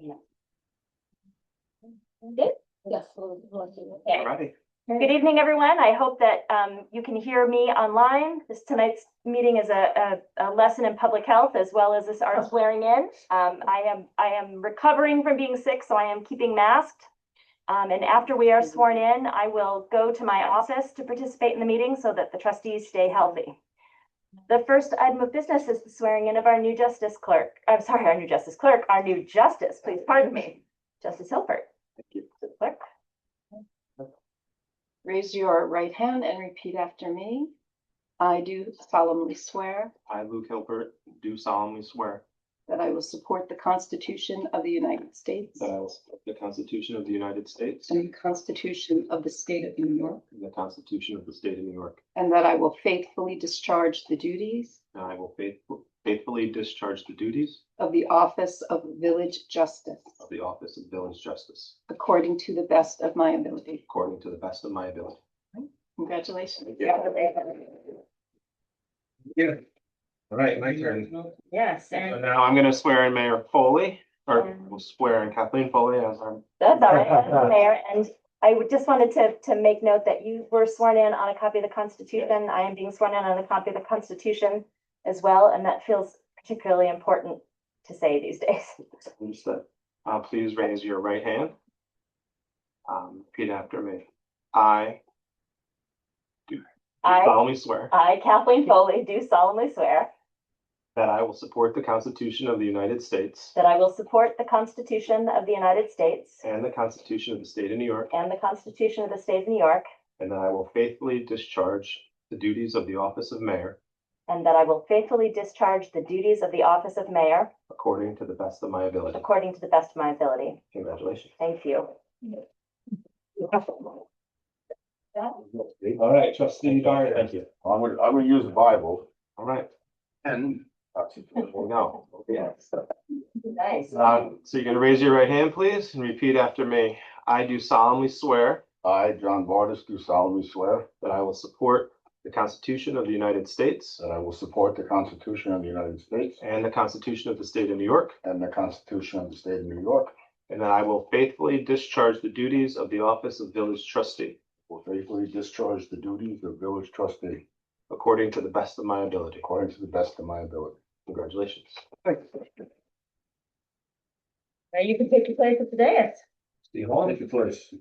Yeah. Good? Yes. Alrighty. Good evening, everyone. I hope that you can hear me online. Tonight's meeting is a lesson in public health as well as our swearing in. I am recovering from being sick, so I am keeping masked. And after we are sworn in, I will go to my office to participate in the meeting so that the trustees stay healthy. The first item of business is the swearing in of our new justice clerk. I'm sorry, our new justice clerk, our new justice, please pardon me, Justice Hilpert. Thank you. Clerk. Raise your right hand and repeat after me. I do solemnly swear I, Luke Hilpert, do solemnly swear that I will support the Constitution of the United States that I will support the Constitution of the United States and the Constitution of the State of New York, and the Constitution of the State of New York, and that I will faithfully discharge the duties and I will faithfully discharge the duties of the office of Village Justice of the office of Village Justice according to the best of my ability. according to the best of my ability. Congratulations. Yeah. All right, my turn. Yes, So and now I'm going to swear in Mayor Foley, or we'll swear in Kathleen Foley as our. that's all right, Madam Mayor. And I just wanted to make note that you were sworn in on a copy of the Constitution. I am being sworn in on a copy of the Constitution as well, and that feels particularly important to say these days. Understood. Please raise your right hand. Repeat after me. I solemnly swear I, Kathleen Foley, do solemnly swear that I will support the Constitution of the United States that I will support the Constitution of the United States and the Constitution of the State of New York, and the Constitution of the State of New York, and that I will faithfully discharge the duties of the office of mayor and that I will faithfully discharge the duties of the office of mayor according to the best of my ability. according to the best of my ability. Congratulations. Thank you. All right, Trustee Dyer. Thank you. I'm gonna use the Bible. All right. And There we go. Yeah. Nice. So you're going to raise your right hand, please, and repeat after me. I do solemnly swear I, John Vardis, do solemnly swear that I will support the Constitution of the United States that I will support the Constitution of the United States and the Constitution of the State of New York, and the Constitution of the State of New York. and that I will faithfully discharge the duties of the office of village trustee Will faithfully discharge the duties of village trustee according to the best of my ability. according to the best of my ability. Congratulations. Now you can take your place at the dais. Steve, hold it, please.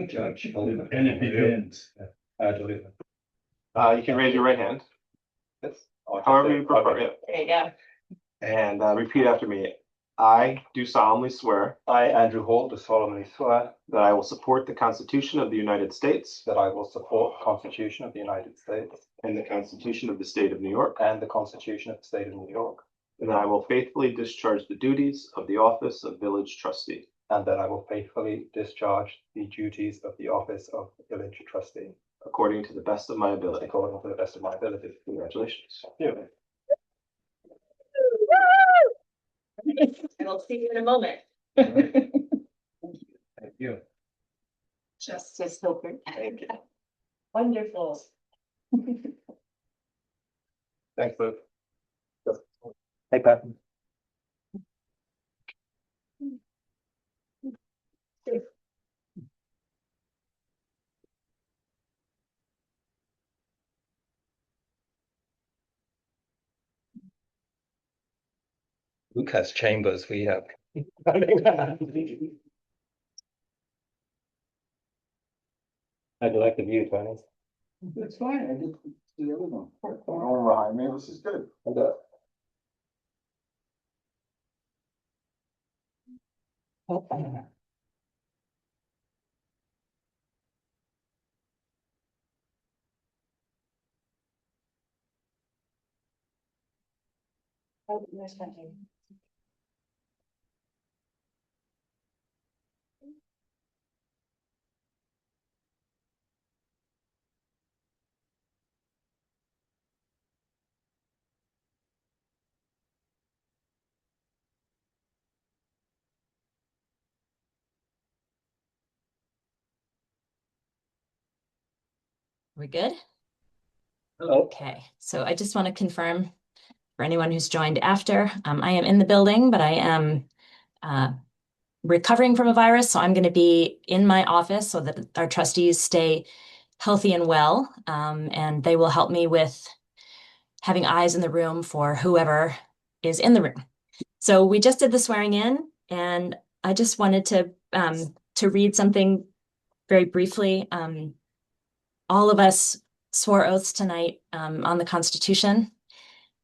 Judge. And it begins. You can raise your right hand. However you prefer. Yeah. There you go. And repeat after me. I do solemnly swear I, Andrew Hall, do solemnly swear that I will support the Constitution of the United States that I will support the Constitution of the United States and the Constitution of the State of New York, and the Constitution of the State of New York, and that I will faithfully discharge the duties of the office of village trustee and that I will faithfully discharge the duties of the office of village trustee according to the best of my ability. according to the best of my ability. Congratulations. We'll see you in a moment. Thank you. Justice Hilpert. Thank you. Wonderful. Thanks, Luke. Hey, Pat. Luke has chambers, we have. How'd you like the view, Tony? It's fine. I did the other one. All right, man, this is good. We good? Hello. Okay, so I just want to confirm for anyone who's joined after. I am in the building, but I am recovering from a virus, so I'm going to be in my office so that our trustees stay healthy and well, and they will help me with having eyes in the room for whoever is in the room. So we just did the swearing in, and I just wanted to read something very briefly. All of us swore oaths tonight on the Constitution,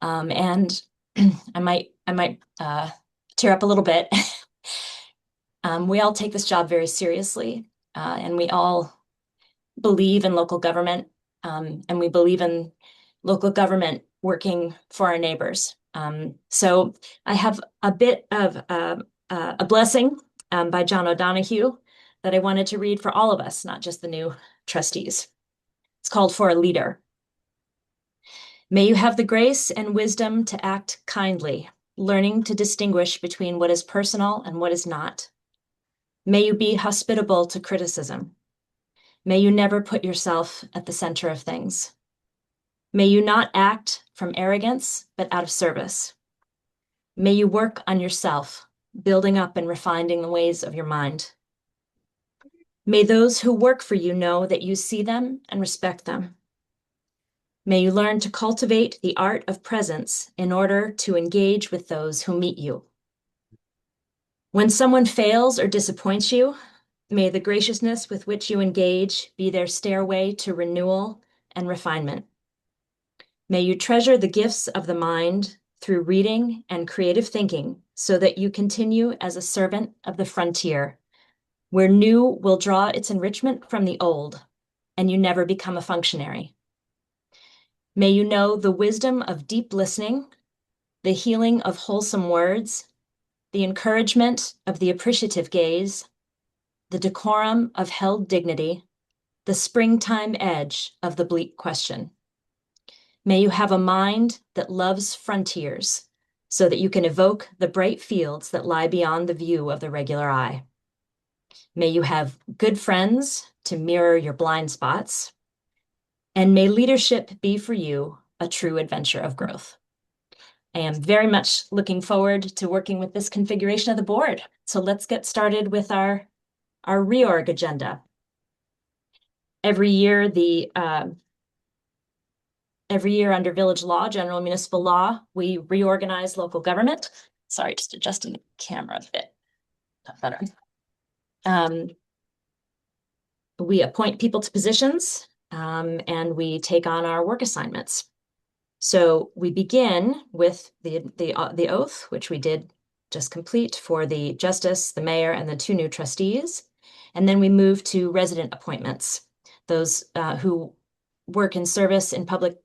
and I might tear up a little bit. We all take this job very seriously, and we all believe in local government, and we believe in local government working for our neighbors. So I have a bit of a blessing by John O'Donohue that I wanted to read for all of us, not just the new trustees. It's called For a Leader. May you have the grace and wisdom to act kindly, learning to distinguish between what is personal and what is not. May you be hospitable to criticism. May you never put yourself at the center of things. May you not act from arrogance, but out of service. May you work on yourself, building up and refining the ways of your mind. May those who work for you know that you see them and respect them. May you learn to cultivate the art of presence in order to engage with those who meet you. When someone fails or disappoints you, may the graciousness with which you engage be their stairway to renewal and refinement. May you treasure the gifts of the mind through reading and creative thinking so that you continue as a servant of the frontier, where new will draw its enrichment from the old, and you never become a functionary. May you know the wisdom of deep listening, the healing of wholesome words, the encouragement of the appreciative gaze, the decorum of held dignity, the springtime edge of the bleak question. May you have a mind that loves frontiers so that you can evoke the bright fields that lie beyond the view of the regular eye. May you have good friends to mirror your blind spots, and may leadership be for you a true adventure of growth. I am very much looking forward to working with this configuration of the board. So let's get started with our reorg agenda. Every year under village law, general municipal law, we reorganize local government. Sorry, just adjusting the camera a bit. Not better. We appoint people to positions, and we take on our work assignments. So we begin with the oath, which we did just complete for the justice, the mayor, and the 2 new trustees. And then we move to resident appointments, those who work in service in public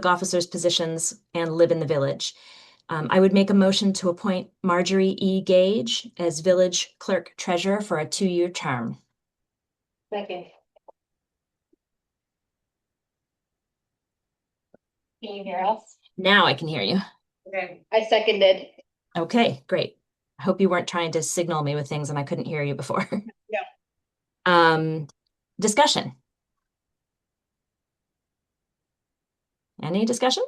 officers' positions and live in the village. I would make a motion to appoint Marjorie E. Gage as village clerk treasurer for a 2-year term. Second. Can you hear us? Now I can hear you. Okay. I seconded. Okay, great. I hope you weren't trying to signal me with things and I couldn't hear you before. No. Discussion. Any discussion?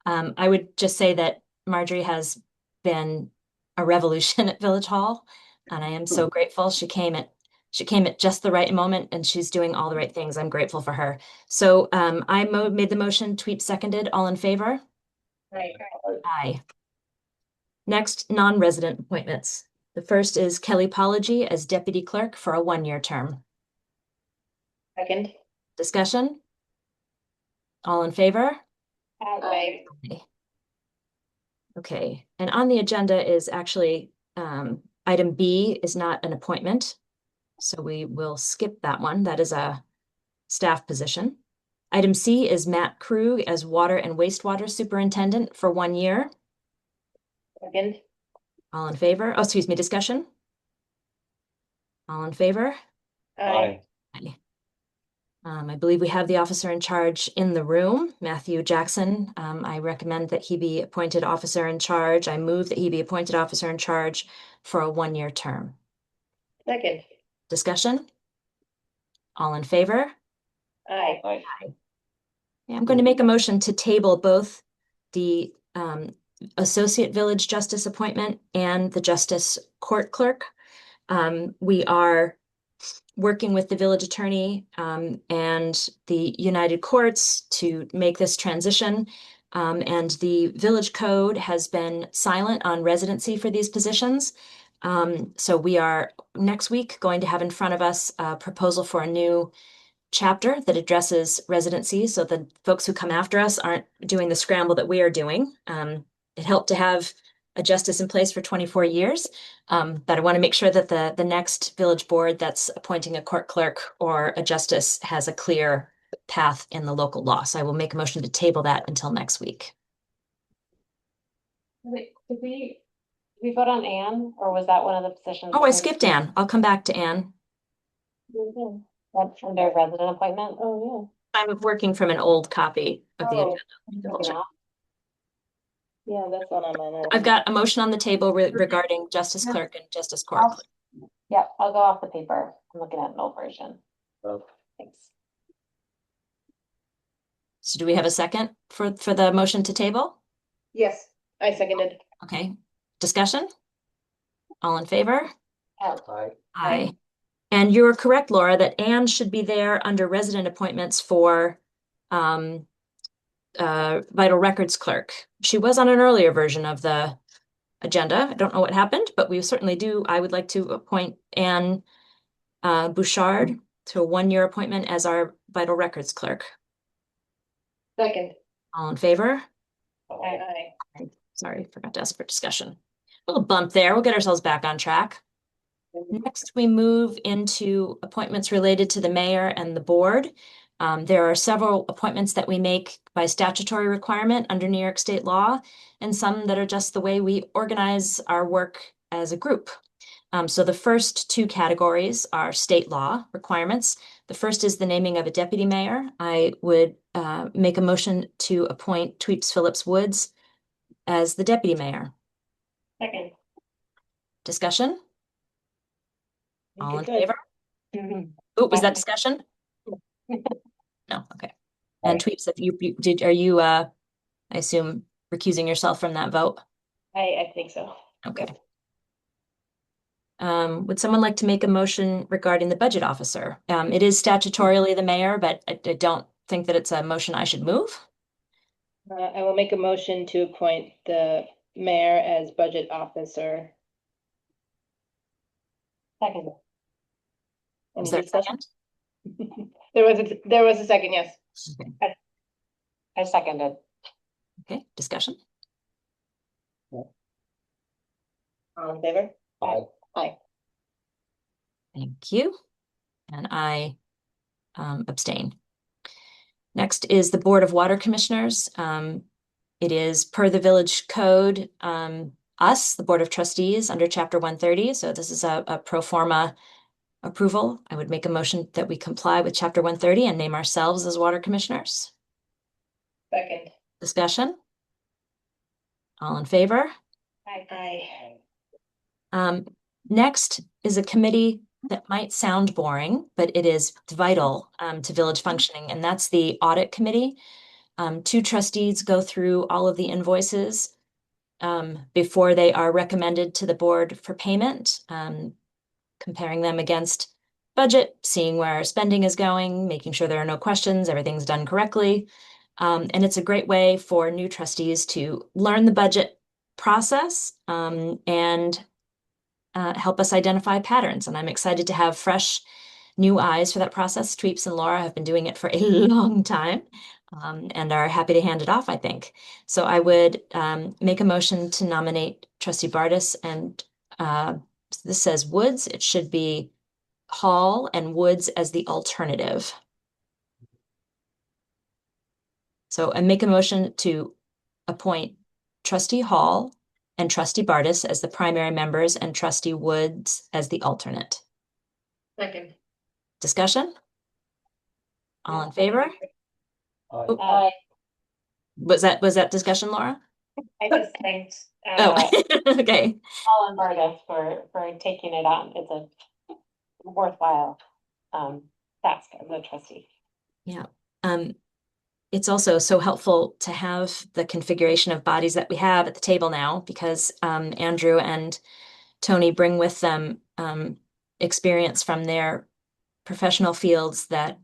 I would just say that Marjorie has been a revolution at Village Hall, and I am so grateful. She came at just the right moment, and she's doing all the right things. I'm grateful for her. So I made the motion, Tweet seconded. All in favor? Right. Aye. Next, non-resident appointments. The first is Kelly Pology as deputy clerk for a 1-year term. Second. Discussion? All in favor? Aye. Okay, and on the agenda is actually item B is not an appointment, so we will skip that one. That is a staff position. Item C is Matt Krug as water and wastewater superintendent for 1 year. Second. All in favor? Oh, excuse me, discussion? All in favor? Aye. Aye. I believe we have the officer in charge in the room, Matthew Jackson. I recommend that he be appointed officer in charge. I move that he be appointed officer in charge for a 1-year term. Second. Discussion? All in favor? Aye. Yeah, I'm going to make a motion to table both the associate village justice appointment and the justice court clerk. We are working with the village attorney and the United Courts to make this transition. And the village code has been silent on residency for these positions. So we are next week going to have in front of us a proposal for a new chapter that addresses residency so the folks who come after us aren't doing the scramble that we are doing. It helped to have a justice in place for 24 years, but I want to make sure that the next village board that's appointing a court clerk or a justice has a clear path in the local law. So I will make a motion to table that until next week. Wait, did we vote on Anne, or was that one of the positions? Oh, I skipped Anne. I'll come back to Anne. That's under resident appointment. Oh, I'm working from an old copy of the Oh. agenda. yeah. Yeah, that's what I'm on. I've got a motion on the table regarding justice clerk and justice court clerk. Yep, I'll go off the paper. I'm looking at an old version. Oh. Thanks. So do we have a second for the motion to table? Yes, I seconded. Okay, discussion? All in favor? Aye. Aye. And you're correct, Laura, that Anne should be there under resident appointments for vital records clerk. She was on an earlier version of the agenda. I don't know what happened, but we certainly do. I would like to appoint Anne Bouchard to a 1-year appointment as our vital records clerk. Second. All in favor? Aye. Sorry, forgot to ask for discussion. A little bump there. We'll get ourselves back on track. Next, we move into appointments related to the mayor and the board. There are several appointments that we make by statutory requirement under New York state law, and some that are just the way we organize our work as a group. So the first 2 categories are state law requirements. The first is the naming of a deputy mayor. I would make a motion to appoint Tweeps Phillips Woods as the deputy mayor. Second. Discussion? All in Good. favor? Oh, was that discussion? No, okay. And Tweeps, if you did, are you, I assume, recusing yourself from that vote? I think so. Okay. Would someone like to make a motion regarding the budget officer? It is statutorily the mayor, but I don't think that it's a motion I should move. I will make a motion to appoint the mayor as budget officer. Second. Is Any there a discussion? second? There was a second, yes. Okay. I seconded. Okay, discussion? All in favor? Aye. Thank you. And I abstain. Next is the Board of Water Commissioners. It is per the village code, us, the Board of Trustees, under Chapter 130. So this is a pro forma approval. I would make a motion that we comply with Chapter 130 and name ourselves as Water Commissioners. Second. Discussion? All in favor? Aye. Next is a committee that might sound boring, but it is vital to village functioning, and that's the audit committee. 2 trustees go through all of the invoices before they are recommended to the board for payment, comparing them against budget, seeing where our spending is going, making sure there are no questions, everything's done correctly. And it's a great way for new trustees to learn the budget process and help us identify patterns. And I'm excited to have fresh new eyes for that process. Tweeps and Laura have been doing it for a long time and are happy to hand it off, I think. So I would make a motion to nominate Trustee Bardis, and this says Woods. It should be Hall and Woods as the alternative. So I make a motion to appoint Trustee Hall and Trustee Bardis as the primary members and Trustee Woods as the alternate. Second. Discussion? All in favor? Aye. Was that discussion, Laura? I just thanked Oh, okay. Paul and Marta for taking it on. It's a worthwhile task as a trustee. Yeah. it's also so helpful to have the configuration of bodies that we have at the table now, because Andrew and Tony bring with them experience from their professional fields that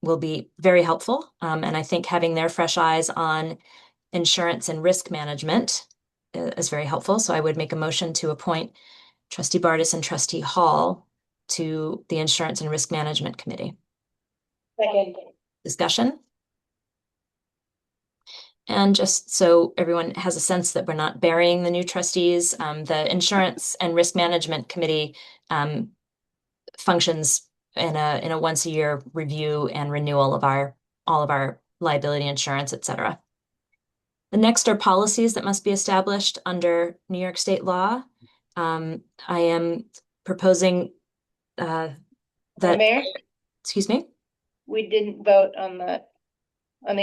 will be very helpful. And I think having their fresh eyes on insurance and risk management is very helpful. So I would make a motion to appoint Trustee Bardis and Trustee Hall to the Insurance and Risk Management Committee. Second. Discussion? And just so everyone has a sense that we're not burying the new trustees, the Insurance and Risk Management Committee functions in a once a year review and renewal of all of our liability insurance, et cetera. The next are policies that must be established under New York State law. I am proposing that, Mayor, excuse me. we didn't vote on the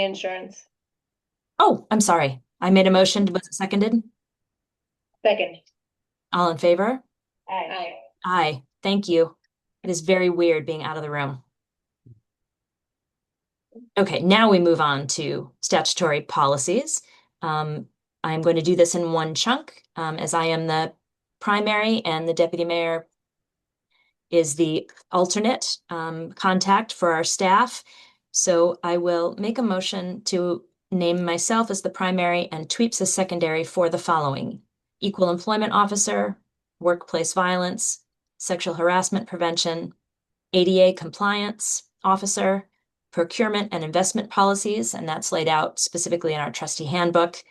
insurance. Oh, I'm sorry. I made a motion. Was it seconded? Second. All in favor? Aye. Aye. Thank you. It is very weird being out of the room. Okay, now we move on to statutory policies. I'm going to do this in one chunk, as I am the primary and the deputy mayor is the alternate contact for our staff. So I will make a motion to name myself as the primary and Tweeps as secondary for the following: equal employment officer, workplace violence, sexual harassment prevention, ADA compliance officer, procurement and investment policies, and that's laid out specifically in our trustee handbook,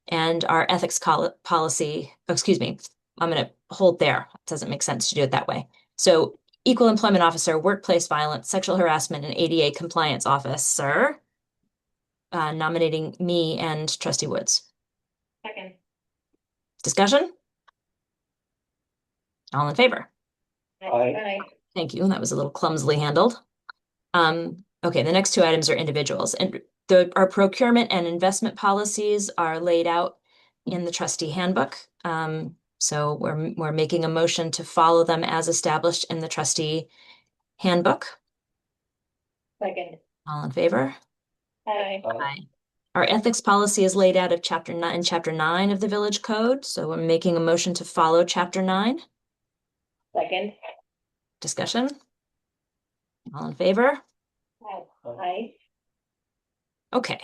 and our ethics policy. Oh, excuse me, I'm going to hold there. It doesn't make sense to do it that way. So equal employment officer, workplace violence, sexual harassment, and ADA compliance officer, nominating me and Trustee Woods. Second. Discussion? All in favor? Aye. Thank you. That was a little clumsily handled. Okay, the next two items are individuals, and our procurement and investment policies are laid out in the trustee handbook. So we're making a motion to follow them as established in the trustee handbook. Second. All in favor? Aye. Aye. Our ethics policy is laid out of chapter 9 of the Village Code. So we're making a motion to follow chapter 9. Second. Discussion? All in favor? Aye. Okay.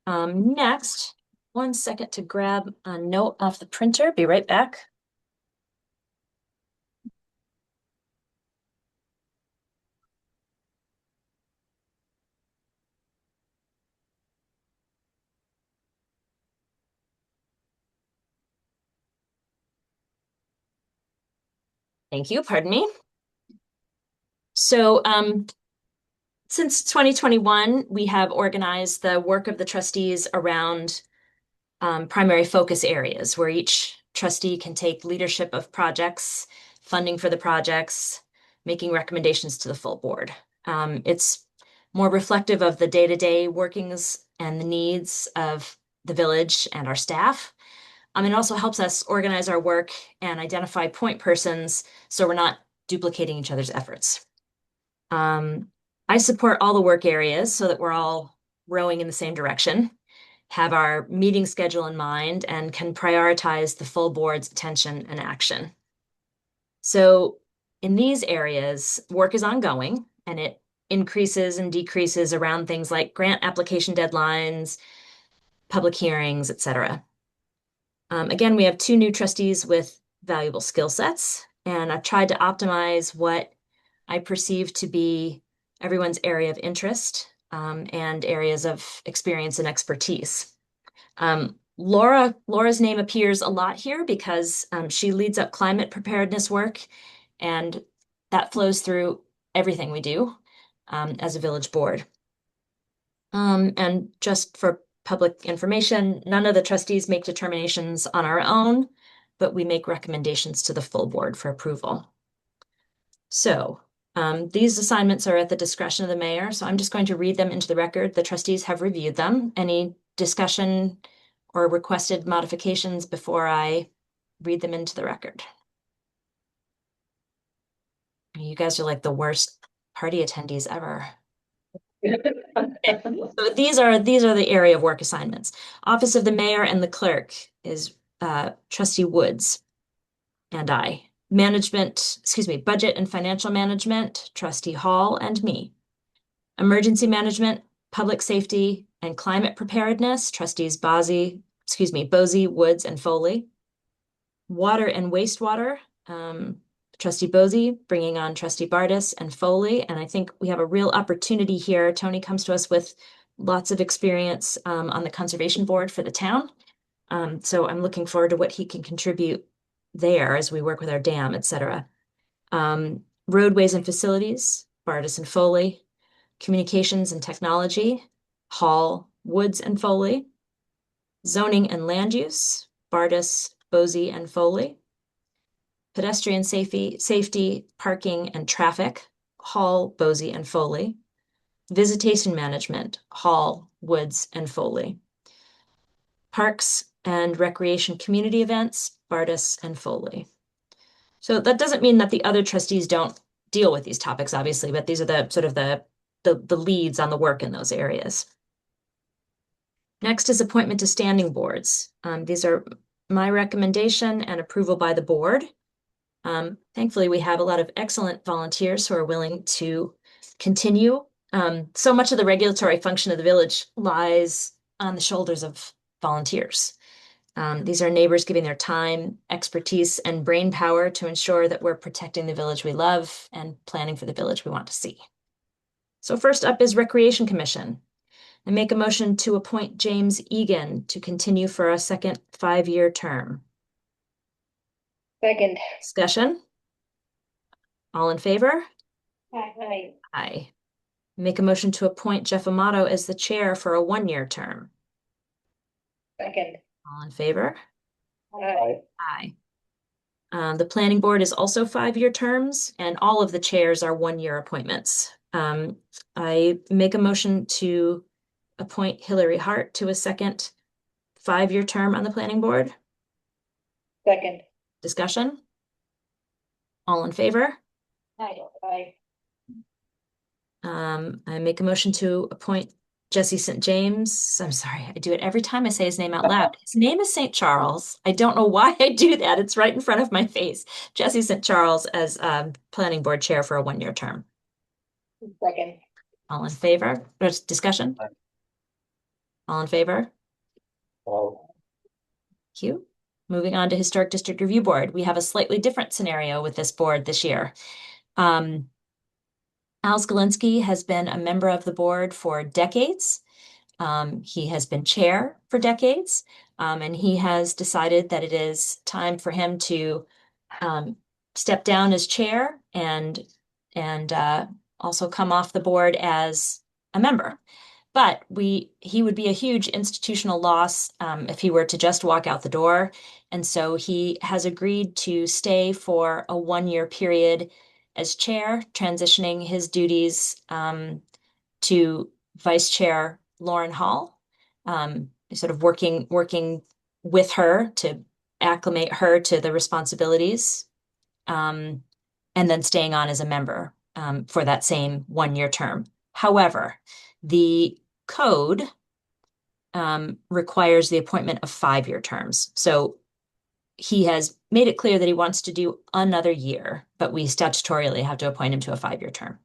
Next, one second to grab a note off the printer. Be right back. Thank you. Pardon me. So, since 2021, we have organized the work of the trustees around primary focus areas where each trustee can take leadership of projects, funding for the projects, making recommendations to the full board. It's more reflective of the day-to-day workings and the needs of the village and our staff. It also helps us organize our work and identify point persons so we're not duplicating each other's efforts. I support all the work areas so that we're all rowing in the same direction, have our meeting schedule in mind, and can prioritize the full board's attention and action. So in these areas, work is ongoing and it increases and decreases around things like grant application deadlines, public hearings, et cetera. Again, we have two new trustees with valuable skill sets, and I've tried to optimize what I perceive to be everyone's area of interest and areas of experience and expertise. Laura's name appears a lot here because she leads up climate preparedness work, and that flows through everything we do as a village board. And just for public information, none of the trustees make determinations on our own, but we make recommendations to the full board for approval. So these assignments are at the discretion of the mayor, so I'm just going to read them into the record. The trustees have reviewed them. Any discussion or requested modifications before I read them into the record? You guys are like the worst party attendees ever. So these are the area of work assignments. Office of the Mayor and the Clerk is Trustee Woods and I. Budget and Financial Management, Trustee Hall and me. Emergency Management, Public Safety and Climate Preparedness, Trustees Bozzi, Woods, and Foley. Water and Wastewater, Trustee Bozzi, bringing on Trustee Bardis and Foley. And I think we have a real opportunity here. Tony comes to us with lots of experience on the Conservation Board for the town. So I'm looking forward to what he can contribute there as we work with our dam, et cetera. Roadways and Facilities, Bardis and Foley. Communications and Technology, Hall, Woods, and Foley. Zoning and Land Use, Bardis, Bozzi, and Foley. Pedestrian Safety, Parking, and Traffic, Hall, Bozzi, and Foley. Visitation Management, Hall, Woods, and Foley. Parks and Recreation Community Events, Bardis, and Foley. So that doesn't mean that the other trustees don't deal with these topics, obviously, but these are the sort of the leads on the work in those areas. Next is appointment to standing boards. These are my recommendation and approval by the board. Thankfully, we have a lot of excellent volunteers who are willing to continue. So much of the regulatory function of the village lies on the shoulders of volunteers. These are neighbors giving their time, expertise, and brain power to ensure that we're protecting the village we love and planning for the village we want to see. So first up is Recreation Commission. I make a motion to appoint James Egan to continue for a second 5-year term. Second. Discussion? All in favor? Aye. Aye. Make a motion to appoint Jeff Amato as the chair for a 1-year term. Second. All in favor? Aye. Aye. The planning board is also 5-year terms, and all of the chairs are 1-year appointments. I make a motion to appoint Hillary Hart to a second 5-year term on the planning board. Second. Discussion? All in favor? Aye. I make a motion to appoint Jesse St. James. I'm sorry, I do it every time I say his name out loud. His name is St. Charles. I don't know why I do that. It's right in front of my face. Jesse St. Charles as planning board chair for a 1-year term. Second. All in favor? Or discussion? All in favor? Thank you. Moving on to Historic District Review Board. We have a slightly different scenario with this board this year. Al Skalinski has been a member of the board for decades. He has been chair for decades, and he has decided that it is time for him to step down as chair and also come off the board as a member. But he would be a huge institutional loss if he were to just walk out the door. And so he has agreed to stay for a 1-year period as chair, transitioning his duties to Vice Chair Lauren Hall, sort of working with her to acclimate her to the responsibilities, and then staying on as a member for that same 1-year term. However, the code requires the appointment of 5-year terms. So he has made it clear that he wants to do another year, but we statutorily have to appoint him to a 5-year term.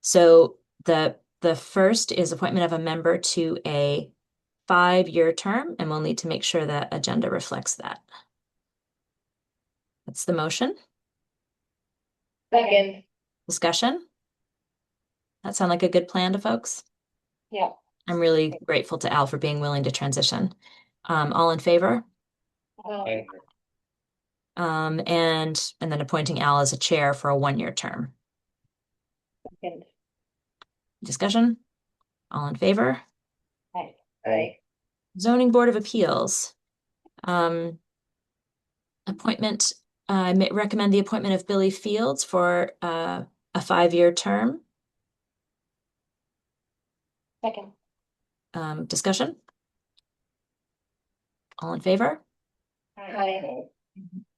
So the first is appointment of a member to a 5-year term, and we'll need to make sure that agenda reflects that. That's the motion. Second. Discussion? That sound like a good plan to folks? Yeah. I'm really grateful to Al for being willing to transition. All in favor? Aye. And then appointing Al as a chair for a 1-year term. Second. Discussion? All in favor? Aye. Zoning Board of Appeals. Appointment, I recommend the appointment of Billy Fields for a 5-year term. Second. Discussion? All in favor? Aye.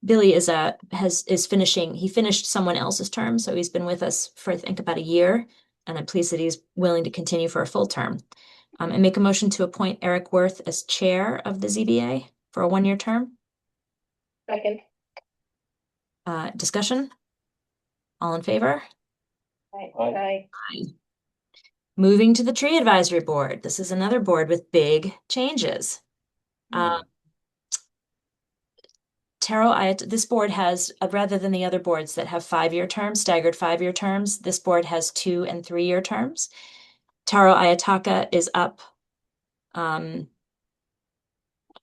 Billy he finished someone else's term, so he's been with us for I think about a year. and I'm pleased that he's willing to continue for a full term. And make a motion to appoint Eric Worth as chair of the ZBA for a 1-year term. Second. Discussion? All in favor? Aye. Moving to the Tree Advisory Board. This is another board with big changes. This board has, rather than the other boards that have 5-year terms, staggered 5-year terms, this board has 2- and 3-year terms. Taro Ayataka is up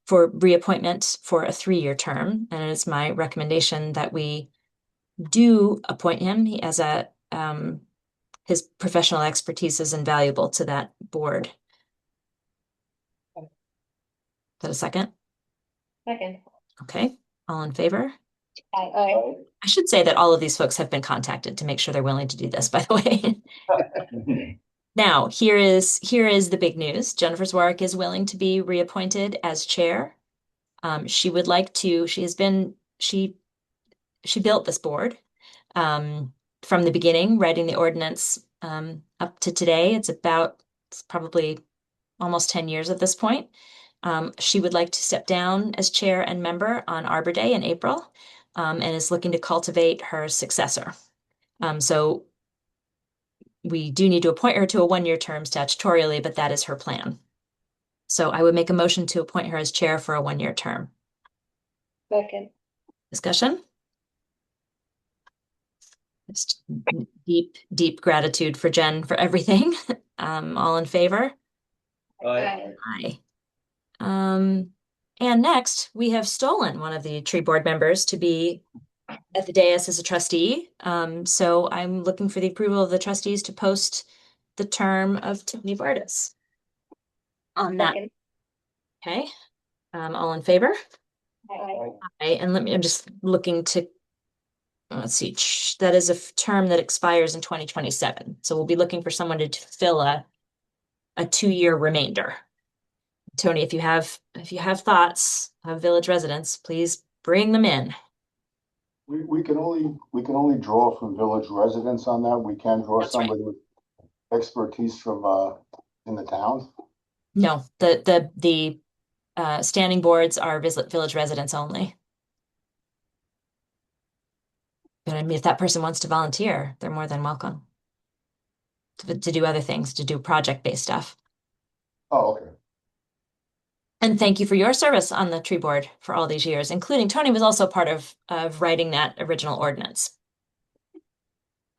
for reappointment for a 3-year term, and it is my recommendation that we do appoint him. He as a his professional expertise is invaluable to that board. Is that a second? Second. Okay, all in favor? Aye. I should say that all of these folks have been contacted to make sure they're willing to do this, by the way. Now, here is the big news. Jennifer Zwark is willing to be reappointed as chair. She would like to, she built this board from the beginning, writing the ordinance up to today. It's probably almost 10 years at this point. She would like to step down as chair and member on Arbor Day in April, and is looking to cultivate her successor. So we do need to appoint her to a 1-year term statutorily, but that is her plan. So I would make a motion to appoint her as chair for a 1-year term. Second. Discussion? Just deep gratitude for Jen for everything. All in favor? Aye. Aye. And next, we have stolen one of the tree board members to be at the dais as a trustee. So I'm looking for the approval of the trustees to post the term of Tiffany Bardis on that. Second. Okay. All in favor? Aye. Aye. And I'm just looking to, let's see, that is a term that expires in 2027. So we'll be looking for someone to fill a 2-year remainder. Tony, if you have thoughts of village residents, please bring them in. We can only draw from village residents on that. We can draw That's right. somebody with expertise from in the town. No, the standing boards are village residents only. But I mean, if that person wants to volunteer, they're more than welcome to do other things, to do project-based stuff. Oh, okay. And thank you for your service on the tree board for all these years, including Tony was also part of writing that original ordinance.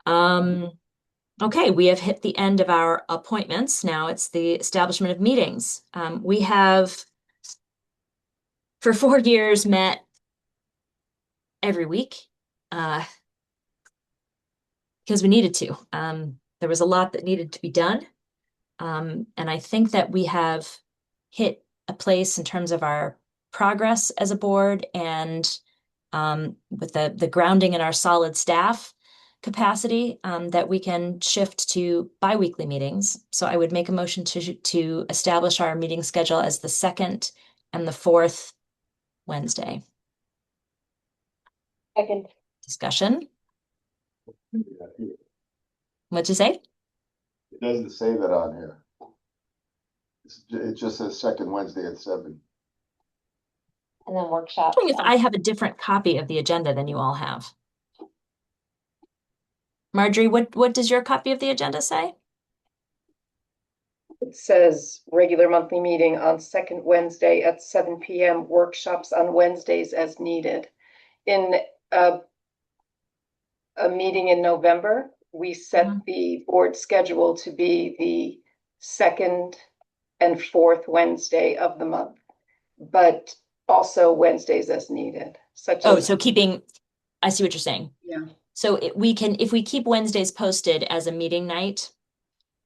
Okay, we have hit the end of our appointments. Now it's the establishment of meetings. We have, for 4 years, met every week because we needed to. There was a lot that needed to be done. And I think that we have hit a place in terms of our progress as a board and with the grounding in our solid staff capacity that we can shift to bi-weekly meetings. So I would make a motion to establish our meeting schedule as the 2nd and the 4th Wednesday. Second. Discussion? Yeah, What'd you say? it doesn't say that on here. It just says second Wednesday at 7. And then workshop. If I have a different copy of the agenda than you all have. Marjorie, what does your copy of the agenda say? It says regular monthly meeting on second Wednesday at 7 p.m., workshops on Wednesdays as needed. In a meeting in November, we set the board schedule to be the 2nd and 4th Wednesday of the month, but also Wednesdays as needed, such as. So I see what you're saying. Yeah. So if we keep Wednesdays posted as a meeting night,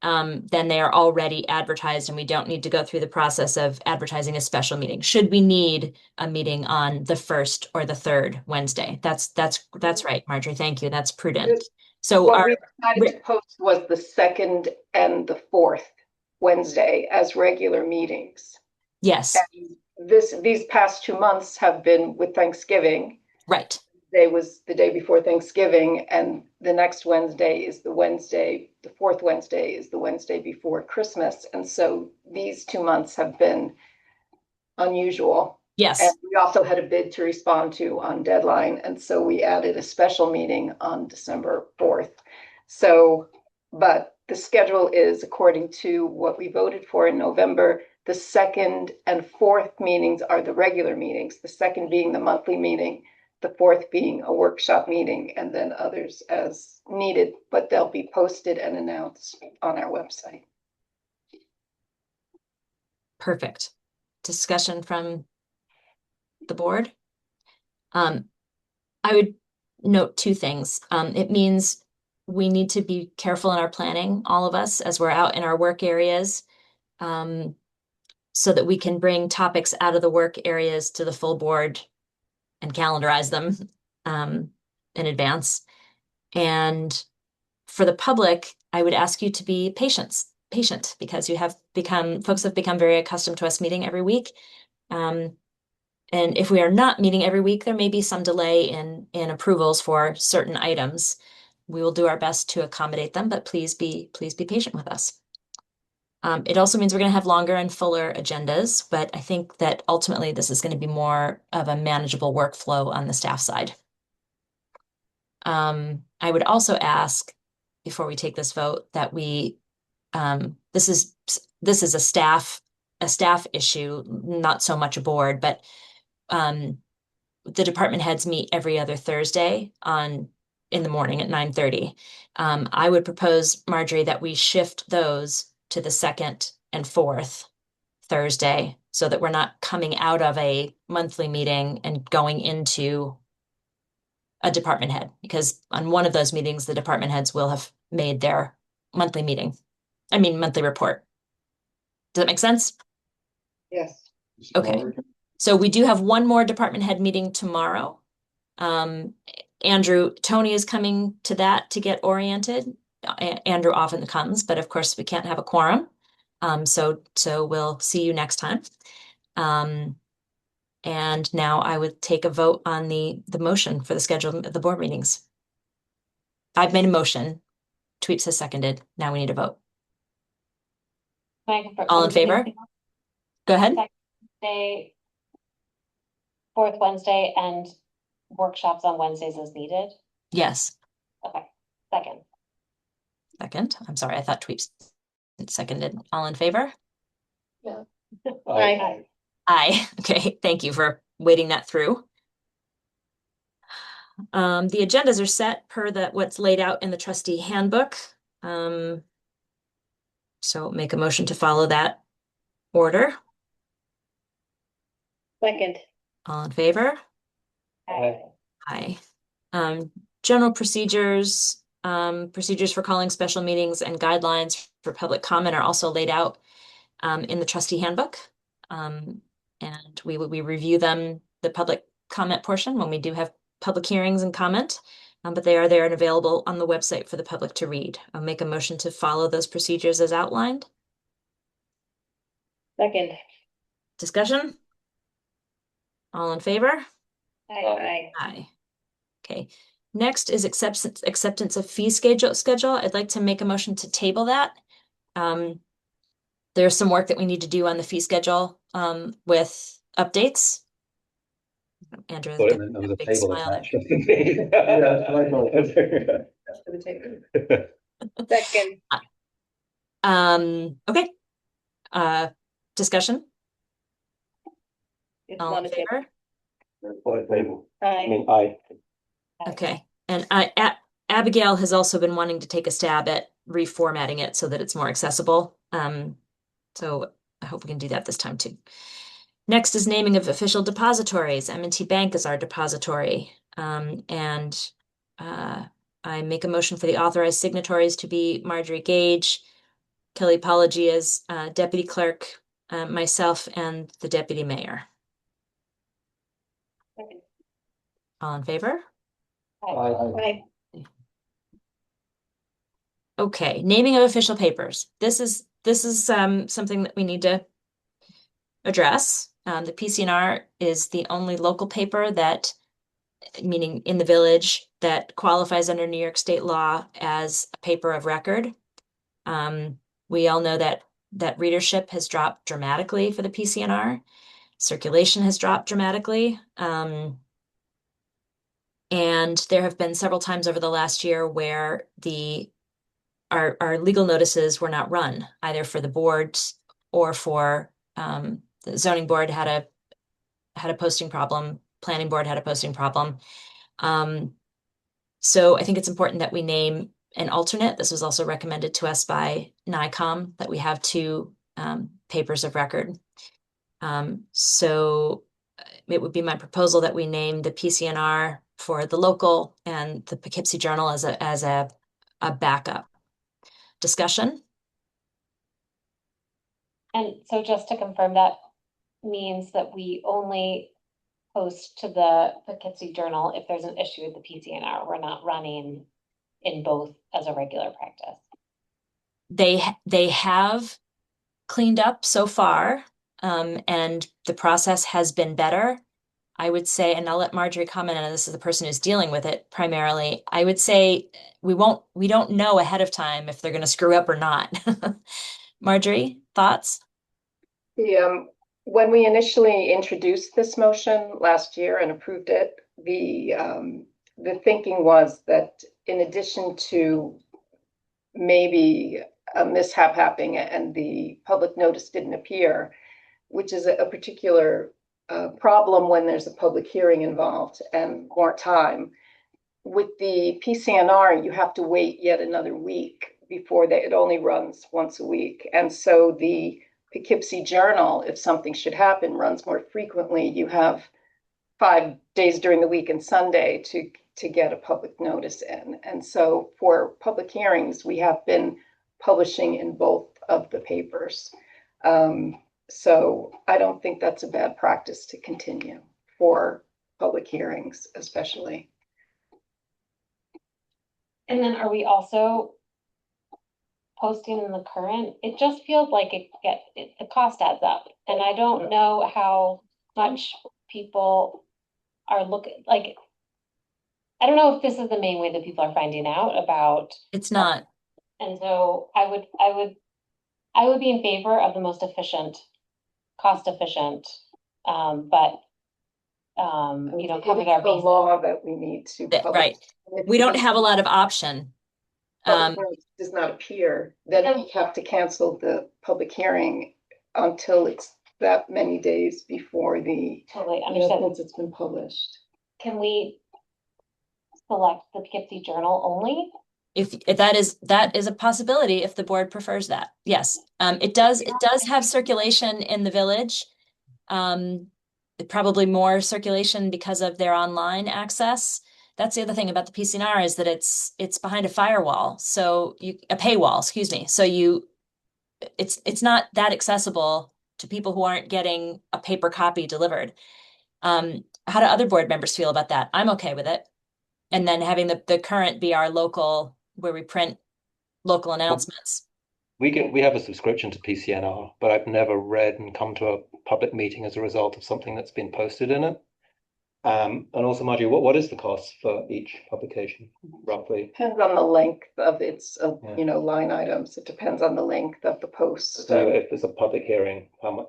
then they are already advertised and we don't need to go through the process of advertising a special meeting. Should we need a meeting on the 1st or the 3rd Wednesday? That's right, Marjorie. Thank you. That's prudent. So What we decided to post was the 2nd and the 4th Wednesday as regular meetings. yes, And these past 2 months have been with Thanksgiving. right. Wednesday was the day before Thanksgiving, and the next Wednesday is the fourth Wednesday is the Wednesday before Christmas. And so these 2 months have been unusual. Yes, And we also had a bid to respond to on deadline, and so we added a special meeting on December 4th. So, but the schedule is according to what we voted for in November. The second and fourth meetings are the regular meetings, the second being the monthly meeting, the fourth being a workshop meeting, and then others as needed, but they'll be posted and announced on our website. perfect. Discussion from the board. I would note two things. It means we need to be careful in our planning, all of us, as we're out in our work areas, so that we can bring topics out of the work areas to the full board and calendarize them in advance. And for the public, I would ask you to be patient because folks have become very accustomed to us meeting every week. And if we are not meeting every week, there may be some delay in approvals for certain items. We will do our best to accommodate them, but please be patient with us. It also means we're going to have longer and fuller agendas, but I think that ultimately this is going to be more of a manageable workflow on the staff side. I would also ask, before we take this vote, that this is a staff issue, not so much a board, but the department heads meet every other Thursday in the morning at 9:30. I would propose, Marjorie, that we shift those to the second and fourth Thursday so that we're not coming out of a monthly meeting and going into a department head, because on one of those meetings, the department heads will have made their monthly report. Does that make sense? Yes. Okay. So we do have one more department head meeting tomorrow. Tony is coming to that to get oriented. Andrew often comes, but of course we can't have a quorum. So we'll see you next time. And now I would take a vote on the motion for the schedule of the board meetings. I've made a motion. Tweets has seconded. Now we need a vote. Can I confirm- All in favor? Go ahead. Day, fourth Wednesday and workshops on Wednesdays as needed. Yes. Okay, second. Second. I'm sorry. I thought Tweets seconded. All in favor? Aye. Aye. Okay. Thank you for waiting that through. The agendas are set per what's laid out in the trustee handbook. So make a motion to follow that order. Second. All in favor? Aye. Aye. General procedures for calling special meetings and guidelines for public comment are also laid out in the trustee handbook. And we review them, the public comment portion, when we do have public hearings and comment, but they are there and available on the website for the public to read. I'll make a motion to follow those procedures as outlined. Second. Discussion? All in favor? Aye. Aye. Okay. Next is acceptance of fee schedule. I'd like to make a motion to table that. There's some work that we need to do on the fee schedule with updates. Andrew, Thought it get meant there was a big table smile there. attached. Second. Okay. Discussion? It's All in one table. favor? Table. I Aye. mean, aye. Okay. And Abigail has also been wanting to take a stab at reformatting it so that it's more accessible. So I hope we can do that this time too. Next is naming of official depositories. M&T Bank is our depository. And I make a motion for the authorized signatories to be Marjorie Gage, Kelly Apology as deputy clerk, myself, and the deputy mayor. Second. All in favor? Aye. Okay, naming of official papers. This is something that we need to address. The PCNR is the only local paper that meaning in the village, that qualifies under New York state law as a paper of record. We all know that readership has dropped dramatically for the PCNR. Circulation has dropped dramatically. And there have been several times over the last year where our legal notices were not run, either for the board or for the zoning board had a posting problem, planning board had a posting problem. So I think it's important that we name an alternate. This was also recommended to us by NICOM, that we have two papers of record. So it would be my proposal that we name the PCNR for the local and the Poughkeepsie Journal as a backup. Discussion? And so just to confirm, that means that we only post to the Poughkeepsie Journal if there's an issue with the PCNR. We're not running in both as a regular practice. They have cleaned up so far, and the process has been better. I would say, and I'll let Marjorie comment on this as the person who's dealing with it primarily. I would say we don't know ahead of time if they're going to screw up or not. Marjorie, thoughts? When we initially introduced this motion last year and approved it, the thinking was that in addition to maybe a mishap happening and the public notice didn't appear, which is a particular problem when there's a public hearing involved and more time. With the PCNR, you have to wait yet another week before it only runs once a week. And so the Poughkeepsie Journal, if something should happen, runs more frequently. You have 5 days during the week and Sunday to get a public notice in. And so for public hearings, we have been publishing in both of the papers. So I don't think that's a bad practice to continue for public hearings, especially. And then are we also posting in the current? It just feels like the cost adds up. And I don't know how much people are looking, like, I don't know if this is the main way that people are finding out about. It's not. And so I would be in favor of the most efficient, cost efficient, but covered our The bases. law that we need to publish. Right. We don't have a lot of option. Public notice does not appear, then we have to cancel the public hearing until it's that many days before Totally understand. once it's been published. Can we select the Poughkeepsie Journal only? If that is a possibility, if the board prefers that, yes. It does have circulation in the village. Probably more circulation because of their online access. That's the other thing about the PCNR, is that it's behind a firewall, so a paywall, excuse me. So it's not that accessible to people who aren't getting a paper copy delivered. How do other board members feel about that? I'm okay with it. And then having the current be our local, where we print local announcements. We have a subscription to PCNR, but I've never read and come to a public meeting as a result of something that's been posted in it. And also, Margie, what is the cost for each publication, roughly? Depends on the length of its, line items. It depends on the length of the post. So if there's a public hearing, how much?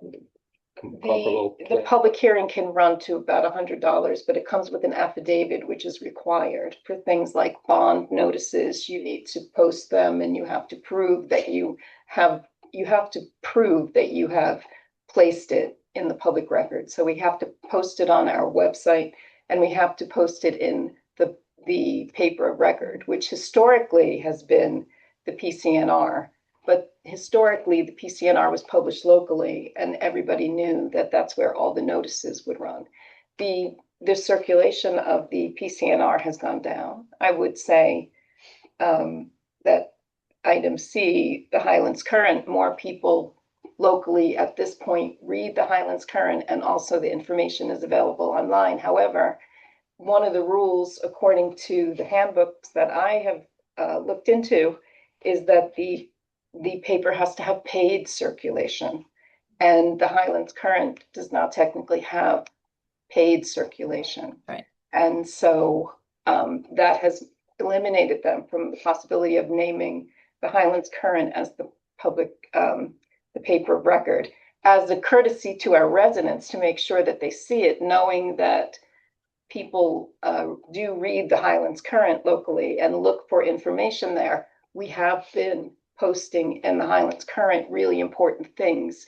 Comparable. The public hearing can run to about $100, but it comes with an affidavit, which is required for things like bond notices. You need to post them, and you have to prove that you have placed it in the public record. So we have to post it on our website, and we have to post it in the paper of record, which historically has been the PCNR. But historically, the PCNR was published locally, and everybody knew that that's where all the notices would run. The circulation of the PCNR has gone down. I would say that item C, the Highlands Current, more people locally at this point read the Highlands Current, and also the information is available online. However, one of the rules, according to the handbooks that I have looked into, is that the paper has to have paid circulation, and the Highlands Current does not technically have paid circulation. Right. And so that has eliminated them from the possibility of naming the Highlands Current as the public, the paper of record, as a courtesy to our residents to make sure that they see it, knowing that people do read the Highlands Current locally and look for information there. We have been posting in the Highlands Current really important things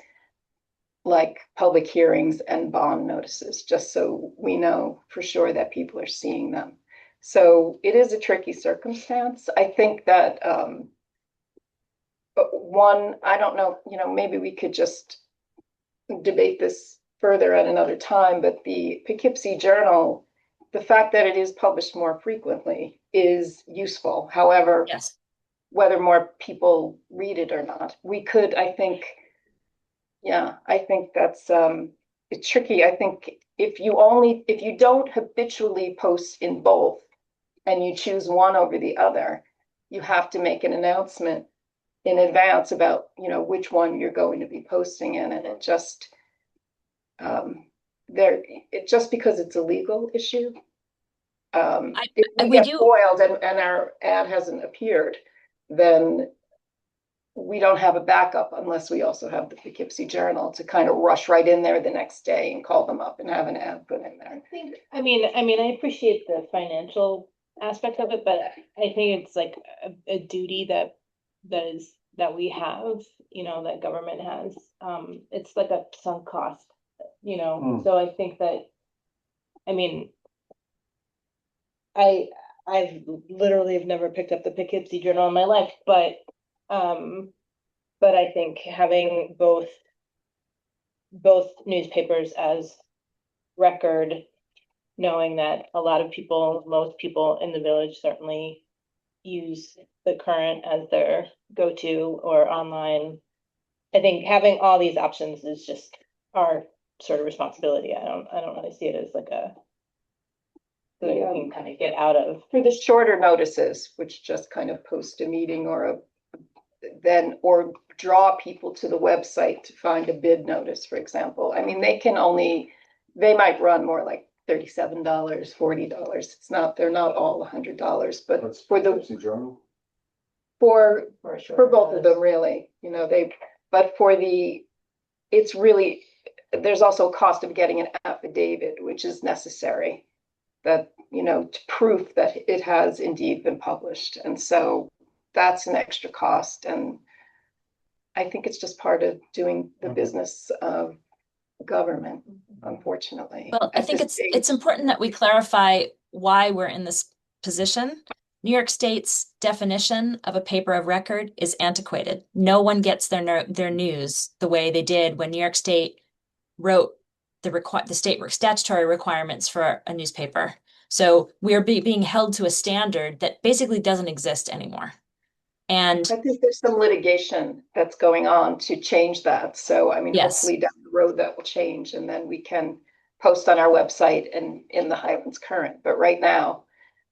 like public hearings and bond notices, just so we know for sure that people are seeing them. So it is a tricky circumstance. I think that one, I don't know, maybe we could just debate this further at another time, but the Poughkeepsie Journal, the fact that it is published more frequently is useful. However, Yes. whether more people read it or not, we could, I think, I think that's it's tricky. I think if you don't habitually post in both and you choose one over the other, you have to make an announcement in advance about, which one you're going to be posting in. And it just, just because it's a legal issue, if we we get do. foiled and our ad hasn't appeared, then we don't have a backup unless we also have the Poughkeepsie Journal to kind of rush right in there the next day and call them up and have an ad put in there. I appreciate the financial aspect of it, but I think it's like a duty that we have, that government has. It's like a sunk cost, so I think that, I've literally have never picked up the Poughkeepsie Journal in my life, but I think having both newspapers as record, knowing that a lot of people, most people in the village certainly use the Current as their go-to or online. I think having all these options is just our sort of responsibility. I don't really see it as like a thing we can kind of get out of. For the shorter notices, which just kind of post a meeting or draw people to the website to find a bid notice, for example. I mean, they might run more like $37, $40. They're not all $100, but for the Journal? for both of them, really, it's really, there's also a cost of getting an affidavit, which is necessary, that, to proof that it has indeed been published. And so that's an extra cost. And I think it's just part of doing the business of government, unfortunately. Well, I think it's important that we clarify why we're in this position. New York State's definition of a paper of record is antiquated. No one gets their news the way they did when New York State wrote the state statutory requirements for a newspaper. So we are being held to a standard that basically doesn't exist anymore. And I think there's some litigation that's going on to change that. So, yes, hopefully down the road that will change, and then we can post on our website and in the Highlands Current. But right now,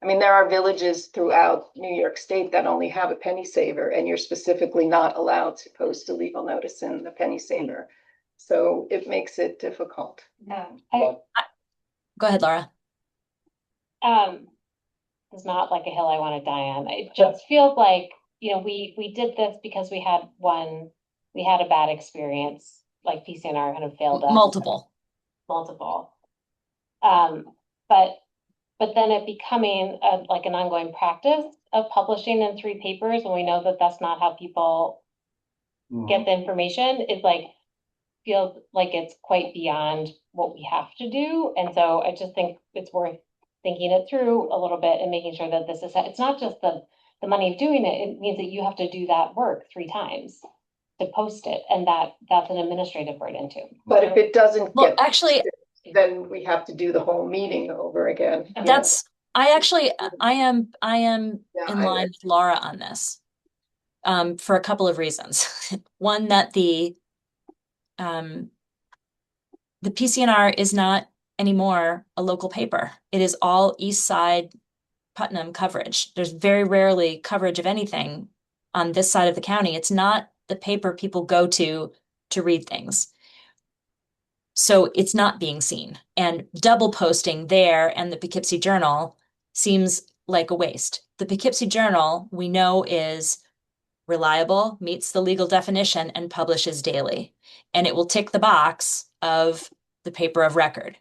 there are villages throughout New York State that only have a penny saver, and you're specifically not allowed to post a legal notice in the penny saver. So it makes it difficult. go ahead, Laura. It's not like a hill I want to die on. It just feels like, we did this because we had a bad experience, like PCNR kind of failed us. Multiple. But then it becoming like an ongoing practice of publishing in 3 papers, and we know that that's not how people get the information. It feels like it's quite beyond what we have to do. And so I just think it's worth thinking it through a little bit and making sure that it's not just the money of doing it. It means that you have to do that work 3 times to post it. And that's an administrative burden too. But if it doesn't Well, get actually, then we have to do the whole meeting over again. I am in line with Laura on this, for a couple of reasons. One, that the PCNR is not anymore a local paper. It is all East Side Putnam coverage. There's very rarely coverage of anything on this side of the county. It's not the paper people go to read things. So it's not being seen. And double posting there and the Poughkeepsie Journal seems like a waste. The Poughkeepsie Journal, we know, is reliable, meets the legal definition, and publishes daily. And it will tick the box of the paper of record.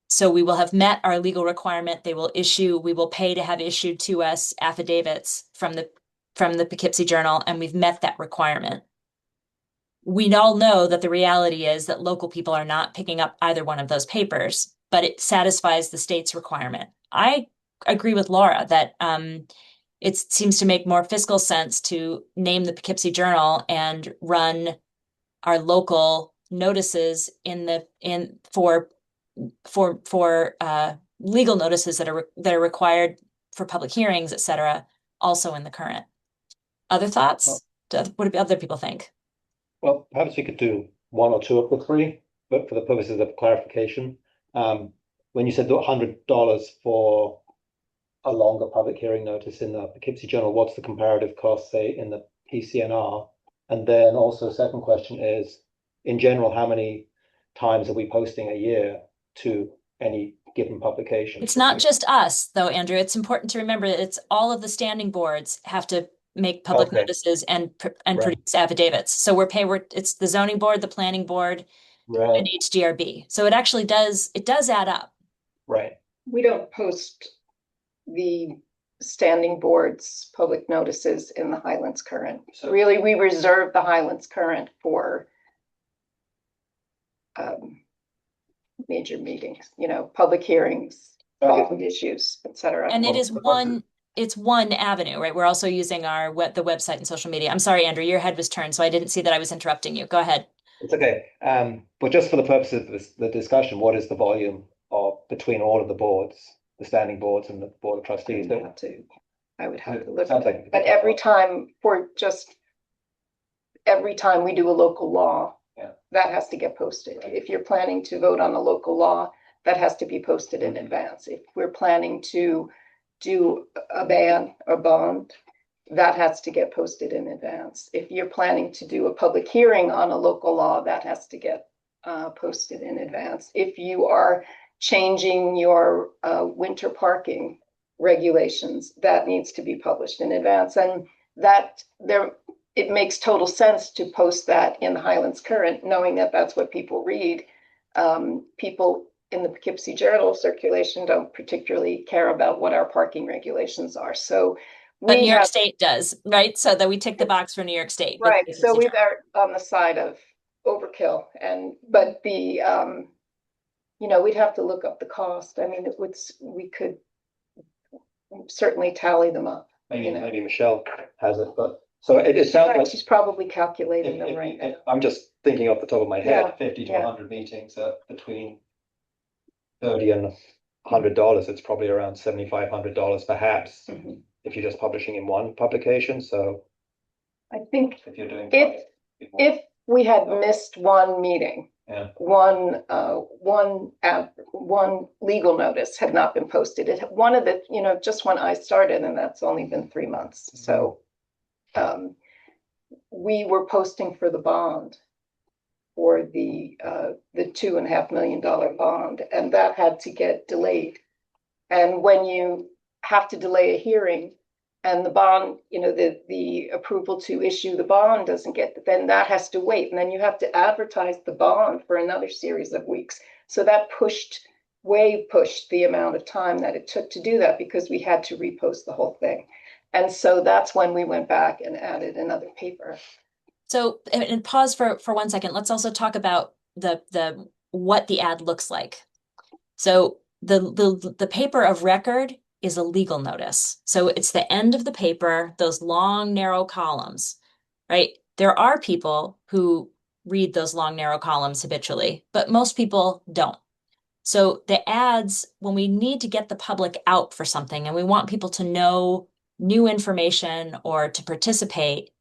So we will have met our legal requirement. We will pay to have issued to us affidavits from the Poughkeepsie Journal, and we've met that requirement. We all know that the reality is that local people are not picking up either one of those papers, but it satisfies the state's requirement. I agree with Laura that it seems to make more fiscal sense to name the Poughkeepsie Journal and run our local notices for legal notices that are required for public hearings, et cetera, also in the current. Other thoughts? What do other people think? Well, perhaps we could do one or two of the three, but for the purposes of clarification, when you said the $100 for a longer public hearing notice in the Poughkeepsie Journal, what's the comparative cost, say, in the PCNR? And then also, second question is, in general, how many times are we posting a year to any given publication? It's not just us, though, Andrew. It's important to remember that it's all of the standing boards have to make public Okay. notices and Right. produce affidavits. So it's the zoning board, the planning board, Right, and HDRB. So it actually does add up. right. We don't post the standing board's public notices in the Highlands Current. So- Really, we reserve the Highlands Current for major meetings, public hearings, public issues, et cetera. And it's one avenue, right? We're also using the website and social media. I'm sorry, Andrew, your head was turned, so I didn't see that I was interrupting you. Go ahead. It's okay. But just for the purposes of the discussion, what is the volume between all of the boards, the standing boards and the Board of Trustees? I would have to look Sounds at like it. But every time we do a local law, Yeah. that has to get posted. Right. If you're planning to vote on a local law, that has to be posted in advance. If we're planning to do a ban or bond, that has to get posted in advance. If you're planning to do a public hearing on a local law, that has to get posted in advance. If you are changing your winter parking regulations, that needs to be published in advance. And it makes total sense to post that in the Highlands Current, knowing that that's what people read. People in the Poughkeepsie Journal circulation don't particularly care about what our parking regulations are. So But New York State does, right? So that we tick the box for New York State. Right. So we've are on the side of overkill, but we'd have to look up the cost. I mean, we could certainly tally them up. Maybe Michelle has it, but so it sounds Right, like she's probably calculating them right now. I'm just thinking off the top of my head, Yeah, 50 to yeah. 100 meetings between $30 and $100. It's probably around $7,500 perhaps Mhm. if you're just publishing in one publication. So I think if you're doing if we had missed one meeting, Yeah. one legal notice had not been posted. One of the, just when I started, and that's only been 3 months. So we were posting for the bond, for the $2.5 million bond, and that had to get delayed. And when you have to delay a hearing and the bond, the approval to issue the bond doesn't get, then that has to wait. And then you have to advertise the bond for another series of weeks. So that pushed the amount of time that it took to do that, because we had to repost the whole thing. And so that's when we went back and added another paper. So, and pause for 1 second. Let's also talk about what the ad looks like. So the paper of record is a legal notice. So it's the end of the paper, those long, narrow columns, right? There are people who read those long, narrow columns habitually, but most people don't. So the ads, when we need to get the public out for something and we want people to know new information or to participate,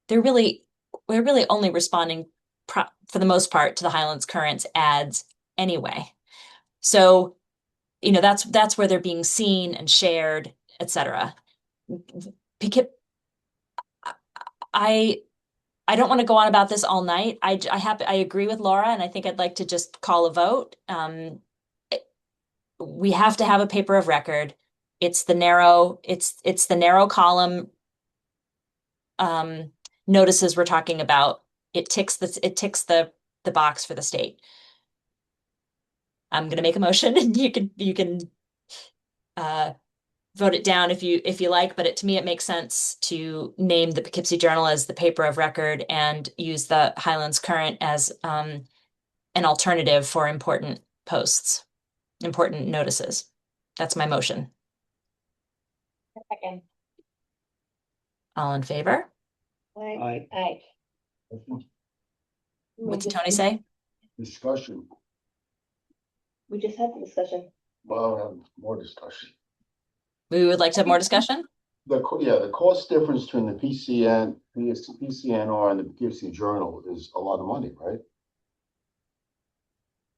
we're really only responding for the most part to the Highlands Current's ads anyway. So, that's where they're being seen and shared, et cetera. I I don't want to go on about this all night. I agree with Laura, and I think I'd like to just call a vote. We have to have a paper of record. It's the narrow column notices we're talking about. It ticks the box for the state. I'm gonna make a motion and you can vote it down if you like, but to me it makes sense to name the Poughkeepsie Journal as the paper of record and use the Highlands Current as an alternative for important posts, important notices. That's my motion. Second. All in favor? I, Aye. What did Tony say? Discussion, We just had the discussion. well, more discussion. We would like to have more discussion? The cost difference between the PCNR and the Poughkeepsie Journal is a lot of money, right?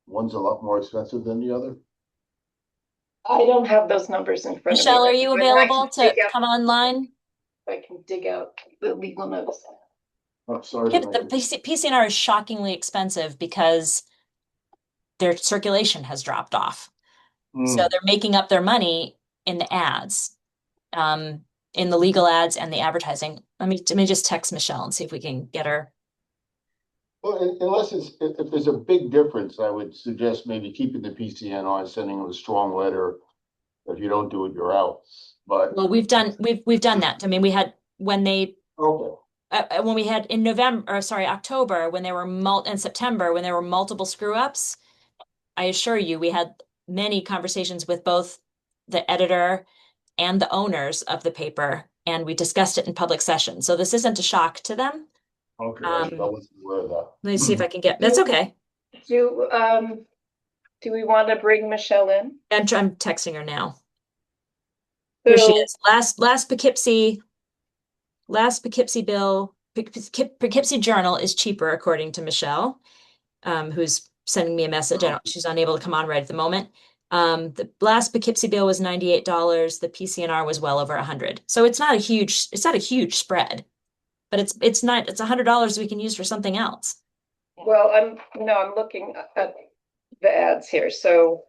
One's a lot more expensive than the other. I don't have those numbers in front of me. Michelle, are you but I available can dig to out- come online? I can dig out the legal notice. I'm sorry. The PCNR is shockingly expensive because their circulation has dropped off. So they're making up their money in the ads, in the legal ads and the advertising. Let me just text Michelle and see if we can get her. Well, unless if there's a big difference, I would suggest maybe keeping the PCNR and sending them a strong letter. If you don't do it, you're out. But Well, we've done that. I mean, we had when okay, we had in October, when there were and September, when there were multiple screw ups, I assure you, we had many conversations with both the editor and the owners of the paper, and we discussed it in public session. So this isn't a shock to them. okay, I wasn't aware of that. Let me see if I can that's okay. Do we want to bring Michelle in? I'm texting her now. Here she is. Last Poughkeepsie bill, Poughkeepsie Journal is cheaper according to Michelle, who's sending me a message. She's unable to come on right at the moment. The last Poughkeepsie bill was $98. The PCNR was well over $100. So it's not a huge spread, but it's $100 we can use for something else. Well, I'm looking at the ads here. So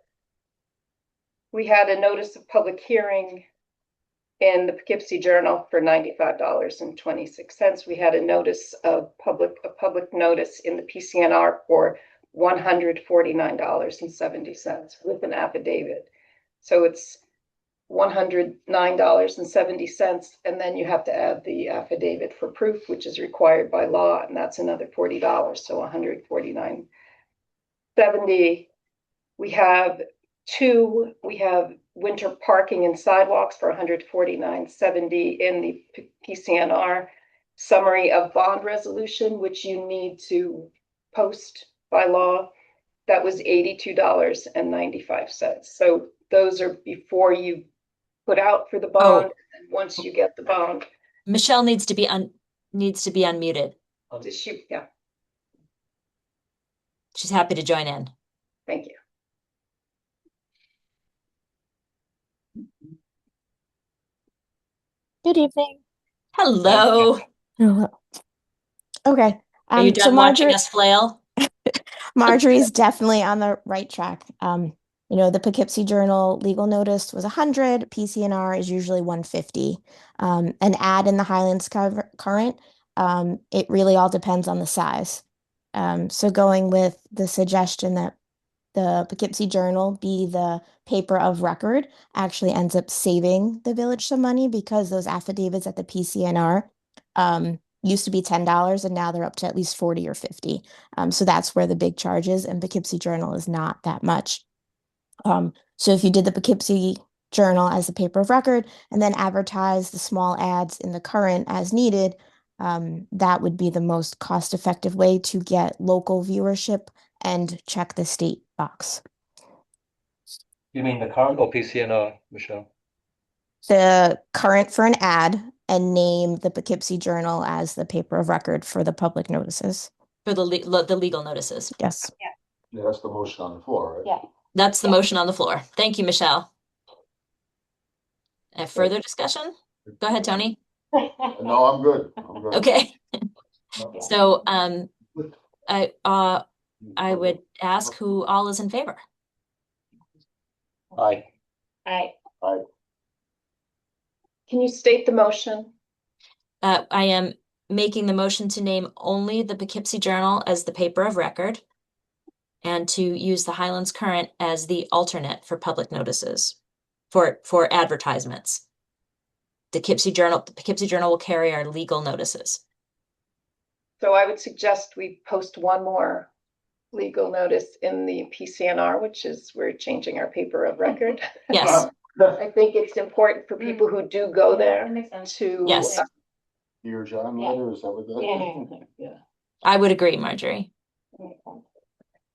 we had a notice of public hearing in the Poughkeepsie Journal for $95.26. We had a notice of public notice in the PCNR for $149.70 with an affidavit. So it's $109.70, and then you have to add the affidavit for proof, which is required by law, and that's another $40. So $149.70. We have winter parking and sidewalks for $149.70 in the PCNR. Summary of bond resolution, which you need to post by law, that was $82.95. So those are before you put out for the bond, and once you get the bond. Michelle needs to be unmuted. Yeah, She's happy to join in. thank you. Good evening. Hello. Hello. Okay. Are you So done watching us flail? Marjorie's definitely on the right track. The Poughkeepsie Journal legal notice was 100, PCNR is usually 150. An ad in the Highlands Current, it really all depends on the size. So going with the suggestion that the Poughkeepsie Journal be the paper of record actually ends up saving the village some money because those affidavits at the PCNR used to be $10 and now they're up to at least 40 or 50. So that's where the big charge is, and Poughkeepsie Journal is not that much. So if you did the Poughkeepsie Journal as the paper of record and then advertise the small ads in the Current as needed, that would be the most cost-effective way to get local viewership and check the state box. you mean the current or PCNR, Michelle? The Current for an ad and name the Poughkeepsie Journal as the paper of record for the public notices. For the legal notices. Yes. Yeah, that's the motion on the floor, right? Yeah. That's the motion on the floor. Thank you, Michelle. Further discussion? Go ahead, Tony. No, I'm good. I'm good. Okay. So, I would ask who all is in favor. Aye. I, Can you state the motion? I am making the motion to name only the Poughkeepsie Journal as the paper of record and to use the Highlands Current as the alternate for public notices for advertisements. The Poughkeepsie Journal will carry our legal notices. So I would suggest we post one more legal notice in the PCNR, which is we're changing our paper of record. Yes, I think it's important for people who do go there that makes sense. to. Yes. Dear John Yeah. letter, is that what that is? Yeah. I would agree, Marjorie. That makes sense.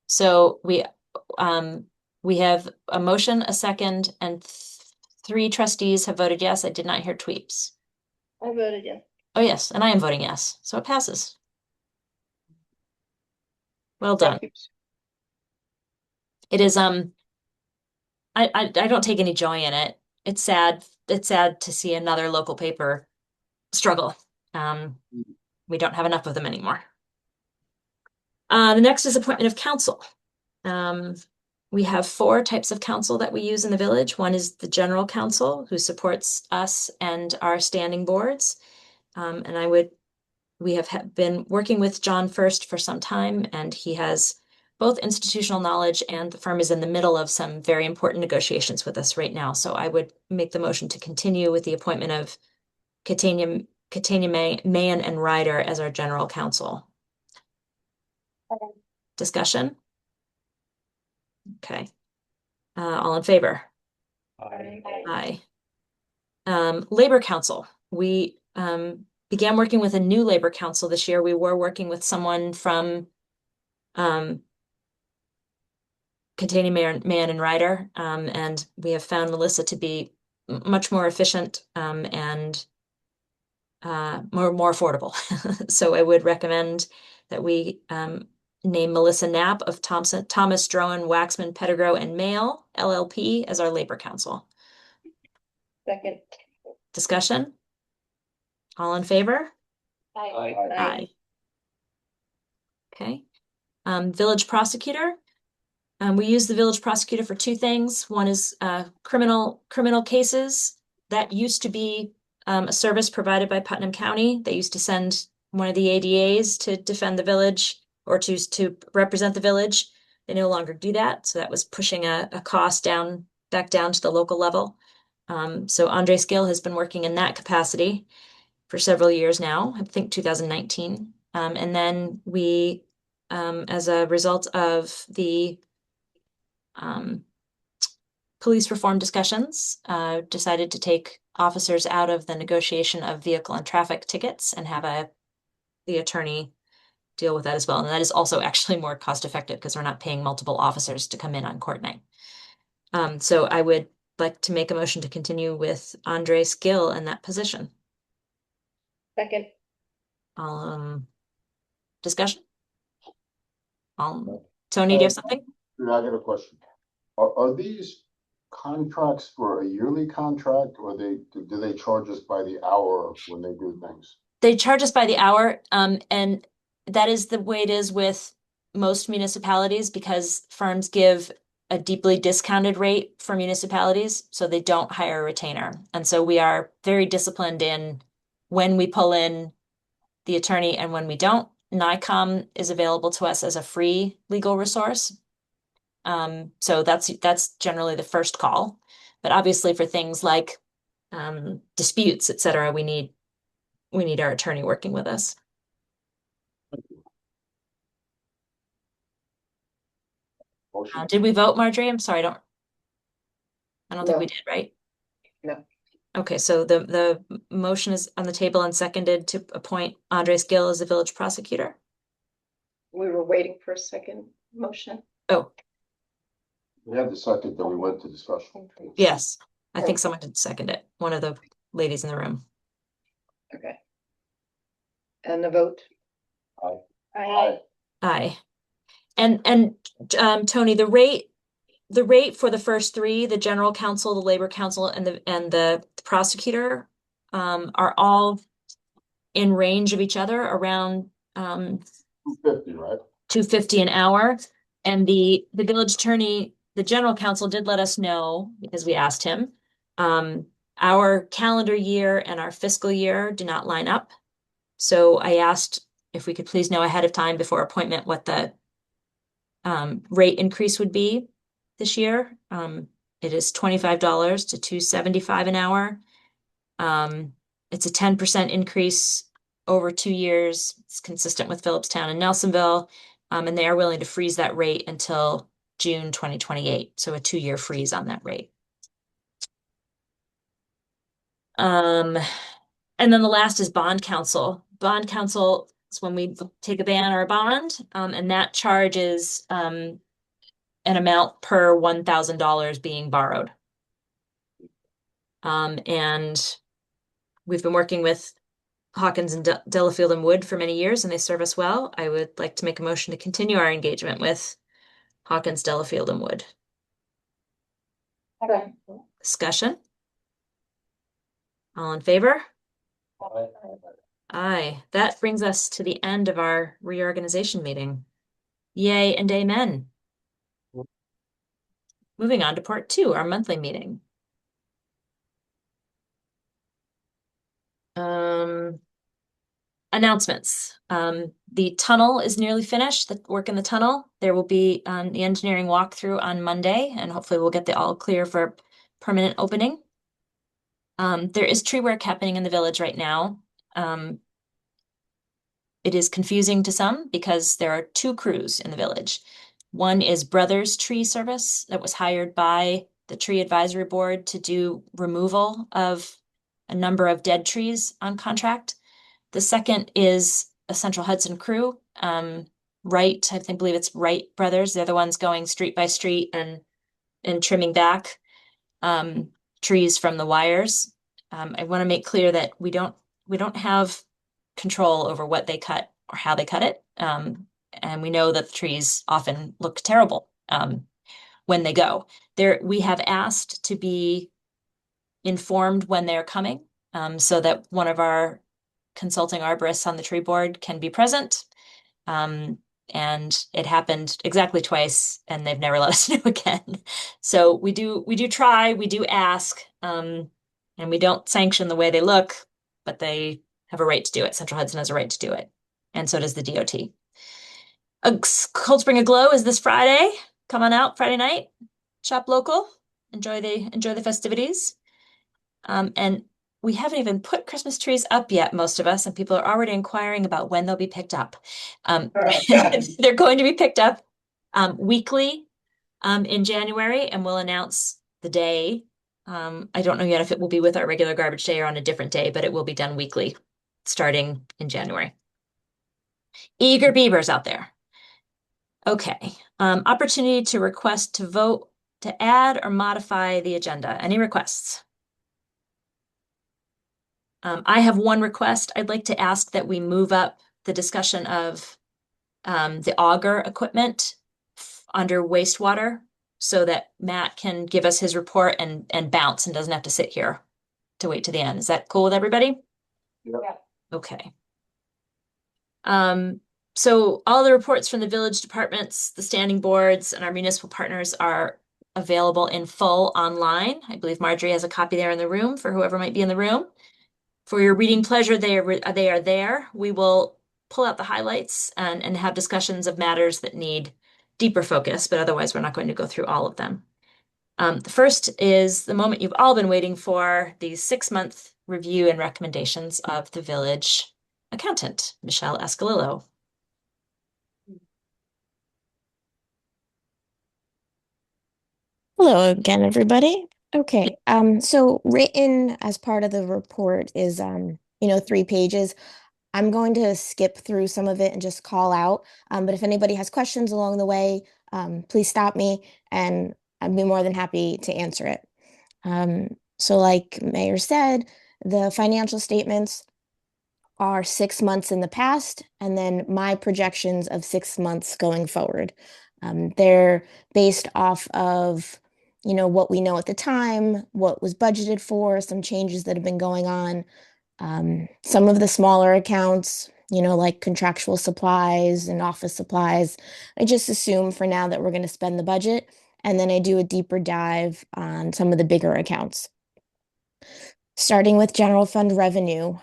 So we have a motion, a second, and three trustees have voted yes. I did not hear tweets. I voted yes. Oh, yes, and I am voting yes, so it passes. Well done. It is, I don't take any joy in it. It's sad to see another local paper struggle. We don't have enough of them anymore. The next is appointment of council. We have 4 types of council that we use in the village. One is the general council, who supports us and our standing boards. We have been working with John First for some time, and he has both institutional knowledge, and the firm is in the middle of some very important negotiations with us right now. So I would make the motion to continue with the appointment of Catania Mahan and Ryder as our general counsel. Discussion? Okay. All in favor? Aye. Labor Council. We began working with a new Labor Council this year. We were working with someone from Catania Mahan and Ryder, and we have found Melissa to be much more efficient and more affordable. So I would recommend that we name Melissa Knapp of Thomas, Drowan, Waxman, Pettigrew, and Mail, LLP, as our Labor Council. Second. Discussion? All in favor? Aye. Aye. Okay. Village prosecutor. We use the village prosecutor for 2 things. One is criminal cases. That used to be a service provided by Putnam County. They used to send one of the ADAs to defend the village or to represent the village. They no longer do that. So that was pushing a cost back down to the local level. So Andre Skill has been working in that capacity for several years now, I think 2019. And then we, as a result of the police reform discussions, decided to take officers out of the negotiation of vehicle and traffic tickets and have the attorney deal with that as well. And that is also actually more cost effective because we're not paying multiple officers to come in on court night. So I would like to make a motion to continue with Andre Skill in that position. Second. Discussion? Tony, do you have something? Yeah, I got a question. Are these contracts for a yearly contract, or do they charge us by the hour when they do things? They charge us by the hour, and that is the way it is with most municipalities because firms give a deeply discounted rate for municipalities, so they don't hire a retainer. And so we are very disciplined in when we pull in the attorney and when we don't. NICOM is available to us as a free legal resource. So that's generally the first call. But obviously for things like disputes, et cetera, we need our attorney working with us. Did we vote, Marjorie? I'm sorry, I don't think No. we did, right? No. Okay, so the motion is on the table and seconded to appoint Andres Gill as the village prosecutor. We were waiting for a second motion. Oh, We had the second, then we went to discussion. yes. I think someone did second it. One of the ladies in the room. Okay. And the vote? Aye. Aye. And Tony, the rate for the first 3, the general counsel, the labor counsel, and the prosecutor, are all in range of each other around 250, right? 250 an hour. And the village attorney, the general counsel did let us know, because we asked him, our calendar year and our fiscal year do not line up. So I asked if we could please know ahead of time before appointment what the rate increase would be this year. It is $25 to $275 an hour. It's a 10% increase over 2 years. It's consistent with Phillipstown and Nelsonville. And they are willing to freeze that rate until June 2028. So a 2-year freeze on that rate. And then the last is bond counsel. Bond counsel is when we take a ban or a bond, and that charges an amount per $1,000 being borrowed. And we've been working with Hawkins and Delafield and Wood for many years, and they serve us well. I would like to make a motion to continue our engagement with Hawkins, Delafield, and Wood. Okay. Discussion? All in favor? Aye. That brings us to the end of our reorganization meeting. Yay and amen. Moving on to part 2, our monthly meeting. Announcements. The tunnel is nearly finished, the work in the tunnel. There will be the engineering walkthrough on Monday, and hopefully we'll get the all clear for permanent opening. There is tree work happening in the village right now. It is confusing to some because there are 2 crews in the village. One is Brothers Tree Service that was hired by the Tree Advisory Board to do removal of a number of dead trees on contract. The second is a Central Hudson crew. Wright, I believe it's Wright Brothers. They're the ones going street by street and trimming back trees from the wires. I want to make clear that we don't have control over what they cut or how they cut it. And we know that the trees often look terrible when they go. We have asked to be informed when they're coming, so that one of our consulting arborists on the tree board can be present. And it happened exactly twice, and they've never let us know again. So we do try, we do ask, and we don't sanction the way they look, but they have a right to do it. Central Hudson has a right to do it, and so does the DOT. Cold Spring Aglow is this Friday. Come on out Friday night, shop local, enjoy the festivities. And we haven't even put Christmas trees up yet, most of us, and people are already inquiring about when they'll be picked up. They're going to be picked up weekly in January, and we'll announce the day. I don't know yet if it will be with our regular garbage day or on a different day, but it will be done weekly starting in January. Eager beavers out there. Okay. Opportunity to request to vote to add or modify the agenda. Any requests? I have one request. I'd like to ask that we move up the discussion of the auger equipment under wastewater so that Matt can give us his report and bounce and doesn't have to sit here to wait to the end. Is that cool with everybody? Yeah. Okay. So all the reports from the village departments, the standing boards, and our municipal partners are available in full online. I believe Marjorie has a copy there in the room for whoever might be in the room. For your reading pleasure, they are there. We will pull out the highlights and have discussions of matters that need deeper focus, but otherwise we're not going to go through all of them. The first is the moment you've all been waiting for, the 6-month review and recommendations of the village accountant, Michelle Escalillo. Hello again, everybody. Okay, so written as part of the report is 3 pages. I'm going to skip through some of it and just call out. But if anybody has questions along the way, please stop me and I'd be more than happy to answer it. So like Mayor said, the financial statements are 6 months in the past, and then my projections of 6 months going forward. They're based off of, what we know at the time, what was budgeted for, some changes that have been going on. Some of the smaller accounts, like contractual supplies and office supplies. I just assume for now that we're going to spend the budget, and then I do a deeper dive on some of the bigger accounts. Starting with general fund revenue.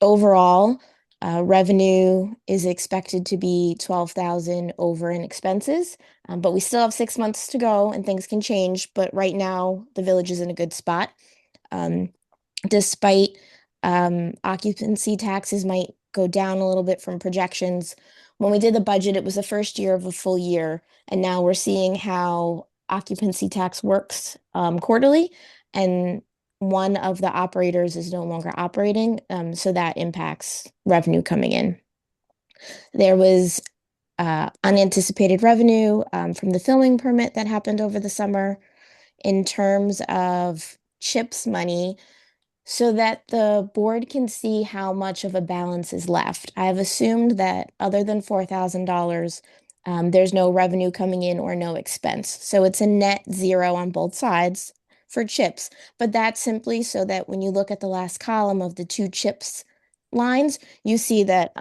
Overall, revenue is expected to be 12,000 over in expenses, but we still have 6 months to go and things can change. But right now, the village is in a good spot. Despite occupancy taxes might go down a little bit from projections. When we did the budget, it was the first year of a full year, and now we're seeing how occupancy tax works quarterly, and one of the operators is no longer operating, so that impacts revenue coming in. There was unanticipated revenue from the filming permit that happened over the summer. In terms of CHIPS money, so that the board can see how much of a balance is left. I have assumed that other than $4,000, there's no revenue coming in or no expense. So it's a net zero on both sides for CHIPS. But that's simply so that when you look at the last column of the two CHIPS lines, you see that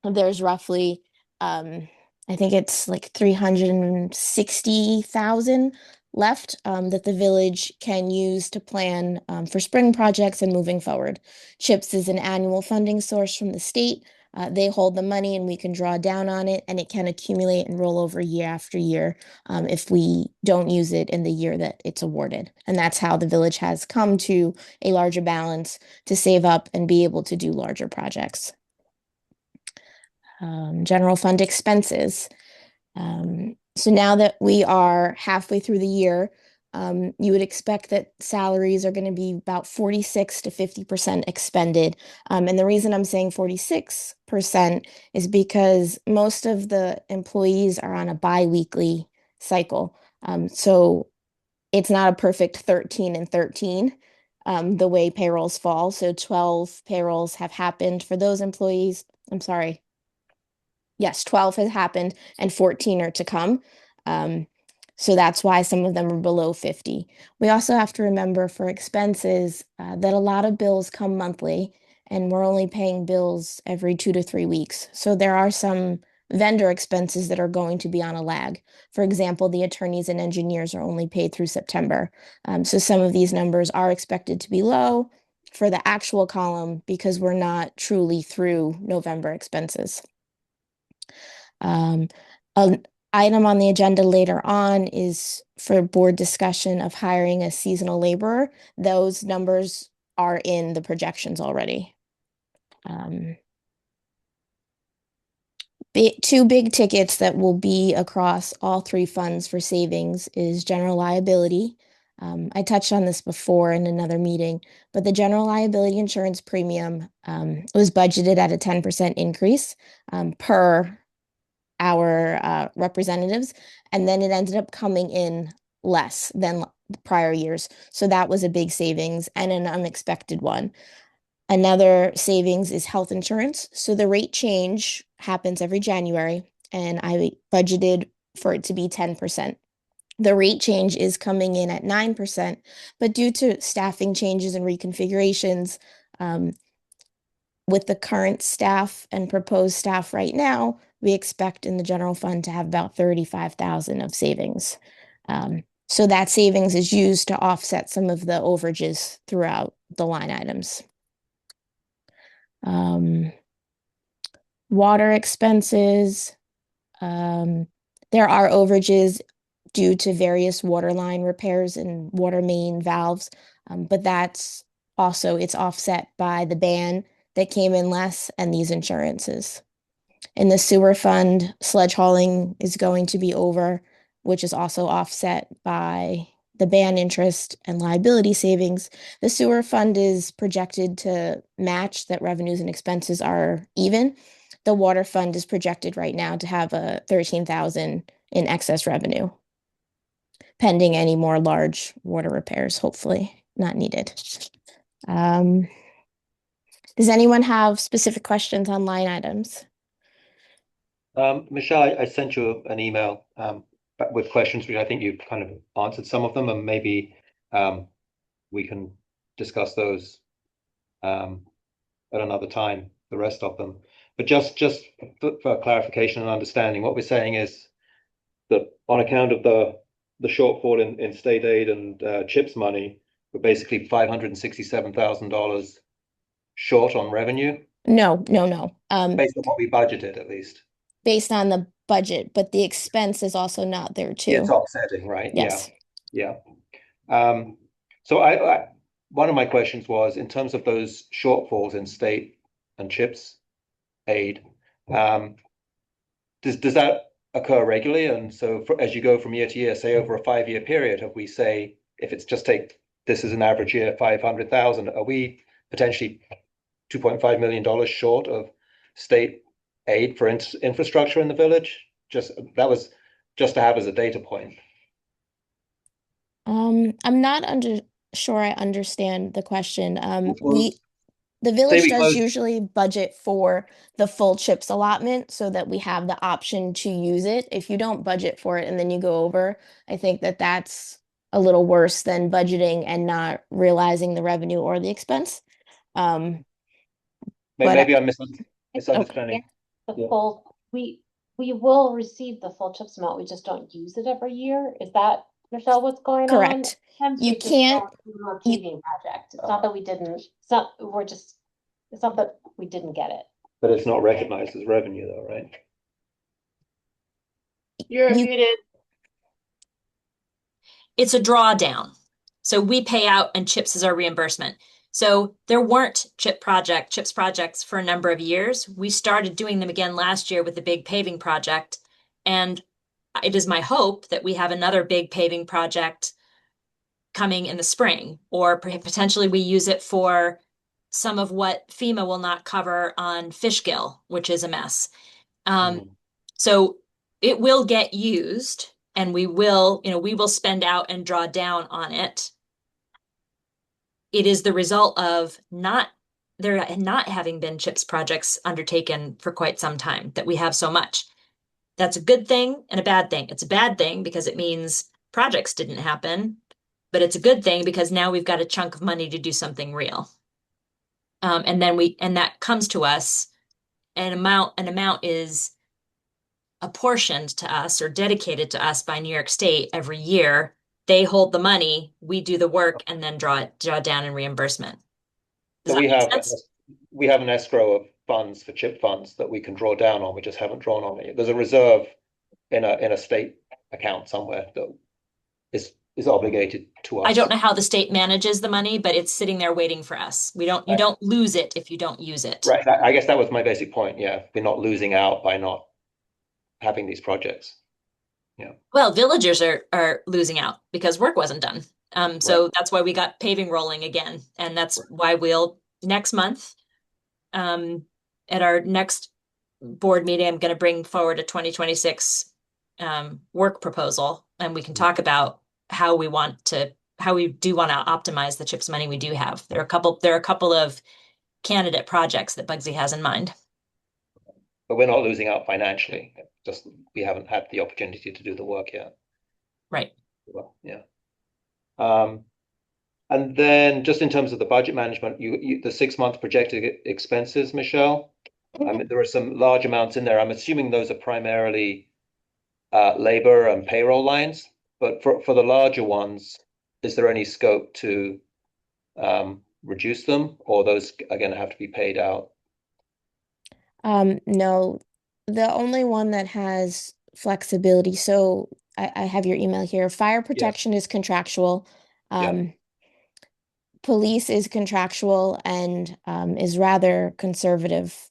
there's roughly, I think it's like 360,000 left that the village can use to plan for spring projects and moving forward. CHIPS is an annual funding source from the state. They hold the money and we can draw down on it, and it can accumulate and roll over year after year if we don't use it in the year that it's awarded. And that's how the village has come to a larger balance to save up and be able to do larger projects. General fund expenses. So now that we are halfway through the year, you would expect that salaries are going to be about 46 to 50% expended. And the reason I'm saying 46% is because most of the employees are on a bi-weekly cycle. So it's not a perfect 13 and 13, the way payrolls fall. So 12 payrolls have happened for those employees. I'm sorry. Yes, 12 has happened and 14 are to come. So that's why some of them are below 50. We also have to remember for expenses that a lot of bills come monthly, and we're only paying bills every 2 to 3 weeks. So there are some vendor expenses that are going to be on a lag. For example, the attorneys and engineers are only paid through September. So some of these numbers are expected to be low for the actual column because we're not truly through November expenses. An item on the agenda later on is for board discussion of hiring a seasonal laborer. Those numbers are in the projections already. Two big tickets that will be across all three funds for savings is general liability. I touched on this before in another meeting, but the general liability insurance premium was budgeted at a 10% increase per our representatives, and then it ended up coming in less than the prior years. So that was a big savings and an unexpected one. Another savings is health insurance. So the rate change happens every January, and I budgeted for it to be 10%. The rate change is coming in at 9%, but due to staffing changes and reconfigurations, with the current staff and proposed staff right now, we expect in the general fund to have about 35,000 of savings. So that savings is used to offset some of the overages throughout the line items. Water expenses. There are overages due to various water line repairs and water main valves, but that's also, it's offset by the ban that came in less and these insurances. In the sewer fund, sledge hauling is going to be over, which is also offset by the ban interest and liability savings. The sewer fund is projected to match that revenues and expenses are even. The water fund is projected right now to have a 13,000 in excess revenue, pending any more large water repairs, hopefully not needed. Does anyone have specific questions on line items? Michelle, I sent you an email with questions, which I think you've kind of answered some of them, and maybe we can discuss those at another time. the rest of them. But just for clarification and understanding, what we're saying is that on account of the shortfall in state aid and CHIPS money, we're basically $567,000 short on revenue, No. based on what we budgeted at least. Based on the budget, but the expense is also not there It's too. offsetting, right? Yes. Yeah. So one of my questions was in terms of those shortfalls in state and CHIPS aid, does that occur regularly? And so as you go from year to year, say over a 5-year period, have we say, if it's just take this as an average year, 500,000, are we potentially $2.5 million short of state aid for infrastructure in the village? That was just to have as a data point. I'm not sure I understand the question. Well, The say village we does close, usually budget for the full CHIPS allotment so that we have the option to use it. If you don't budget for it and then you go over, I think that that's a little worse than budgeting and not realizing the revenue or the expense. Um, but maybe I'm okay. misunderstanding. The Yeah. full, we will receive the full CHIPS amount, we just don't use it every year. Is that, Michelle, what's going on? Correct. Sometimes You we just can't, don't do a you- paving project. It's not that we didn't, it's not, it's not that we didn't get it. But it's not recognized as revenue though, right? You're You- muted. It's a drawdown. So we pay out and CHIPS is our reimbursement. So there weren't CHIPS projects for a number of years. We started doing them again last year with the big paving project. And it is my hope that we have another big paving project coming in the spring, or potentially we use it for some of what FEMA will not cover on Fishkill, which is a mess. So it will get used and we will spend out and draw down on it. It is the result of there not having been CHIPS projects undertaken for quite some time that we have so much. That's a good thing and a bad thing. It's a bad thing because it means projects didn't happen, but it's a good thing because now we've got a chunk of money to do something real. And that comes to us, an amount is apportioned to us or dedicated to us by New York State every year. They hold the money, we do the work, and then draw down in reimbursement. Does So that make sense? we have an escrow of funds for CHIP funds that we can draw down on. We just haven't drawn on it. There's a reserve in a state account somewhere that is obligated to us. I don't know how the state manages the money, but it's sitting there waiting for us. You don't lose it if you don't use it. Right. I guess that was my basic point. Yeah. We're not losing out by not having these projects. Yeah. Well, villagers are losing out because work wasn't done. So that's why we got paving rolling again. And that's why we'll next month, at our next board meeting, I'm going to bring forward a 2026 work proposal, and we can talk about how we do want to optimize the CHIPS money we do have. There are a couple of candidate projects that Bugsy has in mind. But we're not losing out financially. Just we haven't had the opportunity to do the work yet. Right. Well, yeah. And then just in terms of the budget management, the 6-month projected expenses, Michelle, I mean, there are some large amounts in there. I'm assuming those are primarily labor and payroll lines, but for the larger ones, is there any scope to reduce them, or those are going to have to be paid out? No, the only one that has flexibility. So I have your email here. Fire protection is contractual. Police is contractual and is rather conservative.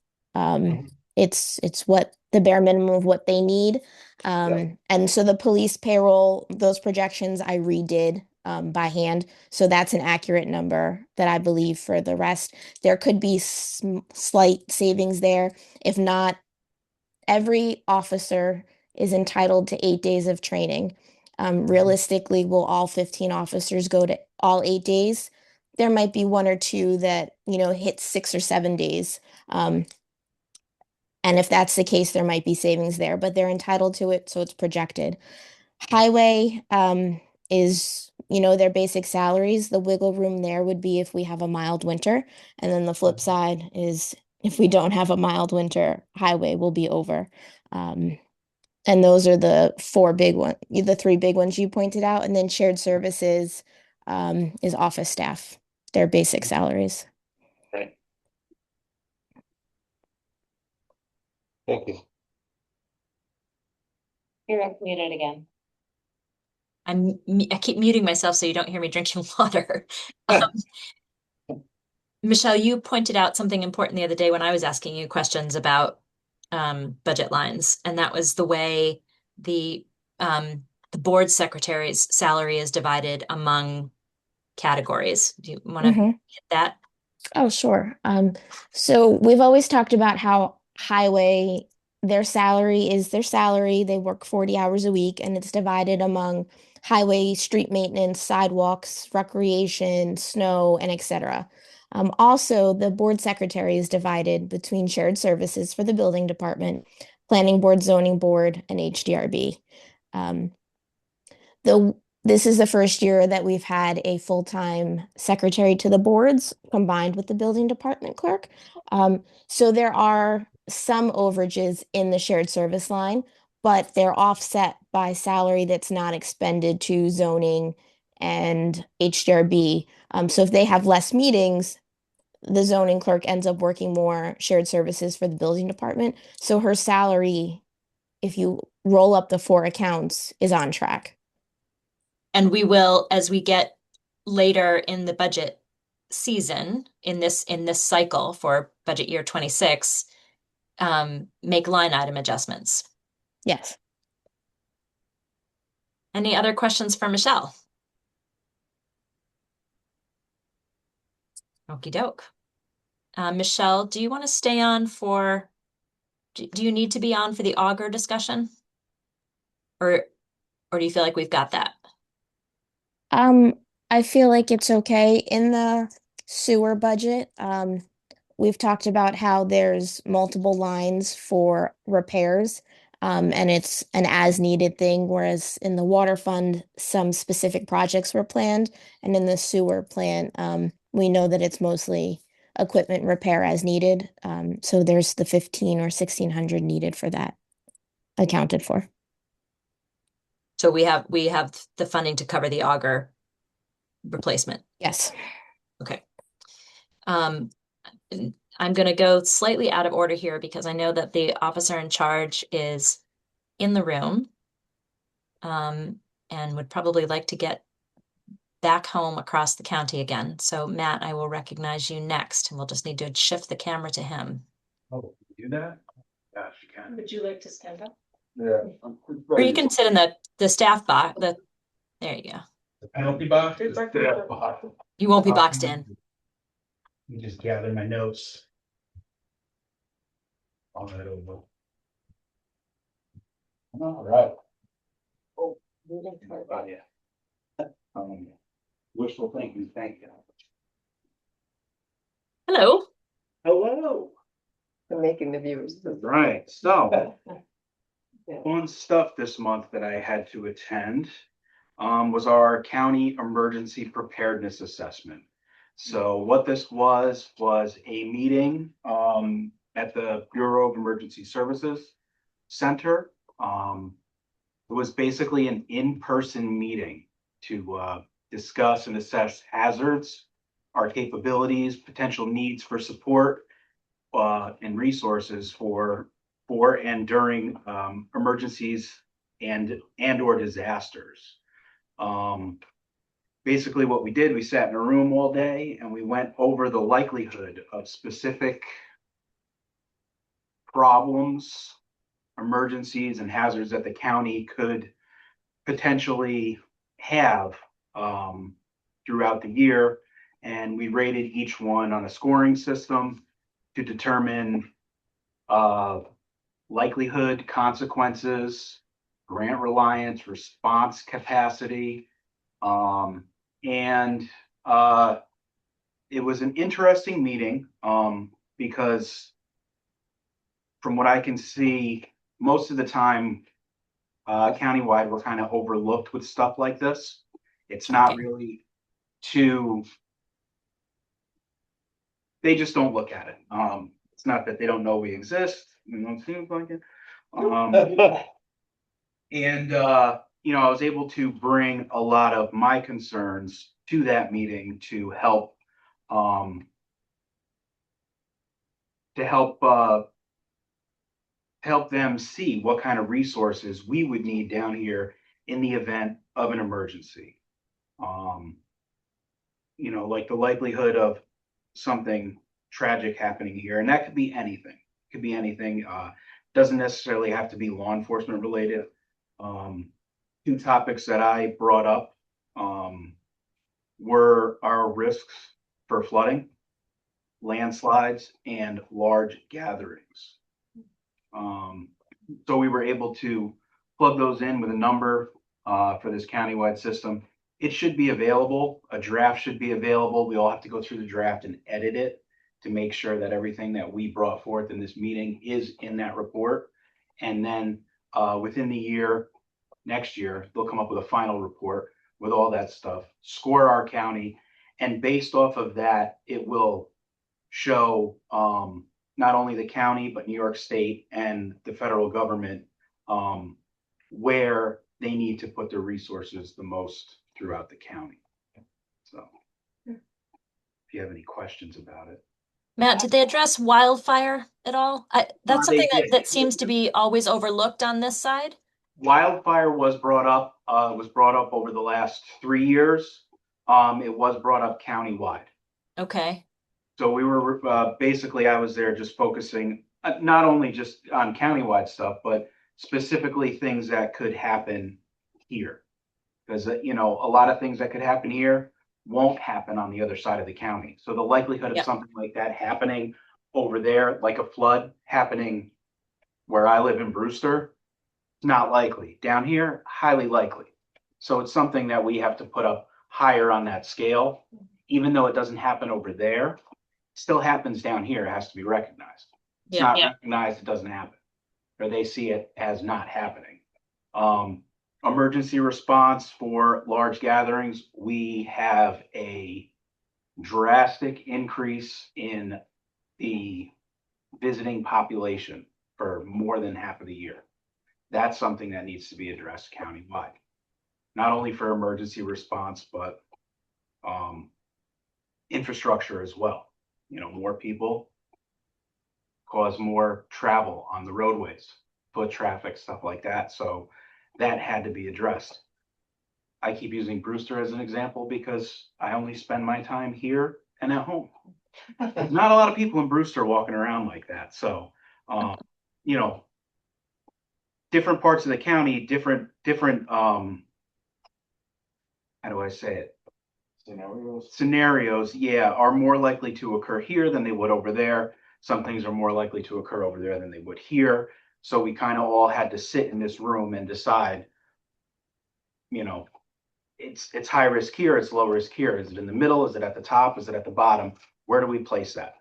It's what the bare minimum of what they need. And so the police payroll, those projections I redid by hand. So that's an accurate number that I believe for the rest. There could be slight savings there. If not, every officer is entitled to 8 days of training. Realistically, will all 15 officers go to all 8 days? There might be one or two that, hit 6 or 7 days. And if that's the case, there might be savings there, but they're entitled to it, so it's projected. Highway is, their basic salaries. The wiggle room there would be if we have a mild winter. And then the flip side is, if we don't have a mild winter, highway will be over. And those are the the three big ones you pointed out. And then shared services is office staff, their basic salaries. Right. Thank you. You're muted again. I keep muting myself so you don't hear me drinking water. Michelle, you pointed out something important the other day when I was asking you questions about budget lines, and that was the way the board secretary's salary is divided among categories. Do you want to get that? Oh, sure. So we've always talked about how highway, their salary is their salary. They work 40 hours a week and it's divided among highway, street maintenance, sidewalks, recreation, snow, and etc. Also, the board secretary is divided between shared services for the building department, planning board, zoning board, and HDRB. Um, this is the first year that we've had a full-time secretary to the boards combined with the building department clerk. So there are some overages in the shared service line, but they're offset by salary that's not expended to zoning and HDRB. So if they have less meetings, the zoning clerk ends up working more shared services for the building department. So her salary, if you roll up the four accounts, is on track. And we will, as we get later in the budget season, in this cycle for budget year 26, make line item adjustments. Yes. Any other questions for Michelle? Okie doke. Michelle, do you want to stay on for, do you need to be on for the auger discussion? Or do you feel like we've got that? I feel like it's okay in the sewer budget. We've talked about how there's multiple lines for repairs, and it's an as-needed thing, whereas in the water fund, some specific projects were planned, and in the sewer plan, we know that it's mostly equipment repair as needed. So there's the 15 or 1600 needed for that accounted for. So we have the funding to cover the auger replacement. Yes. Okay. I'm going to go slightly out of order here because I know that the officer in charge is in the room, and would probably like to get back home across the county again. So Matt, I will recognize you next, and we'll just need to shift the camera to him. Oh, do that? Yes, you can. Would you like to stand up? Yeah. Or you can sit in the staff box. There you go. The penalty box? You won't be boxed in. You just gather my notes. All that over. All right. Oh, yeah. Wishful thinking, thank you. Hello. Hello. For making the viewers. Right, so fun stuff this month that I had to attend was our county emergency preparedness assessment. So what this was a meeting at the Bureau of Emergency Services Center. It was basically an in-person meeting to discuss and assess hazards, our capabilities, potential needs for support, and resources for and during emergencies and or disasters. Basically what we did, we sat in a room all day and we went over the likelihood of specific problems, emergencies, and hazards that the county could potentially have throughout the year. And we rated each one on a scoring system to determine likelihood, consequences, grant reliance, response capacity. And it was an interesting meeting because from what I can see, most of the time, countywide, we're kind of overlooked with stuff like this. It's not really too, they just don't look at it. It's not that they don't know we exist, it seems like it. And, I was able to bring a lot of my concerns to that meeting to help, to help them see what kind of resources we would need down here in the event of an emergency. Like the likelihood of something tragic happening here, and that could be anything. It could be anything. Doesn't necessarily have to be law enforcement related. Two topics that I brought up were our risks for flooding, landslides, and large gatherings. So we were able to plug those in with a number for this countywide system. It should be available. A draft should be available. We all have to go through the draft and edit it to make sure that everything that we brought forth in this meeting is in that report. And then within the year, next year, they'll come up with a final report with all that stuff, score our county, and based off of that, it will show not only the county, but New York State and the federal government where they need to put their resources the most throughout the county. So if you have any questions about it. Matt, did they address wildfire at all? That's They something did. that seems to be always overlooked on this side. Wildfire was brought up over the last 3 years. It was brought up countywide. Okay. So we were basically, I was there just focusing not only just on countywide stuff, but specifically things that could happen here. Because, a lot of things that could happen here won't happen on the other side of the county. So the likelihood of Yep. something like that happening over there, like a flood happening where I live in Brewster, not likely. Down here, highly likely. So it's something that we have to put up higher on that scale. Even though it doesn't happen over there, still happens down here. It has to be recognized. It's Yeah. not recognized, it doesn't happen, or they see it as not happening. Emergency response for large gatherings, we have a drastic increase in the visiting population for more than half of the year. That's something that needs to be addressed countywide, not only for emergency response, but infrastructure as well. More people cause more travel on the roadways, foot traffic, stuff like that. So that had to be addressed. I keep using Brewster as an example because I only spend my time here and at home. There's not a lot of people in Brewster walking around like that. So, different parts of the county, different, how do I say it? Scenarios, yeah, are more likely to occur here than they would over there. Some things are more likely to occur over there than they would here. So we kind of all had to sit in this room and decide, it's high risk here, it's low risk here. Is it in the middle? Is it at the top? Is it at the bottom? Where do we place that?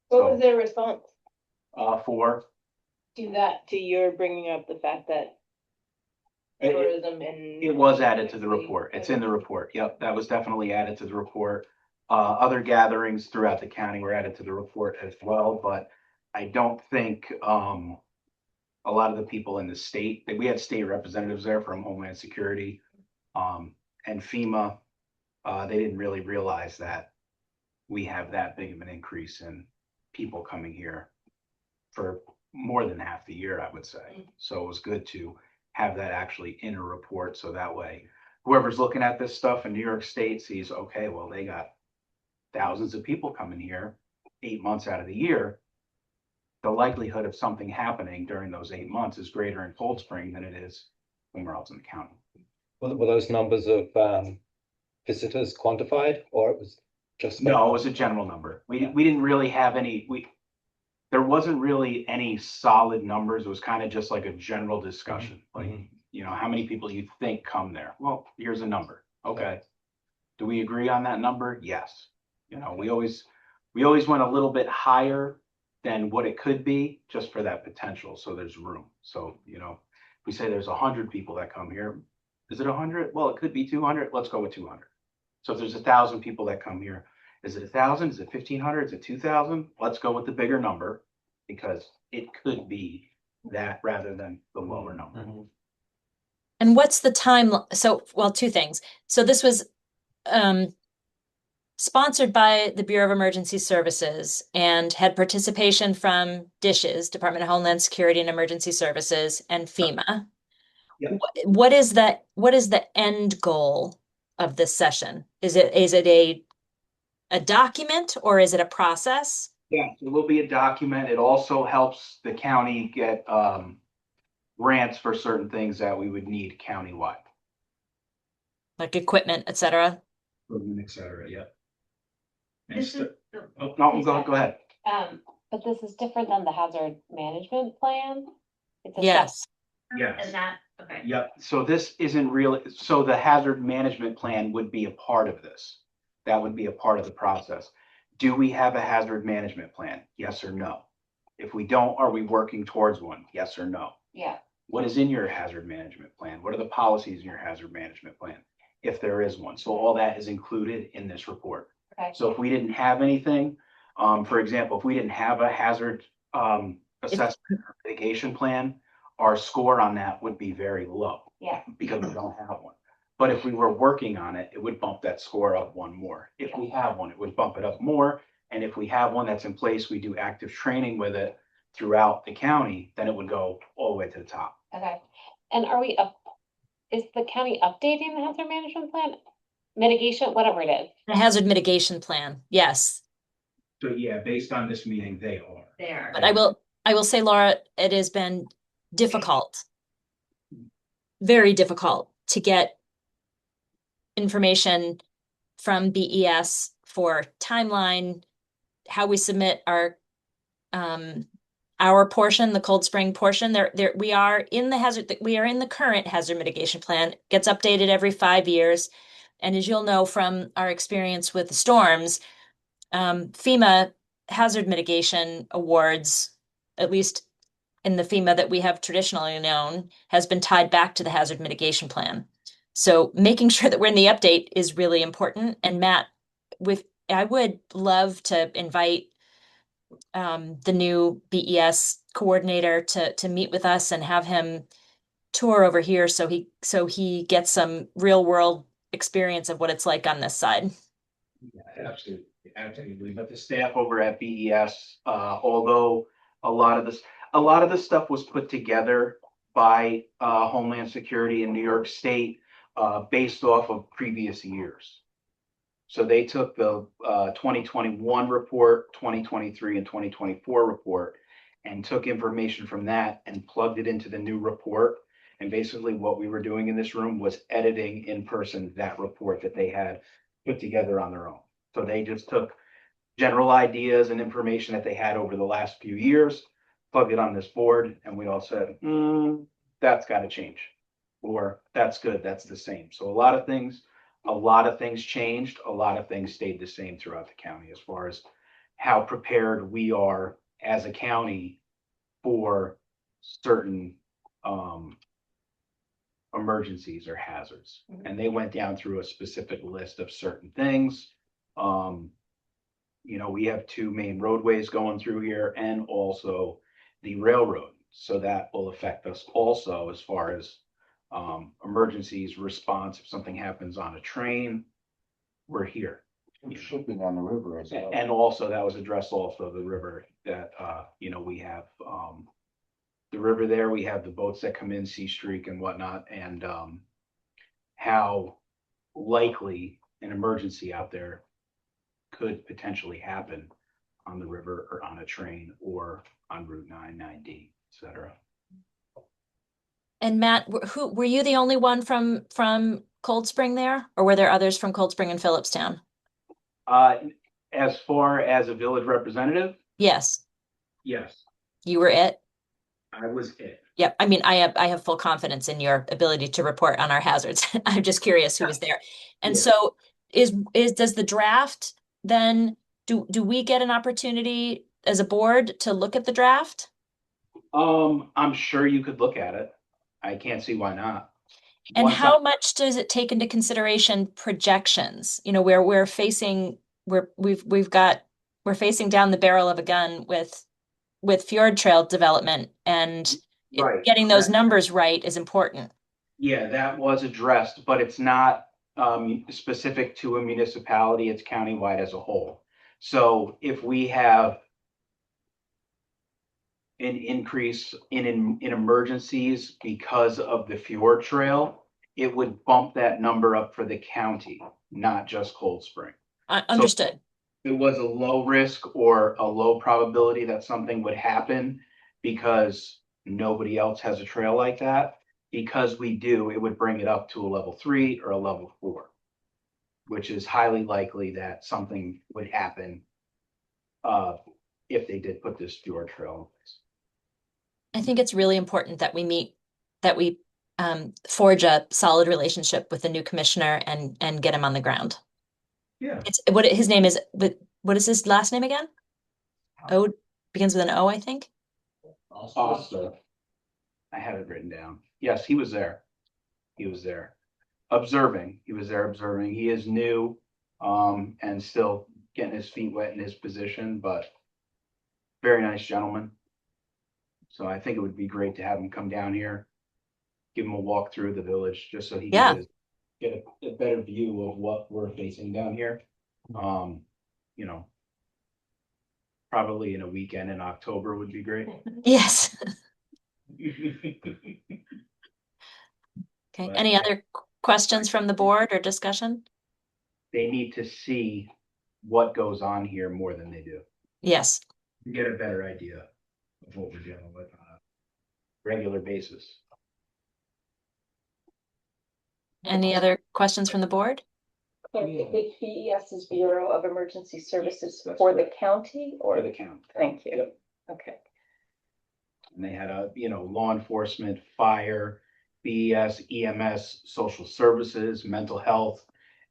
What was their response For to your bringing up the fact that tourism and. it was added to the report. It's in the report. Yep, that was definitely added to the report. Other gatherings throughout the county were added to the report as well, but I don't think a lot of the people in the state, we had state representatives there from Homeland Security and FEMA. They didn't really realize that we have that big of an increase in people coming here for more than half the year, I would say. So it was good to have that actually in a report. So that way, whoever's looking at this stuff in New York State sees, okay, well, they got thousands of people coming here 8 months out of the year. The likelihood of something happening during those 8 months is greater in Cold Spring than it is somewhere else in the county. Were those numbers of visitors quantified, or it was just? No, it was a general number. We didn't really have any, there wasn't really any solid numbers. It was kind of just like a general discussion. Like, how many people you think come there? Well, here's a number. Okay. Do we agree on that number? Yes. We always went a little bit higher than what it could be just for that potential. So there's room. So, if we say there's 100 people that come here, is it 100? Well, it could be 200. Let's go with 200. So if there's 1,000 people that come here, is it 1,000? Is it 1,500? Is it 2,000? Let's go with the bigger number because it could be that rather than the lower number. And what's the time? So, well, two things. So this was sponsored by the Bureau of Emergency Services and had participation from DISHES, Department of Homeland Security and Emergency Services, and FEMA. Yep. What is the end goal of this session? Is it a document or is it a process? Yeah, it will be a document. It also helps the county get grants for certain things that we would need countywide, Like equipment, et cetera? et cetera, yeah. And This is oh, no, go ahead. But this is different than the hazard management plan. It's a Yes. Yes. Is that, okay. Yep, so this isn't really, so the hazard management plan would be a part of this. That would be a part of the process. Do we have a hazard management plan? Yes or no? If we don't, are we working towards one? Yes or no? Yeah, What is in your hazard management plan? What are the policies in your hazard management plan? If there is one. So all that is included in this report. okay. So if we didn't have anything, for example, if we didn't have a hazard assessment or mitigation plan, our score on that would be very low. Yeah. Because we don't have one. But if we were working on it, it would bump that score up one more. If we have one, it would bump it up more. And if we have one that's in place, we do active training with it throughout the county, then it would go all the way to the top. Okay. And is the county updating the hazard management plan? Mitigation, whatever it is. The hazard mitigation plan, yes. So yeah, based on this meeting, they are. They are. But I will say, Laura, it has been difficult, very difficult to get information from BES for timeline, how we submit our portion, the Cold Spring portion. We are in the current hazard mitigation plan, gets updated every 5 years. And as you'll know from our experience with the storms, FEMA hazard mitigation awards, at least in the FEMA that we have traditionally known, has been tied back to the hazard mitigation plan. So making sure that we're in the update is really important. And Matt, I would love to invite the new BES coordinator to meet with us and have him tour over here so he gets some real world experience of what it's like on this side. Yeah, absolutely, absolutely. But the staff over at BES, although a lot of the stuff was put together by Homeland Security in New York State based off of previous years. So they took the 2021 report, 2023 and 2024 report, and took information from that and plugged it into the new report. And basically what we were doing in this room was editing in person that report that they had put together on their own. So they just took general ideas and information that they had over the last few years, plugged it on this board, and we all said, that's got to change. Or that's good, that's the same. So a lot of things changed, a lot of things stayed the same throughout the county as far as how prepared we are as a county for certain emergencies or hazards. And they went down through a specific list of certain things. We have two main roadways going through here and also the railroad. So that will affect us also as far as emergencies response. If something happens on a train, we're here. Shipping on the river as well. And also that was addressed also the river that, we have, the river there, we have the boats that come in, Sea Streak and whatnot, and how likely an emergency out there could potentially happen on the river or on a train or on Route 9D, et cetera. And Matt, who were you the only one from Cold Spring there, or were there others from Cold Spring and Phillipstown? As far as a village representative, Yes, yes, you were it. I was it. Yep. I mean, I have full confidence in your ability to report on our hazards. I'm just curious who was there. And Yeah. so does the draft then, do we get an opportunity as a board to look at the draft? I'm sure you could look at it. I can't see why not. And Once how much does it take into consideration projections? Where we're facing down the barrel of a gun with with fjord trail development and Right. getting those numbers right is important. Yeah, that was addressed, but it's not specific to a municipality, it's countywide as a whole. So if we have an increase in emergencies because of the fjord trail, it would bump that number up for the county, not just Cold Spring. Understood. It was a low risk or a low probability that something would happen because nobody else has a trail like that. Because we do, it would bring it up to a level 3 or a level 4, which is highly likely that something would happen if they did put this fjord trail in place. I think it's really important that we forge a solid relationship with the new commissioner and get him on the ground. Yeah. It's what his name is, but what is his last name again? O begins with an O, I think. Awesome. I have it written down. Yes, he was there. He was there observing. He was there observing. He is new and still getting his feet wet in his position, but very nice gentleman. So I think it would be great to have him come down here, give him a walk through the village, just so he Yeah. can get a better view of what we're facing down here. You know, probably in a weekend in October would be great. Yes. They Okay. But- Any other questions from the board or discussion? need to see what goes on here more than they do. Yes. To get a better idea of what we're dealing with on a regular basis. Any other questions from the board? The BES's Bureau of Emergency Services for the county Or or the county. Thank you. Yep. Okay. And they had law enforcement, fire, BES, EMS, social services, mental health,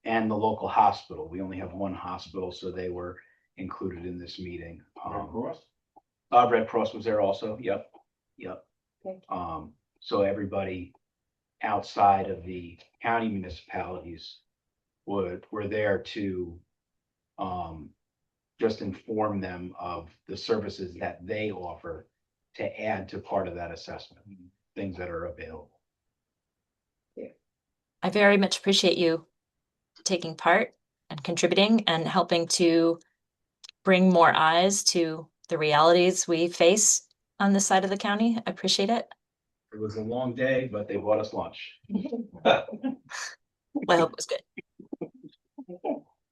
and the local hospital. We only have one hospital, so they were included in this meeting. Red Cross? Red Cross was there also. Yep. Okay. So everybody outside of the county municipalities were there to just inform them of the services that they offer to add to part of that assessment, things that are available. I very much appreciate you taking part and contributing and helping to bring more eyes to the realities we face on this side of the county. I appreciate it. It was a long day, but they bought us lunch. Well, I hope it was good.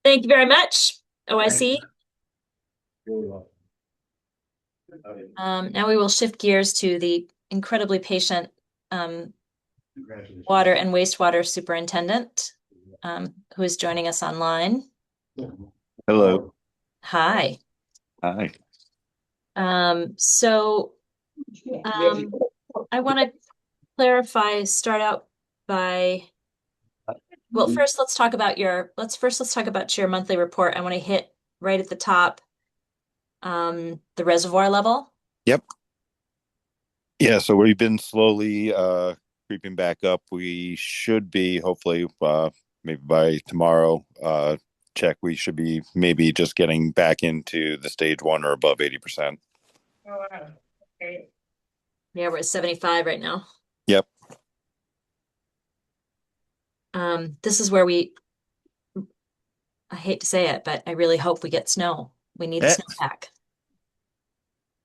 Thank you very much, OIC. Really well. Now we will shift gears to the incredibly patient Congratulations. water and wastewater superintendent, who is joining us online. Hello. Hi. Hi. So I want to start out by, well, first let's talk about your monthly report. I want to hit right at the top, the reservoir level. Yep. Yeah, so we've been slowly creeping back up. We should be hopefully maybe by tomorrow check we should be maybe just getting back into the stage 1 or above 80%. Oh, wow. Okay. Yeah, we're at 75 right now. Yep. This is where I hate to say it, but I really hope we get snow. We need the snowpack.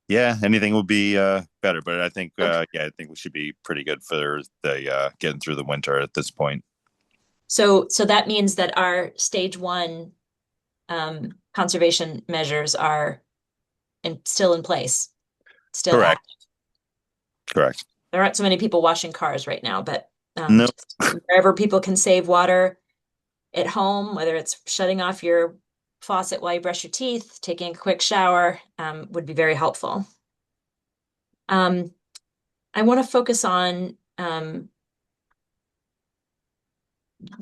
Yeah, anything will be better, but I think I think we should be pretty good for the getting through the winter at this point. So that means that our stage 1 conservation measures are still in place. Still Correct. active. Correct. There aren't so many people washing cars right now, but No. just wherever people can save water at home, whether it's shutting off your faucet while you brush your teeth, taking a quick shower, would be very helpful. I want to focus on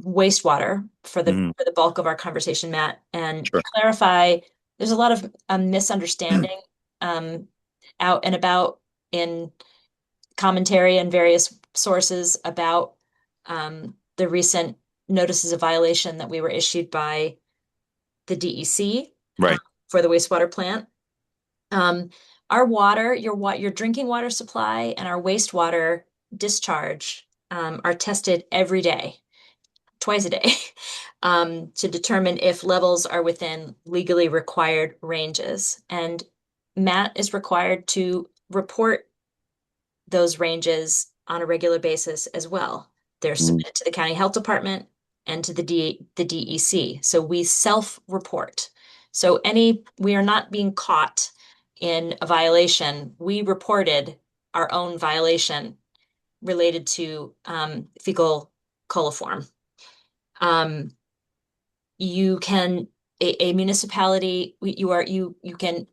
wastewater for the bulk of our conversation, Matt, and Sure. clarify. There's a lot of misunderstanding out and about in commentary and various sources about the recent notices of violation that we were issued by the DEC Right. for the wastewater plant. Our water, your drinking water supply and our wastewater discharge are tested every day, twice a day, to determine if levels are within legally required ranges. And Matt is required to report those ranges on a regular basis as well. They're submitted to the county health department and to the DEC. So we self-report. So we are not being caught in a violation. We reported our own violation related to fecal coliform. You can a municipality you can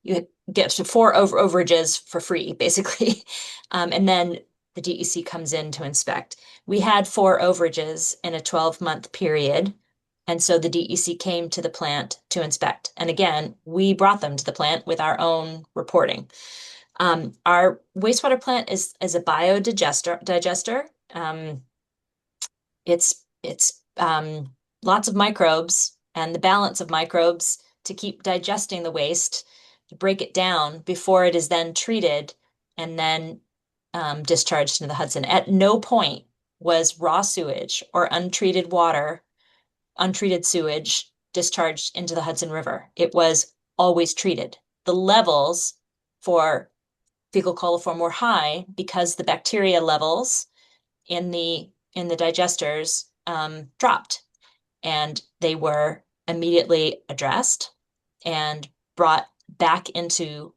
you get to four overages for free, basically. And then the DEC comes in to inspect. We had 4 overages in a 12-month period. And so the DEC came to the plant to inspect. And again, we brought them to the plant with our own reporting. Our wastewater plant is a digester. It's lots of microbes and the balance of microbes to keep digesting the waste, to break it down before it is then treated and then discharged into the Hudson. At no point was raw sewage or untreated sewage discharged into the Hudson River. It was always treated. The levels for fecal coliform were high because the bacteria levels in the digesters dropped, and they were immediately addressed and brought back into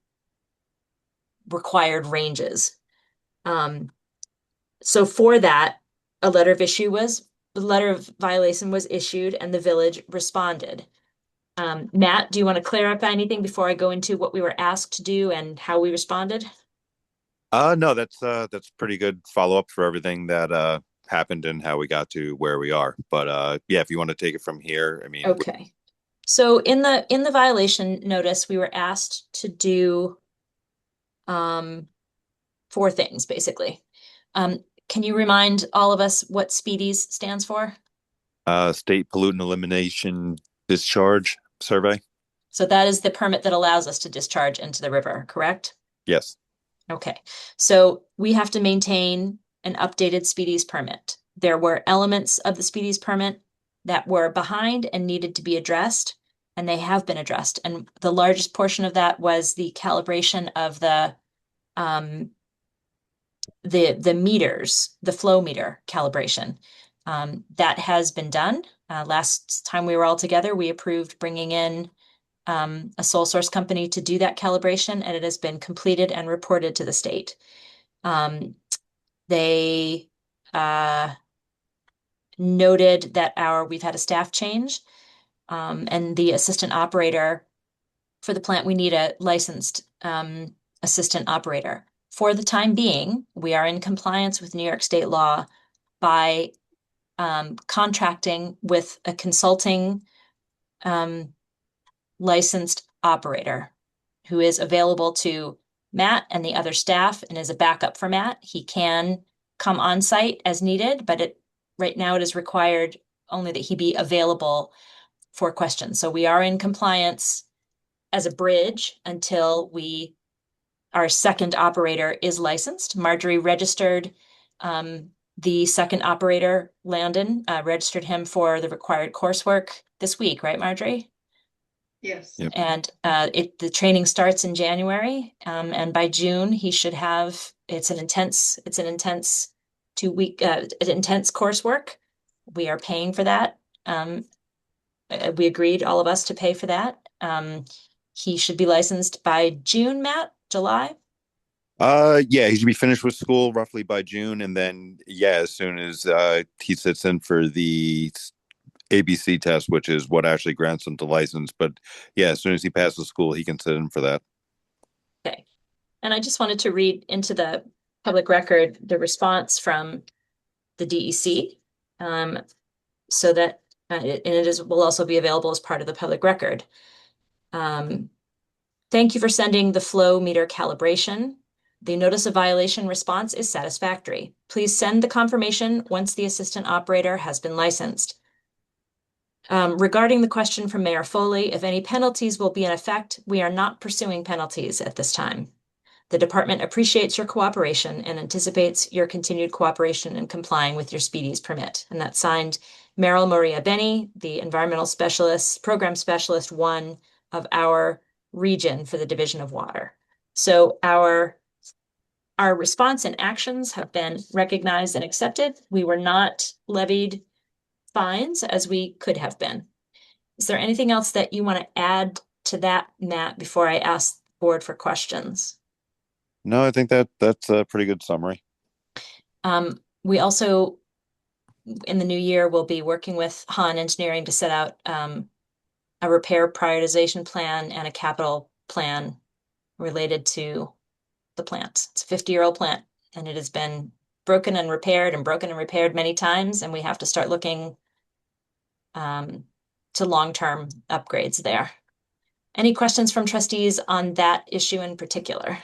required ranges. So for that, a letter of violation was issued and the village responded. Matt, do you want to clarify anything before I go into what we were asked to do and how we responded? No, that's pretty good follow-up for everything that happened and how we got to where we are. But yeah, if you want to take it from here, I mean, Okay. So in the violation notice, we were asked to do 4 things basically. Can you remind all of us what SPEEDIES stands for? State Pollutant Elimination Discharge Survey. So that is the permit that allows us to discharge into the river, correct? Yes. Okay. So we have to maintain an updated SPEEDIES permit. There were elements of the SPEEDIES permit that were behind and needed to be addressed, and they have been addressed. And the largest portion of that was the calibration of the meters, the flow meter calibration. That has been done. Last time we were all together, we approved bringing in a sole source company to do that calibration, and it has been completed and reported to the state. They noted that we've had a staff change, and the assistant operator for the plant, we need a licensed assistant operator. For the time being, we are in compliance with New York state law by contracting with a consulting licensed operator who is available to Matt and the other staff and is a backup for Matt. He can come on site as needed, but right now it is required only that he be available for questions. So we are in compliance as a bridge until our second operator is licensed. Marjorie registered the second operator, Landon, registered him for the required coursework this week, right, Marjorie? Yes. Yep. And the training starts in January, and by June he should have. It's an intense 2-week intense coursework. We are paying for that. We agreed, all of us, to pay for that. He should be licensed by June, Matt, July. Yeah, he should be finished with school roughly by June, and then yeah, as soon as he sits in for the ABC test, which is what actually grants him the license. But yeah, as soon as he passes school, he can sit in for that. Okay. And I just wanted to read into the public record the response from the DEC, so that will also be available as part of the public record. Thank you for sending the flow meter calibration. The notice of violation response is satisfactory. Please send the confirmation once the assistant operator has been licensed. Regarding the question from Mayor Foley, if any penalties will be in effect, we are not pursuing penalties at this time. The department appreciates your cooperation and anticipates your continued cooperation in complying with your Speedies permit. And that's signed Meryl Maria Benny, the environmental specialist, program specialist one of our region for the Division of Water. So our response and actions have been recognized and accepted. We were not levied fines as we could have been. Is there anything else that you want to add to that, Matt, before I ask the board for questions? No, I think that's a pretty good summary. We also, in the new year, will be working with Han Engineering to set out a repair prioritization plan and a capital plan related to the plant. It's a 50-year-old plant, and it has been broken and repaired many times, and we have to start looking to long-term upgrades there. Any questions from trustees on that issue in particular?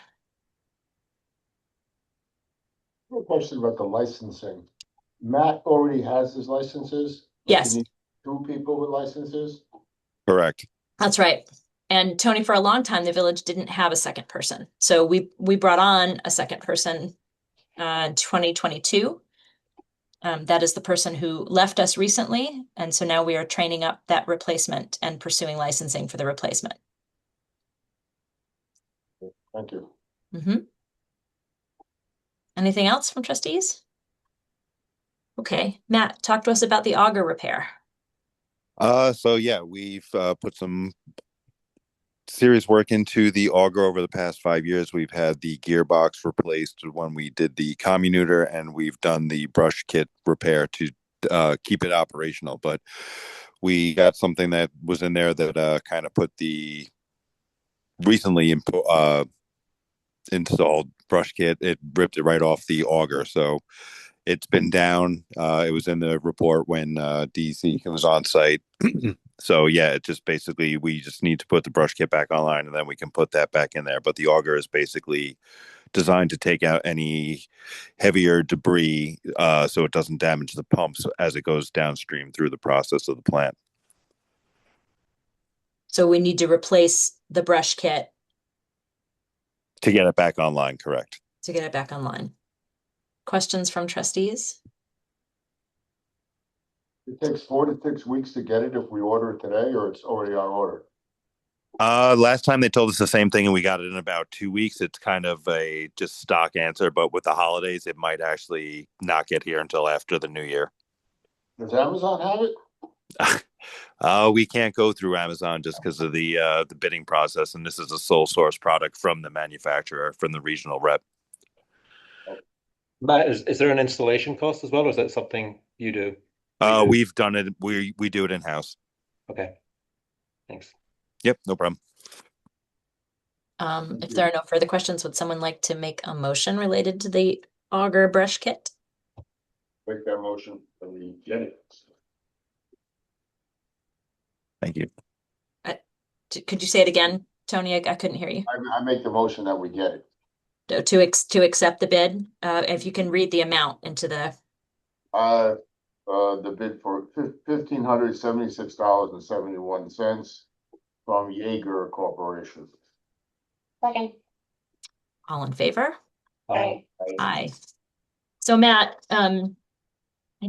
I have a question about the licensing. Matt already has his licenses? But Yes. you need two people with licenses? Correct. That's right. And Tony, for a long time, the village didn't have a second person. So we brought on a second person in 2022. That is the person who left us recently. And so now we are training up that replacement and pursuing licensing for the replacement. Thank you. Anything else from trustees? Okay, Matt, talk to us about the auger repair. So yeah, we've put some serious work into the auger over the past 5 years. We've had the gearbox replaced when we did the commuter, and we've done the brush kit repair to keep it operational. But we got something that was in there that kind of put the recently installed brush kit. It ripped it right off the auger. So it's been down. It was in the report when DC was on site. So yeah, it just basically, we just need to put the brush kit back online, and then we can put that back in there. But the auger is basically designed to take out any heavier debris, so it doesn't damage the pumps as it goes downstream through the process of the plant. So we need to replace the brush kit To get it back online, correct. to get it back online. Questions from trustees? It takes 4 to 6 weeks to get it if we order it today, or it's already on order? Last time they told us the same thing, and we got it in about 2 weeks. It's kind of a just stock answer, but with the holidays, it might actually not get here until after the new year. Does Amazon have it? We can't go through Amazon just because of the bidding process, and this is a sole source product from the manufacturer, from the regional rep. Matt, is there an installation cost as well, or is that something you do? We've done it. We do it in house. Okay, thanks. Yep, no problem. If there are no further questions, would someone like to make a motion related to the auger brush kit? Make that motion and we get it. Thank you. Could you say it again, Tony? I couldn't hear you. I make the motion that we get it. To accept the bid, if you can read the amount into the. The bid for $1,576.71 from Jaeger Corporation. Second. All in favor? Aye. Aye. So Matt, I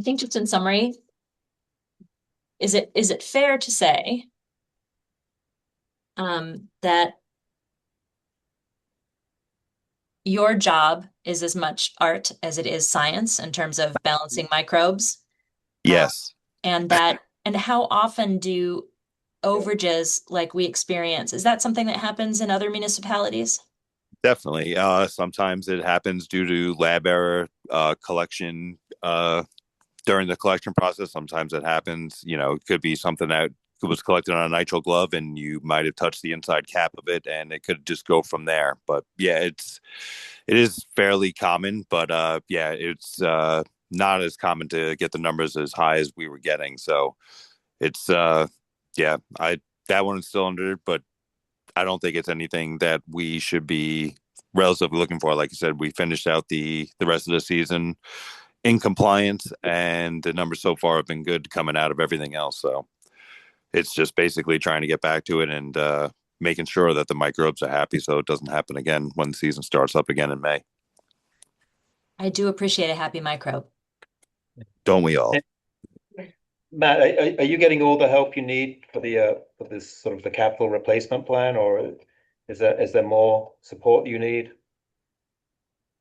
think just in summary, is it fair to say that your job is as much art as it is science in terms of balancing microbes? Yes. And how often do overages like we experience, is that something that happens in other municipalities? Definitely. Sometimes it happens due to lab error, collection, during the collection process. Sometimes it happens, it could be something that was collected on a nitrile glove and you might have touched the inside cap of it, and it could just go from there. But yeah, it is fairly common, but yeah, it's not as common to get the numbers as high as we were getting. So it's yeah, that one is still under, but I don't think it's anything that we should be relatively looking for. Like I said, we finished out the rest of the season in compliance, and the numbers so far have been good coming out of everything else. So it's just basically trying to get back to it and making sure that the microbes are happy so it doesn't happen again when the season starts up again in May. I do appreciate a happy microbe. Don't we all? Matt, are you getting all the help you need for for this sort of the capital replacement plan, or is there more support you need?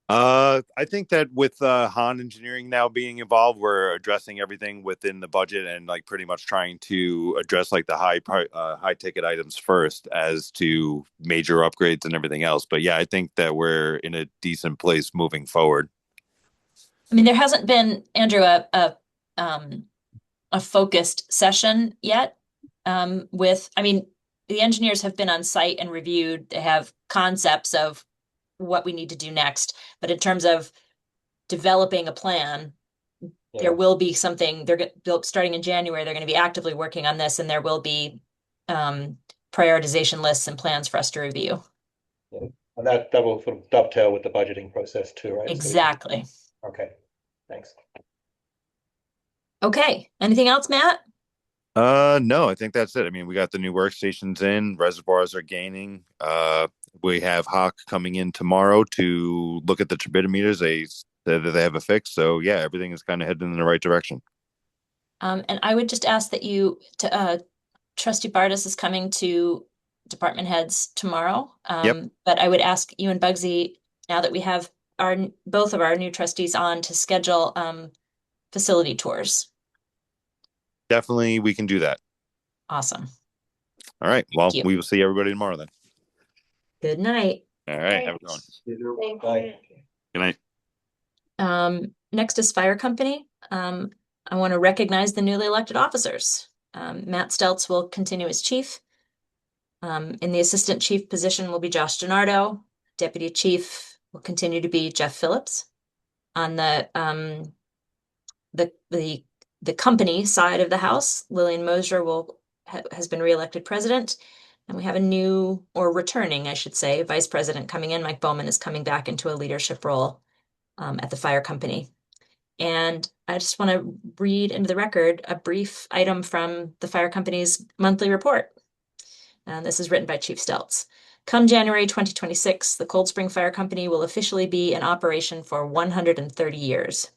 I think that with Han Engineering now being involved, we're addressing everything within the budget and like pretty much trying to address like the high ticket items first as to major upgrades and everything else. But yeah, I think that we're in a decent place moving forward. I mean, there hasn't been, Andrew, a focused session yet. I mean, the engineers have been on site and reviewed, they have concepts of what we need to do next. But in terms of developing a plan, there will be something, starting in January, they're going to be actively working on this, and there will be prioritization lists and plans for us to review. Yeah. And that will sort of dovetail with the budgeting process too, right? Exactly. Okay, thanks. Okay, anything else, Matt? No, I think that's it. I mean, we got the new workstations in, reservoirs are gaining. We have Hawk coming in tomorrow to look at the turbidimeters. They said that they have a fix. So yeah, everything is kind of heading in the right direction. And I would just ask that Trustee Bartis is coming to department heads tomorrow. Yep. But I would ask you and Bugsy, now that we have both of our new trustees on, to schedule facility tours. Definitely, we can do that. Awesome. All right. Well, you. we will see everybody tomorrow then. Good night. All right. Have a good one. Bye. Good night. Next is Fire Company. I want to recognize the newly elected officers. Matt Stelz will continue as chief. In the assistant chief position will be Josh DiNardo. Deputy chief will continue to be Jeff Phillips. On the company side of the house, Lillian Mosier has been reelected president. And we have a new, or returning, I should say, vice president coming in. Mike Bowman is coming back into a leadership role at the Fire Company. And I just want to read into the record a brief item from the Fire Company's monthly report. And this is written by Chief Stelz. Come January 2026, the Cold Spring Fire Company will officially be in operation for 130 years.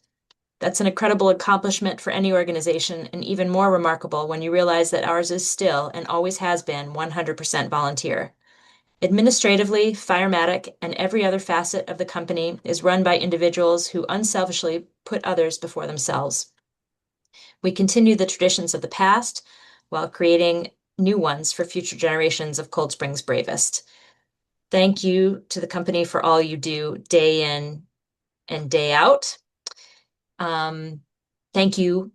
That's an incredible accomplishment for any organization, and even more remarkable when you realize that ours is still, and always has been, 100% volunteer. Administratively, Firematic and every other facet of the company is run by individuals who unselfishly put others before themselves. We continue the traditions of the past while creating new ones for future generations of Cold Spring's bravest. Thank you to the company for all you do day in and day out. Thank you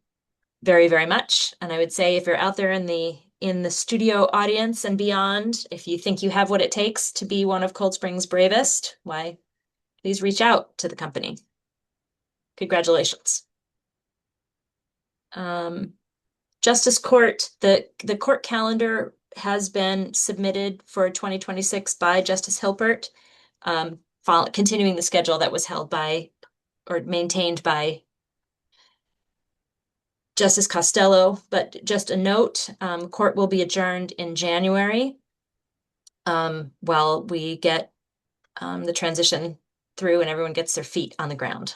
very, very much. And I would say, if you're out there in the studio audience and beyond, if you think you have what it takes to be one of Cold Spring's bravest, why, please reach out to the company. Congratulations. Justice Court, the court calendar has been submitted for 2026 by Justice Hilpert, continuing the schedule that was held by or maintained by Justice Costello. But just a note, court will be adjourned in January while we get the transition through and everyone gets their feet on the ground.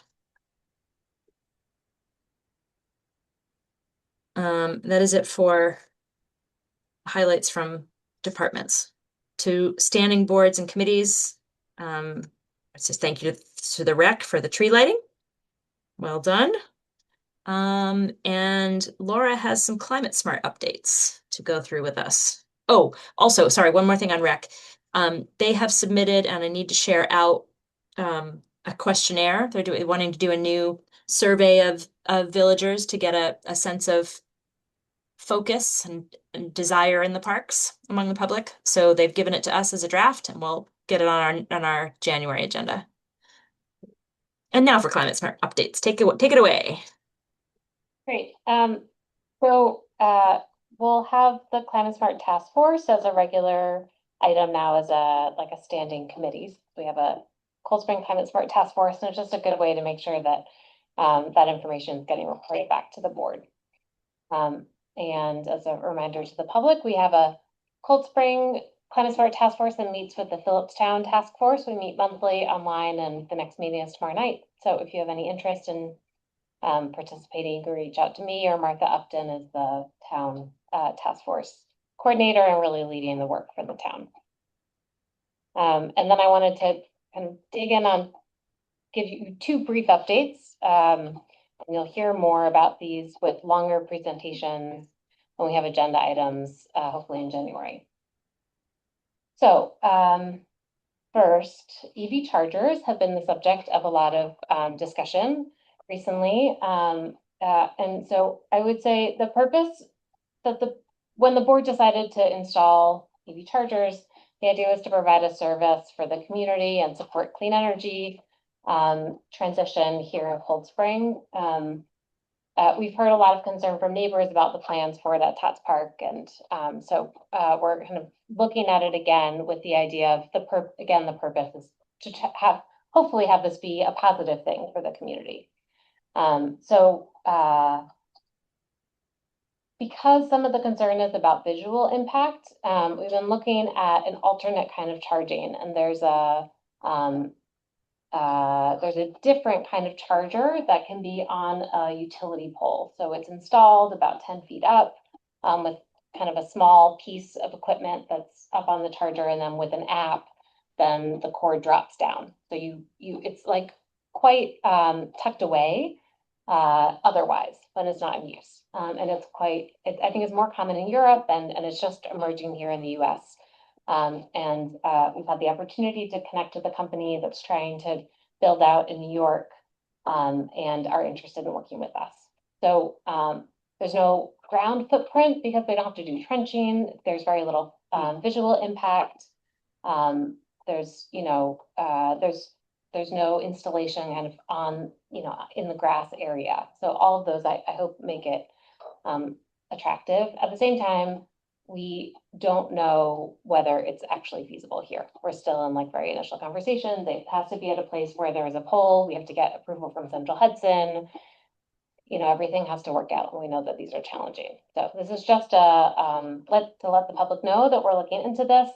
That is it for highlights from departments. To standing boards and committees, it's just thank you to the rec for the tree lighting. Well done. And Laura has some climate smart updates to go through with us. Oh, also, sorry, one more thing on rec. They have submitted, and I need to share out a questionnaire. They're wanting to do a new survey of villagers to get a sense of focus and desire in the parks among the public. So they've given it to us as a draft, and we'll get it on our January agenda. And now for climate smart updates. Take it away. Great. We'll have the Climate Smart Task Force as a regular item now, as a standing committee. We have a Cold Spring Climate Smart Task Force, and it's just a good way to make sure that that information is getting reported back to the board. And as a reminder to the public, we have a Cold Spring Climate Smart Task Force that meets with the Phillipstown Task Force. We meet monthly online, and the next meeting is tomorrow night. So if you have any interest in participating, you can reach out to me, or Martha Upton is the town task force coordinator and really leading the work for the town. And then I wanted to kind of dig in on, give you two brief updates. And you'll hear more about these with longer presentations when we have agenda items, hopefully in January. So first, EV chargers have been the subject of a lot of discussion recently. And so I would say the purpose that when the board decided to install EV chargers, the idea was to provide a service for the community and support clean energy transition here in Cold Spring. We've heard a lot of concern from neighbors about the plans for that Tots Park, and so we're kind of looking at it again with the idea of the purpose is to hopefully have this be a positive thing for the community. Because some of the concern is about visual impact, we've been looking at an alternate kind of charging, and there's a different kind of charger that can be on a utility pole. So it's installed about 10 feet up with kind of a small piece of equipment that's up on the charger, and then with an app, then the cord drops down. So it's like quite tucked away otherwise, when it's not in use. And I think it's more common in Europe, and it's just emerging here in the US. We've had the opportunity to connect to the company that's trying to build out in New York and are interested in working with us. So there's no ground footprint because they don't have to do trenching. There's very little visual impact. There's no installation kind of on, in the grass area. So all of those I hope make it attractive. At the same time, we don't know whether it's actually feasible here. We're still in like very initial conversations. It has to be at a place where there is a pole. We have to get approval from Central Hudson. Everything has to work out, and we know that these are challenging. So this is just to let the public know that we're looking into this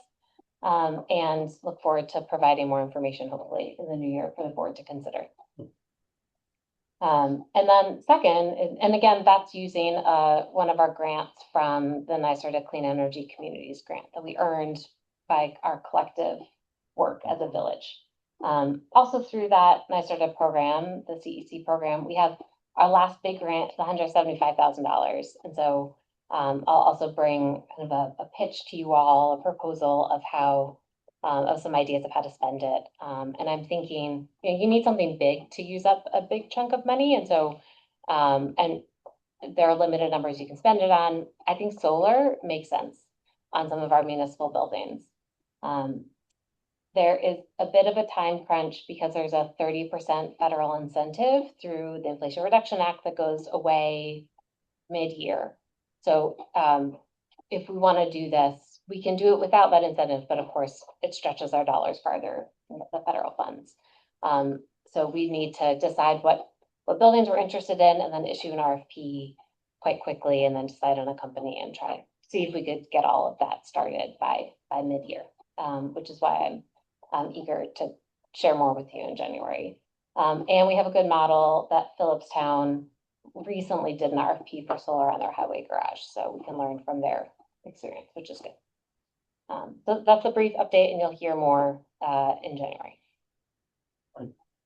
and look forward to providing more information hopefully in the new year for the board to consider. And then second, and again, that's using one of our grants from the NYSERDA Clean Energy Communities grant that we earned by our collective work as a village. Also through that NYSERDA program, the CEC program, we have our last big grant, $175,000. And so I'll also bring kind of a pitch to you all, a proposal of how of some ideas of how to spend it. And I'm thinking, you need something big to use up a big chunk of money. And so, and there are limited numbers you can spend it on. I think solar makes sense on some of our municipal buildings. There is a bit of a time crunch because there's a 30% federal incentive through the Inflation Reduction Act that goes away mid-year. So if we want to do this, we can do it without that incentive, but of course it stretches our dollars farther than the federal funds. So we need to decide what buildings we're interested in, and then issue an RFP quite quickly, and then decide on a company and try see if we could get all of that started by mid-year, which is why I'm eager to share more with you in January. And we have a good model that Phillipstown recently did an RFP for solar on their highway garage, so we can learn from their experience, which is good. So that's a brief update, and you'll hear more in January.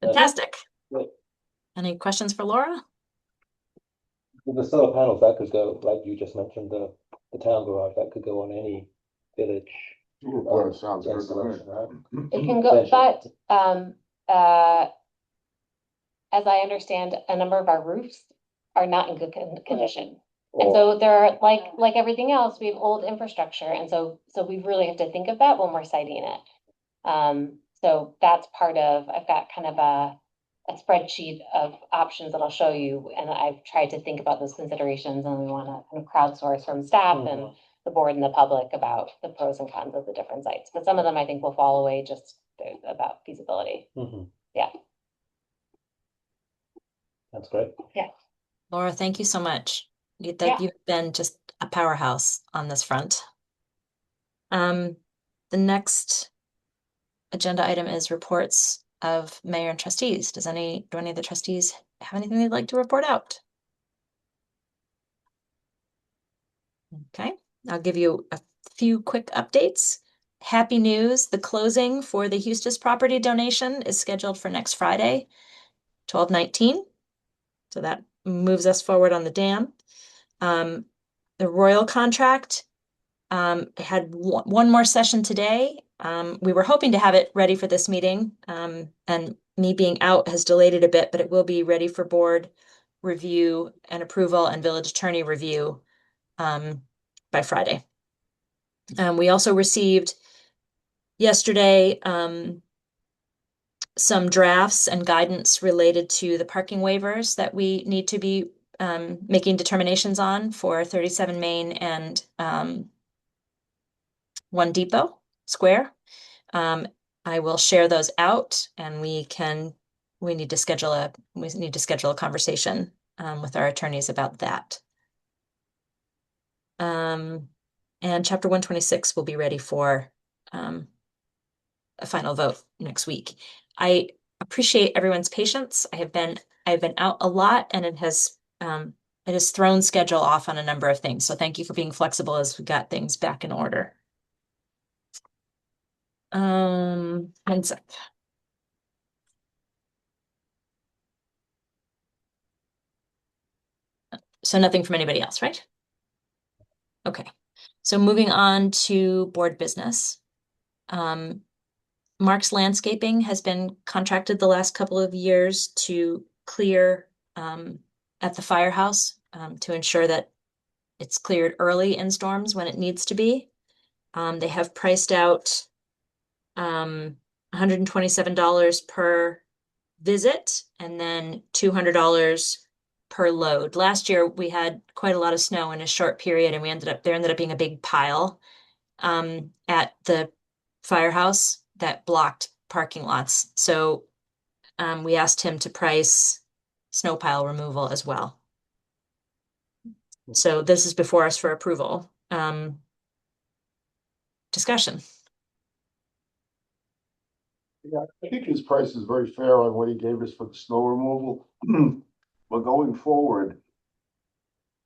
Fantastic. Great. Any questions for Laura? The solar panels, that could go, like you just mentioned, the town garage, that could go on any village. Well, it sounds good to me. installation, right? It can go, but as I understand, a number of our roofs are not in good condition. And so there are, like everything else, we have old infrastructure. And so we really have to think of that when we're siting it. So that's part of, I've got kind of a spreadsheet of options that I'll show you. And I've tried to think about those considerations, and we want to kind of crowdsource from staff and the board and the public about the pros and cons of the different sites. But some of them I think will fall away just about feasibility. Yeah. That's great. Laura, thank you so much. Yeah. You've been just a powerhouse on this front. The next agenda item is reports of mayor and trustees. Do any of the trustees have anything they'd like to report out? Okay, I'll give you a few quick updates. Happy news, the closing for the Eustis property donation is scheduled for next Friday, 12/19. So that moves us forward on the dam. The Royal contract had one more session today. We were hoping to have it ready for this meeting, and me being out has delayed it a bit, but it will be ready for board review and approval and village attorney review by Friday. We also received yesterday some drafts and guidance related to the parking waivers that we need to be making determinations on for 37 Main and 1 Depot Square. I will share those out, and we need to schedule a conversation with our attorneys about that. And chapter 126 will be ready for a final vote next week. I appreciate everyone's patience. I've been out a lot, and it has thrown schedule off on a number of things. So thank you for being flexible as we got things back in order. One sec. So nothing from anybody else, right? Okay. So moving on to board business. Mark's Landscaping has been contracted the last couple of years to clear at the firehouse to ensure that it's cleared early in storms when it needs to be. They have priced out $127 per visit and then $200 per load. Last year we had quite a lot of snow in a short period, and there ended up being a big pile at the firehouse that blocked parking lots. So we asked him to price snow pile removal as well. So this is before us for approval. Discussion. Yeah, I think his price is very fair on what he gave us for the snow removal. But going forward,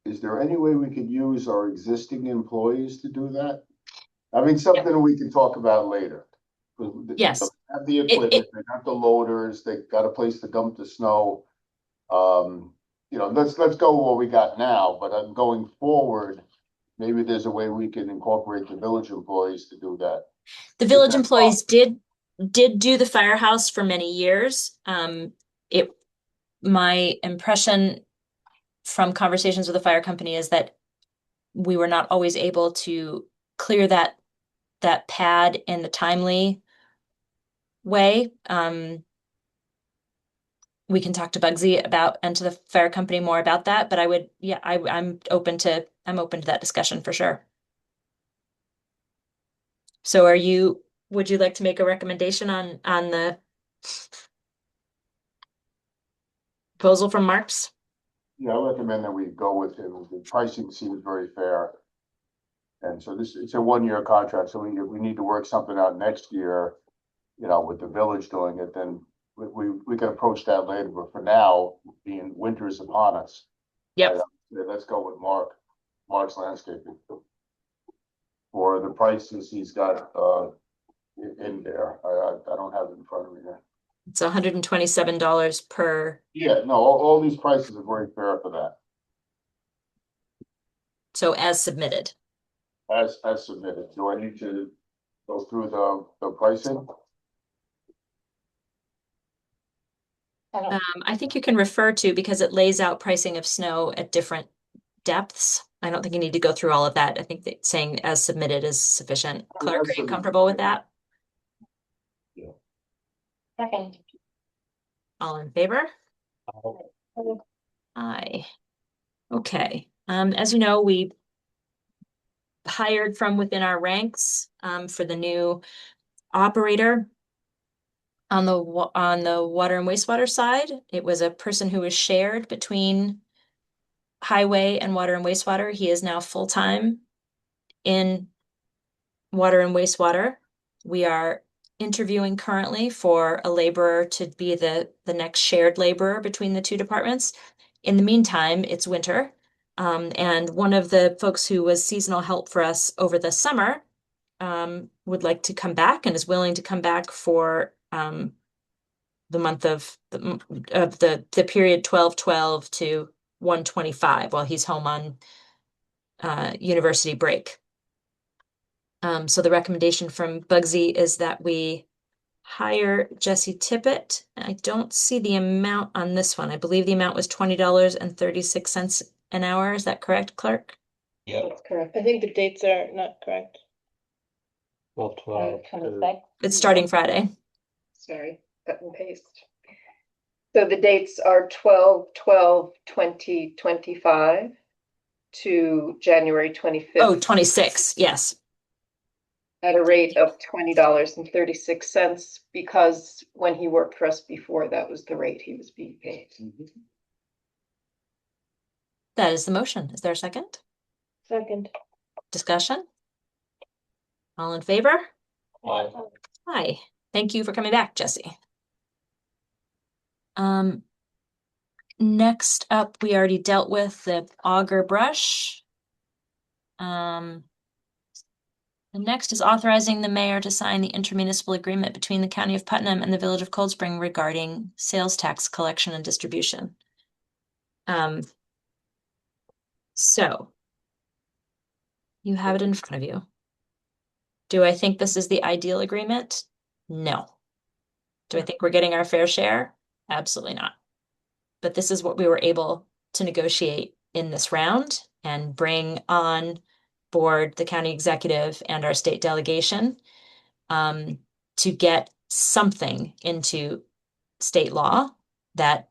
is there any way we could use our existing employees to do that? I mean, something we can talk about later. Yes. They have the equipment, they got the loaders, they got a place to dump the snow. Let's go with what we got now, but going forward, maybe there's a way we can incorporate the village employees to do that. The village employees did do the firehouse for many years. My impression from conversations with the fire company is that we were not always able to clear that pad in the timely way. We can talk to Bugsy and to the fire company more about that, but I'm open to that discussion for sure. So would you like to make a recommendation on the proposal from Marks? Yeah, I recommend that we go with him. The pricing seems very fair. And so it's a 1-year contract, so we need to work something out next year, with the village doing it, then we can approach that later, but for now, being winter is upon us. Yep. Let's go with Mark's Landscaping. For the prices he's got in there, I don't have it in front of me here. It's $127 per. Yeah, no, all these prices are very fair for that, So as submitted. as submitted. Do I need to go through the pricing? I think you can refer to, because it lays out pricing of snow at different depths. I don't think you need to go through all of that. I think that saying as submitted is sufficient. Clark, are you comfortable with that? Yeah. Second. All in favor? Aye. Okay. As you know, we hired from within our ranks for the new operator on the water and wastewater side. It was a person who was shared between highway and water and wastewater. He is now full-time in water and wastewater. We are interviewing currently for a laborer to be the next shared laborer between the two departments. In the meantime, it's winter. And one of the folks who was seasonal help for us over the summer would like to come back and is willing to come back for the month of the period 12/12 to 1/25 while he's home on university break. So the recommendation from Bugsy is that we hire Jesse Tippett. I don't see the amount on this one. I believe the amount was $20.36 an hour. Is that correct, Clark? Yeah, That's correct. I think the dates are not correct. 12/12. 26. It's starting Friday. Sorry, cut and paste. So the dates are 12/12/2025 to January 25th. Oh, 26, yes. At a rate of $20.36, because when he worked for us before, that was the rate he was being paid. That is the motion. Is there a second? Second. Discussion? All in favor? Aye. Hi. Thank you for coming back, Jesse. Next up, we already dealt with the auger brush. The next is authorizing the mayor to sign the intermunicipal agreement between the County of Putnam and the Village of Cold Spring regarding sales tax collection and distribution. So you have it in front of you. Do I think this is the ideal agreement? No. Do I think we're getting our fair share? Absolutely not. But this is what we were able to negotiate in this round and bring on board the county executive and our state delegation to get something into state law that,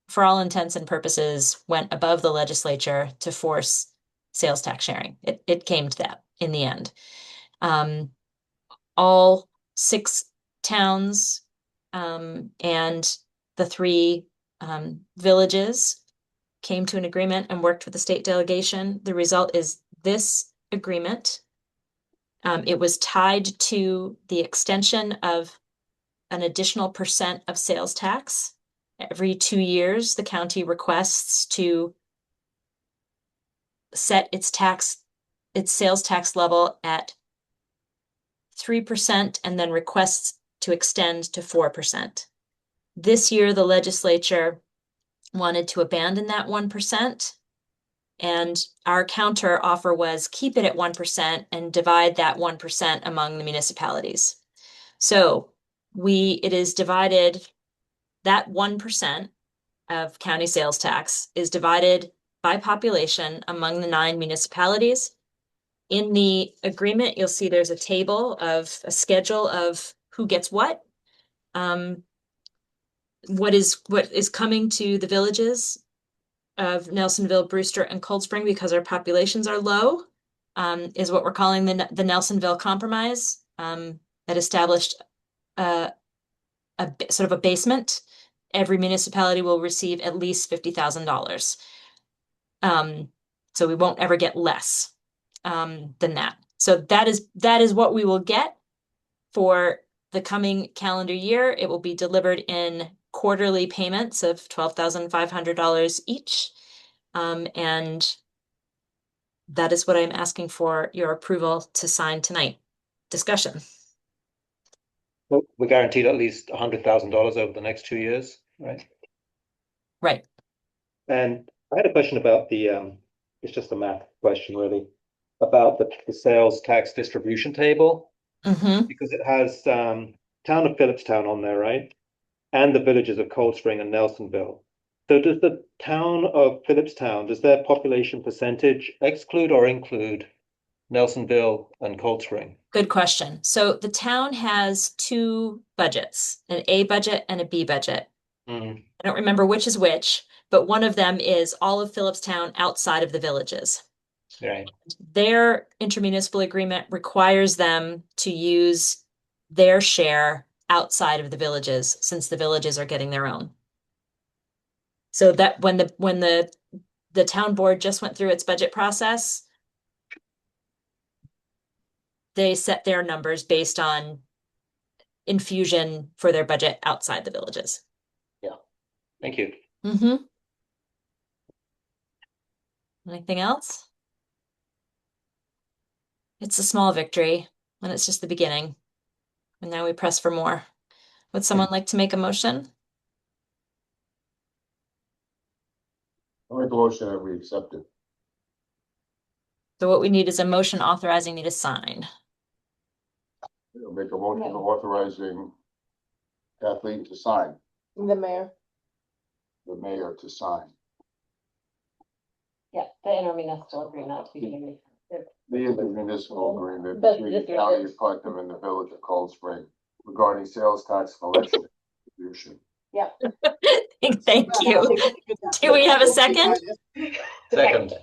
for all intents and purposes, went above the legislature to force sales tax sharing. It came to that in the end. All 6 towns and the 3 villages came to an agreement and worked with the state delegation. The result is this agreement. It was tied to the extension of an additional % of sales tax. Every 2 years, the county requests to set its sales tax level at 3% and then requests to extend to 4%. This year, the legislature wanted to abandon that 1%. And our counter offer was keep it at 1% and divide that 1% among the municipalities. So it is divided, that 1% of county sales tax is divided by population among the 9 municipalities. In the agreement, you'll see there's a table of a schedule of who gets what is coming to the villages of Nelsonville, Brewster, and Cold Spring because our populations are low, is what we're calling the Nelsonville Compromise, that established a sort of a basement. Every municipality will receive at least $50,000. So we won't ever get less than that. So that is what we will get for the coming calendar year. It will be delivered in quarterly payments of $12,500 each. And that is what I'm asking for your approval to sign tonight. Discussion. Well, we're guaranteed at least $100,000 over the next 2 years, right? Right. And I had a question about it's just a math question really, about the sales tax distribution table, because it has town of Phillipstown on there, right? And the villages of Cold Spring and Nelsonville. So does the town of Phillipstown, does their population percentage exclude or include Nelsonville and Cold Spring? Good question. So the town has 2 budgets, an A budget and a B budget. I don't remember which is which, but one of them is all of Phillipstown outside of the villages. Right. Their intermunicipal agreement requires them to use their share outside of the villages, since the villages are getting their own. So that when the the town board just went through its budget process. They set their numbers based on infusion for their budget outside the villages. Thank you. Mm-hmm. Anything else? It's a small victory, and it's just the beginning. And now we press for more. Would someone like to make a motion? I'll make a motion that we accept it. So what we need is a motion authorizing me to sign. I'll make a motion authorizing Kathleen to sign, The mayor. the mayor to sign. Yeah, the intermunicipal agreement between. The intermunicipal agreement But between this the is county it. of Putnam and the village of Cold Spring regarding sales tax and election distribution. Thank you. Do we have a second? Second.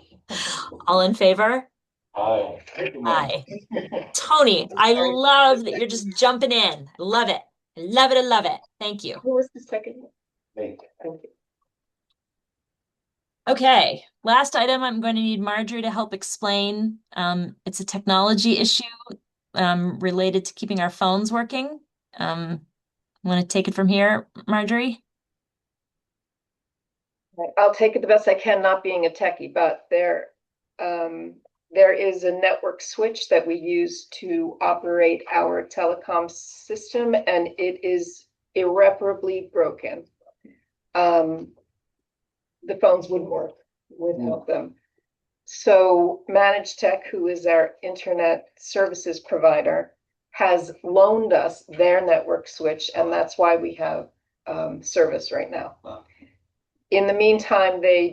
All in favor? Aye. Aye. Tony, I love that you're just jumping in. I love it. I love it. I love it. Thank you. Who was the second? Thank Thank you. Okay, last item, I'm going to need Marjorie to help explain. It's a technology issue related to keeping our phones working. Want to take it from here, Marjorie? I'll take it the best I can, not being a techie, but there is a network switch that we use to operate our telecom system, and it is irreparably broken. The phones wouldn't work without them. So Managed Tech, who is our internet services provider, has loaned us their network switch, and that's why we have service right now. In the meantime, they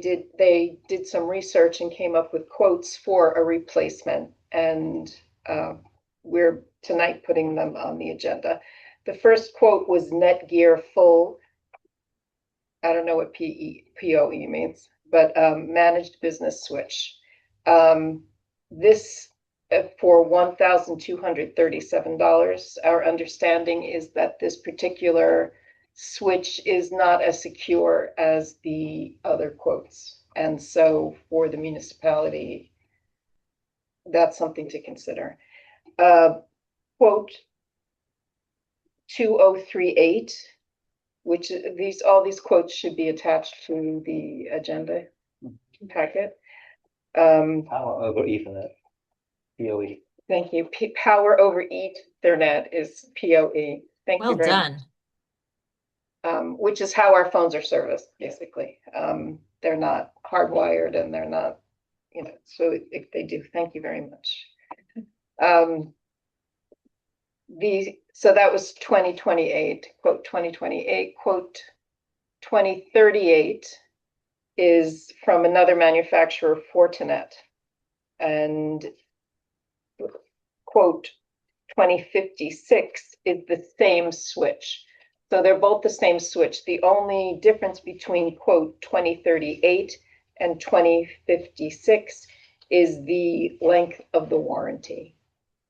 did some research and came up with quotes for a replacement, and we're tonight putting them on the agenda. The first quote was Netgear Full. I don't know what PoE means, but managed business switch. This for $1,237. Our understanding is that this particular switch is not as secure as the other quotes. And so for the municipality, that's something to consider. Quote 2038, which all these quotes should be attached to the agenda packet. Power over Ethernet. PoE. Thank you. Power over Ethernet is PoE. Thank you Well very done. much. Which is how our phones are serviced, basically. They're not hardwired and they're not, so they do. Thank you very much. So that was 2028, quote 2028, quote 2038 is from another manufacturer, Fortinet, and quote 2056 is the same switch. So they're both the same switch. The only difference between quote 2038 and 2056 is the length of the warranty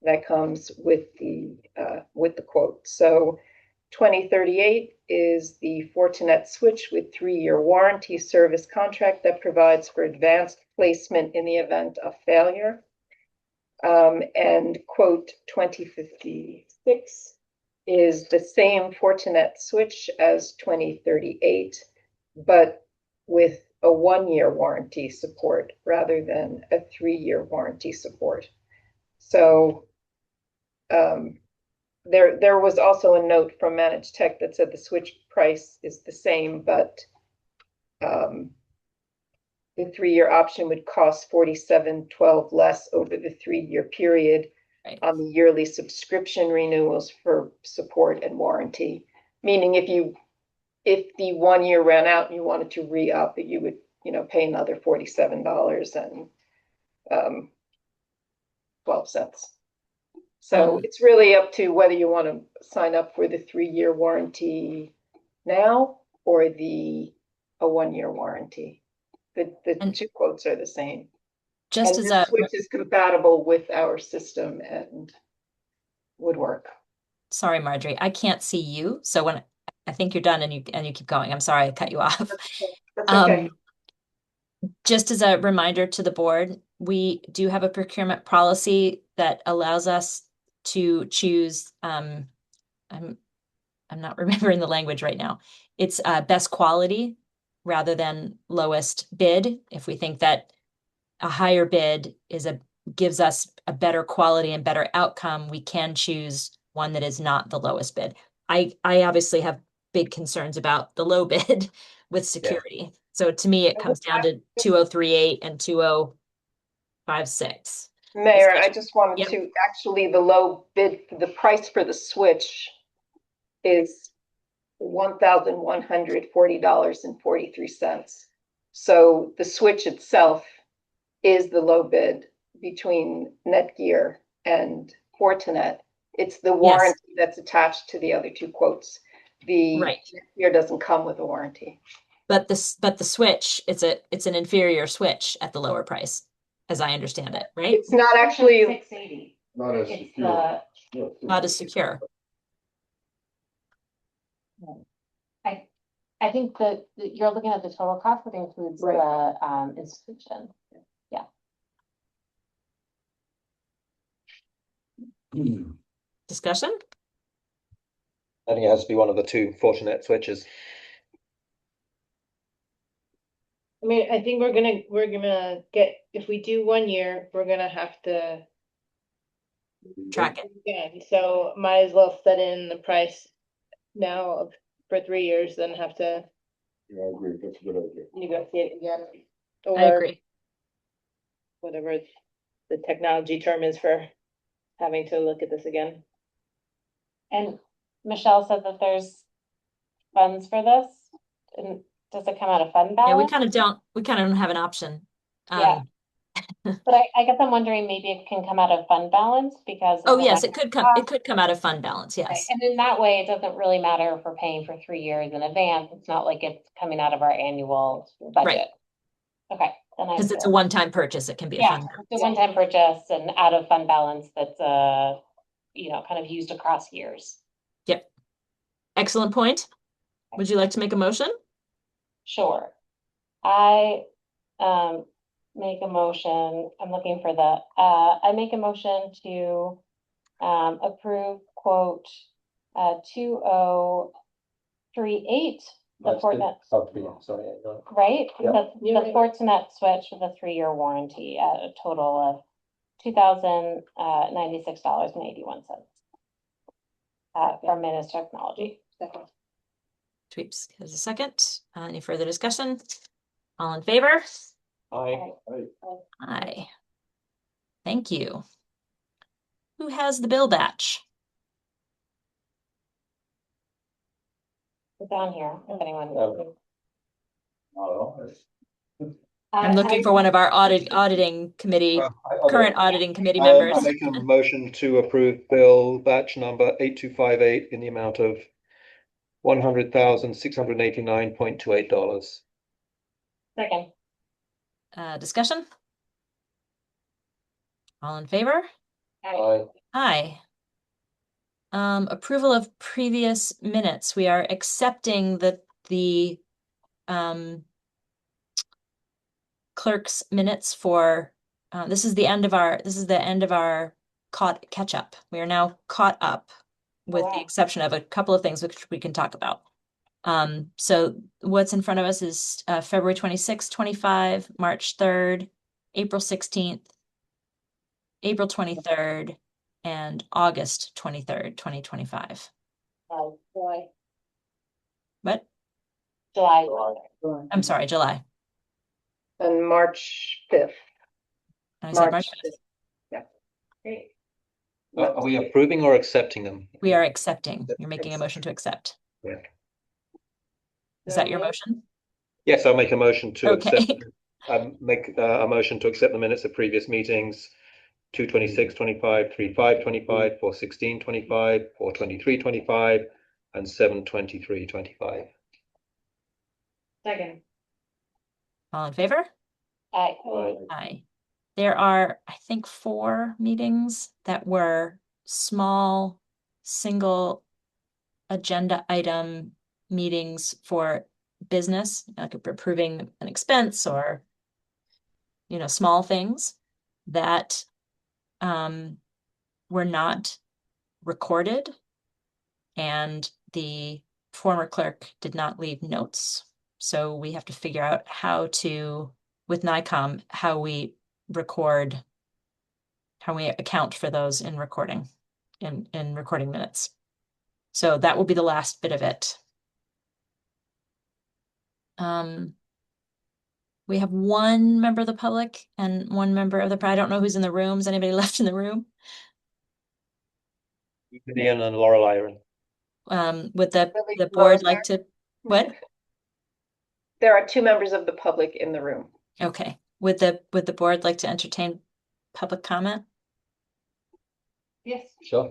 that comes with the quote. So 2038 is the Fortinet switch with 3-year warranty service contract that provides for advanced placement in the event of failure. And quote 2056 is the same Fortinet switch as 2038, but with a 1-year warranty support rather than a 3-year warranty support. So there was also a note from Managed Tech that said the switch price is the same, but the 3-year option would cost $47.12 less over the 3-year period Right. on the yearly subscription renewals for support and warranty. Meaning if the 1 year ran out and you wanted to re-up, you would pay another $47 and 12 cents. So it's really up to whether you want to sign up for the 3-year warranty now or a 1-year warranty. The And two quotes are the same. just And as this a, switch is compatible with our system and would work. sorry, Marjorie, I can't see you. So when I think you're done and you keep going, I'm sorry I cut you off. That's okay. just as a reminder to the board, we do have a procurement policy that allows us to choose, I'm not remembering the language right now. It's best quality rather than lowest bid. If we think that a higher bid gives us a better quality and better outcome, we can choose one that is not the lowest bid. I obviously have big concerns about the low bid with security. So to me, it comes down to 2038 and 2056. Mayor, I just wanted Yep. to, actually, the low bid, the price for the switch is $1,140.43. So the switch itself is the low bid between Netgear and Fortinet. It's the warranty that's attached to the other two quotes. The Right. Netgear doesn't come with a warranty. But the switch, it's an inferior switch at the lower price, as I understand it, right? It's not actually, 680. Not as It's secure. Not as secure. I think that you're looking at the total cost that includes Right. the institution. Discussion? I think it has to be one of the two Fortinet switches. I mean, I think we're gonna get, if we do 1 year, we're gonna have to Track it. again, so might as well set in the price now for 3 years, then have to Yeah, I agree, that's a good idea. negotiate again. I Or agree. whatever the technology term is for having to look at this again. And Michelle said that there's funds for this. And does it come out of fund Yeah, we balance? kind of don't have an option. Yeah. But I guess I'm wondering, maybe it can come out of fund balance because. Oh, of the yes, lack it of could come out of fund balance, Okay, yes. and in that way, it doesn't really matter if we're paying for 3 years in advance. It's not like it's coming out of our annual budget. Okay, then Because it's a one-time purchase, it can be a Yeah, fund. it's a one-time purchase and out of fund balance that's kind of used across years. Yep. Excellent point. Would you like to make a motion? Sure. I make a motion, I'm looking for I make a motion to approve quote 2038, the Fortinet, right? Yeah. The Fortinet switch with a 3-year warranty at a total of $2,096.81. From Manus Technology. Tweeps, there's a second. Any further discussion? All in favor? Aye. Aye. Thank you. Who has the bill batch? It's down here, if anyone. I'm looking for one of our auditing committee, current auditing committee I'll members. make a motion to approve bill batch number 8258 in the amount of $100,689.28. Second. Discussion? All in favor? Aye. Aye. Approval of previous minutes. We are accepting the clerk's minutes for, this is the end of our catch up. We are now caught up with the Wow. exception of a couple of things which we can talk about. So what's in front of us is February 26th, 25, March 3rd, April 16th, April 23rd, and August 23rd, 2025. July. What? July. I'm sorry, July. and March 5th. I said March 5th. Yeah. Great. Are we approving or accepting them? We are accepting. You're making a motion to accept. Yeah. Is that your motion? Yes, I'll make a motion to Okay. accept. Make a motion to accept the minutes of previous meetings. 2/26/25, 3/5/25, 4/16/25, 4/23/25, and 7/23/25. Second. All in favor? Aye. Aye. There are, I think, 4 meetings that were small, single agenda item meetings for business, like approving an expense or small things that were not recorded, and the former clerk did not leave notes. So we have to figure out how to, with NICOM, how we account for those in recording, in recording minutes. So that will be the last bit of it. We have one member of the public and one member of I don't know who's in the room. Is anybody left in the room? Ian and Lorelei are in. Would the Really board close like to, what? There are two members of the public in the room. Okay, would the board like to entertain public comment? Yes. Sure.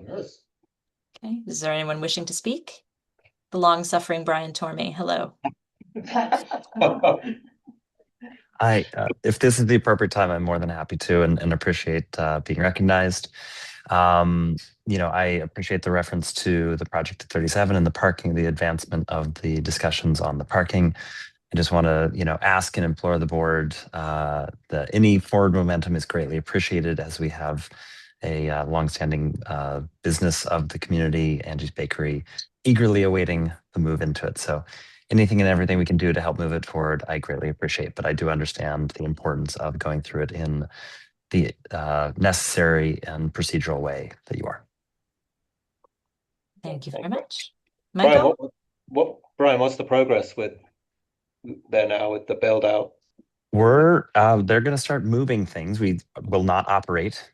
Okay, is there anyone wishing to speak? The long-suffering Brian Tormey, hello. If this is the appropriate time, I'm more than happy to and appreciate being recognized. I appreciate the reference to the project at 37 and the parking, the advancement of the discussions on the parking. I just want to, ask and implore the board that any forward momentum is greatly appreciated, as we have a longstanding business of the community, Angie's Bakery, eagerly awaiting the move into it. So anything and everything we can do to help move it forward, I greatly appreciate. But I do understand the importance of going through it in the necessary and procedural way that you are. Thank you very much. Brian, Michael? Brian, what's the progress with there now with the build out? They're going to start moving things. We will not operate,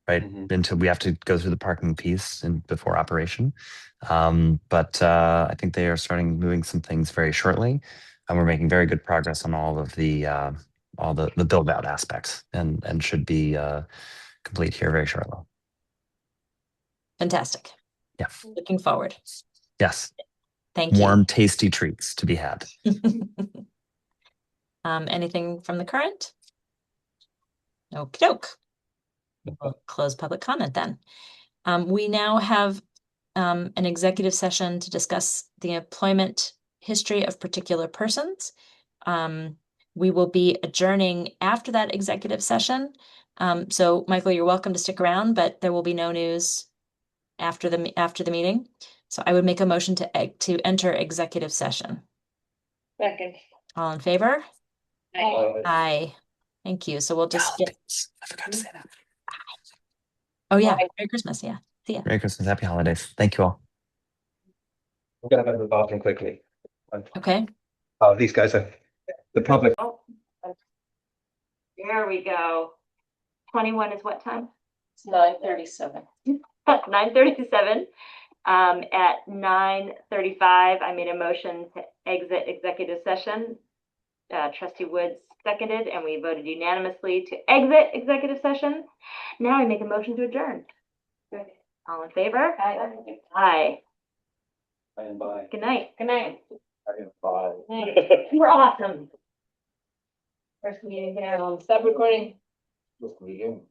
right, until we have to go through the parking piece and before operation. But I think they are starting moving some things very shortly, and we're making very good progress on all the build out aspects, and should be complete here very shortly. Fantastic. Yeah. Looking forward. Yes. Thank you. Warm, tasty treats to be had. Anything from the current? Okie doke. We'll close public comment then. We now have an executive session to discuss the employment history of particular persons. We will be adjourning after that executive session. So Michael, you're welcome to stick around, but there will be no news after the meeting. So I would make a motion to enter executive session. Second. All in favor? Aye. Aye. Thank you. So we'll just get. I forgot to say that. Oh yeah, Merry Christmas. Yeah. See ya. Merry Christmas, Happy Holidays. Thank you all. We're gonna go to the bathroom quickly. Okay. Oh, these guys are the public. Oh, there we go. 21 is what time? It's 9:37. 9:37. At 9:35, I made a motion to exit executive session. Trustee Woods seconded, and we voted unanimously to exit executive session. Now I make a motion to adjourn. All in favor? Aye. Aye. Bye. Good night. Good night. Bye. You were awesome. First meeting. Stop recording. Just meeting.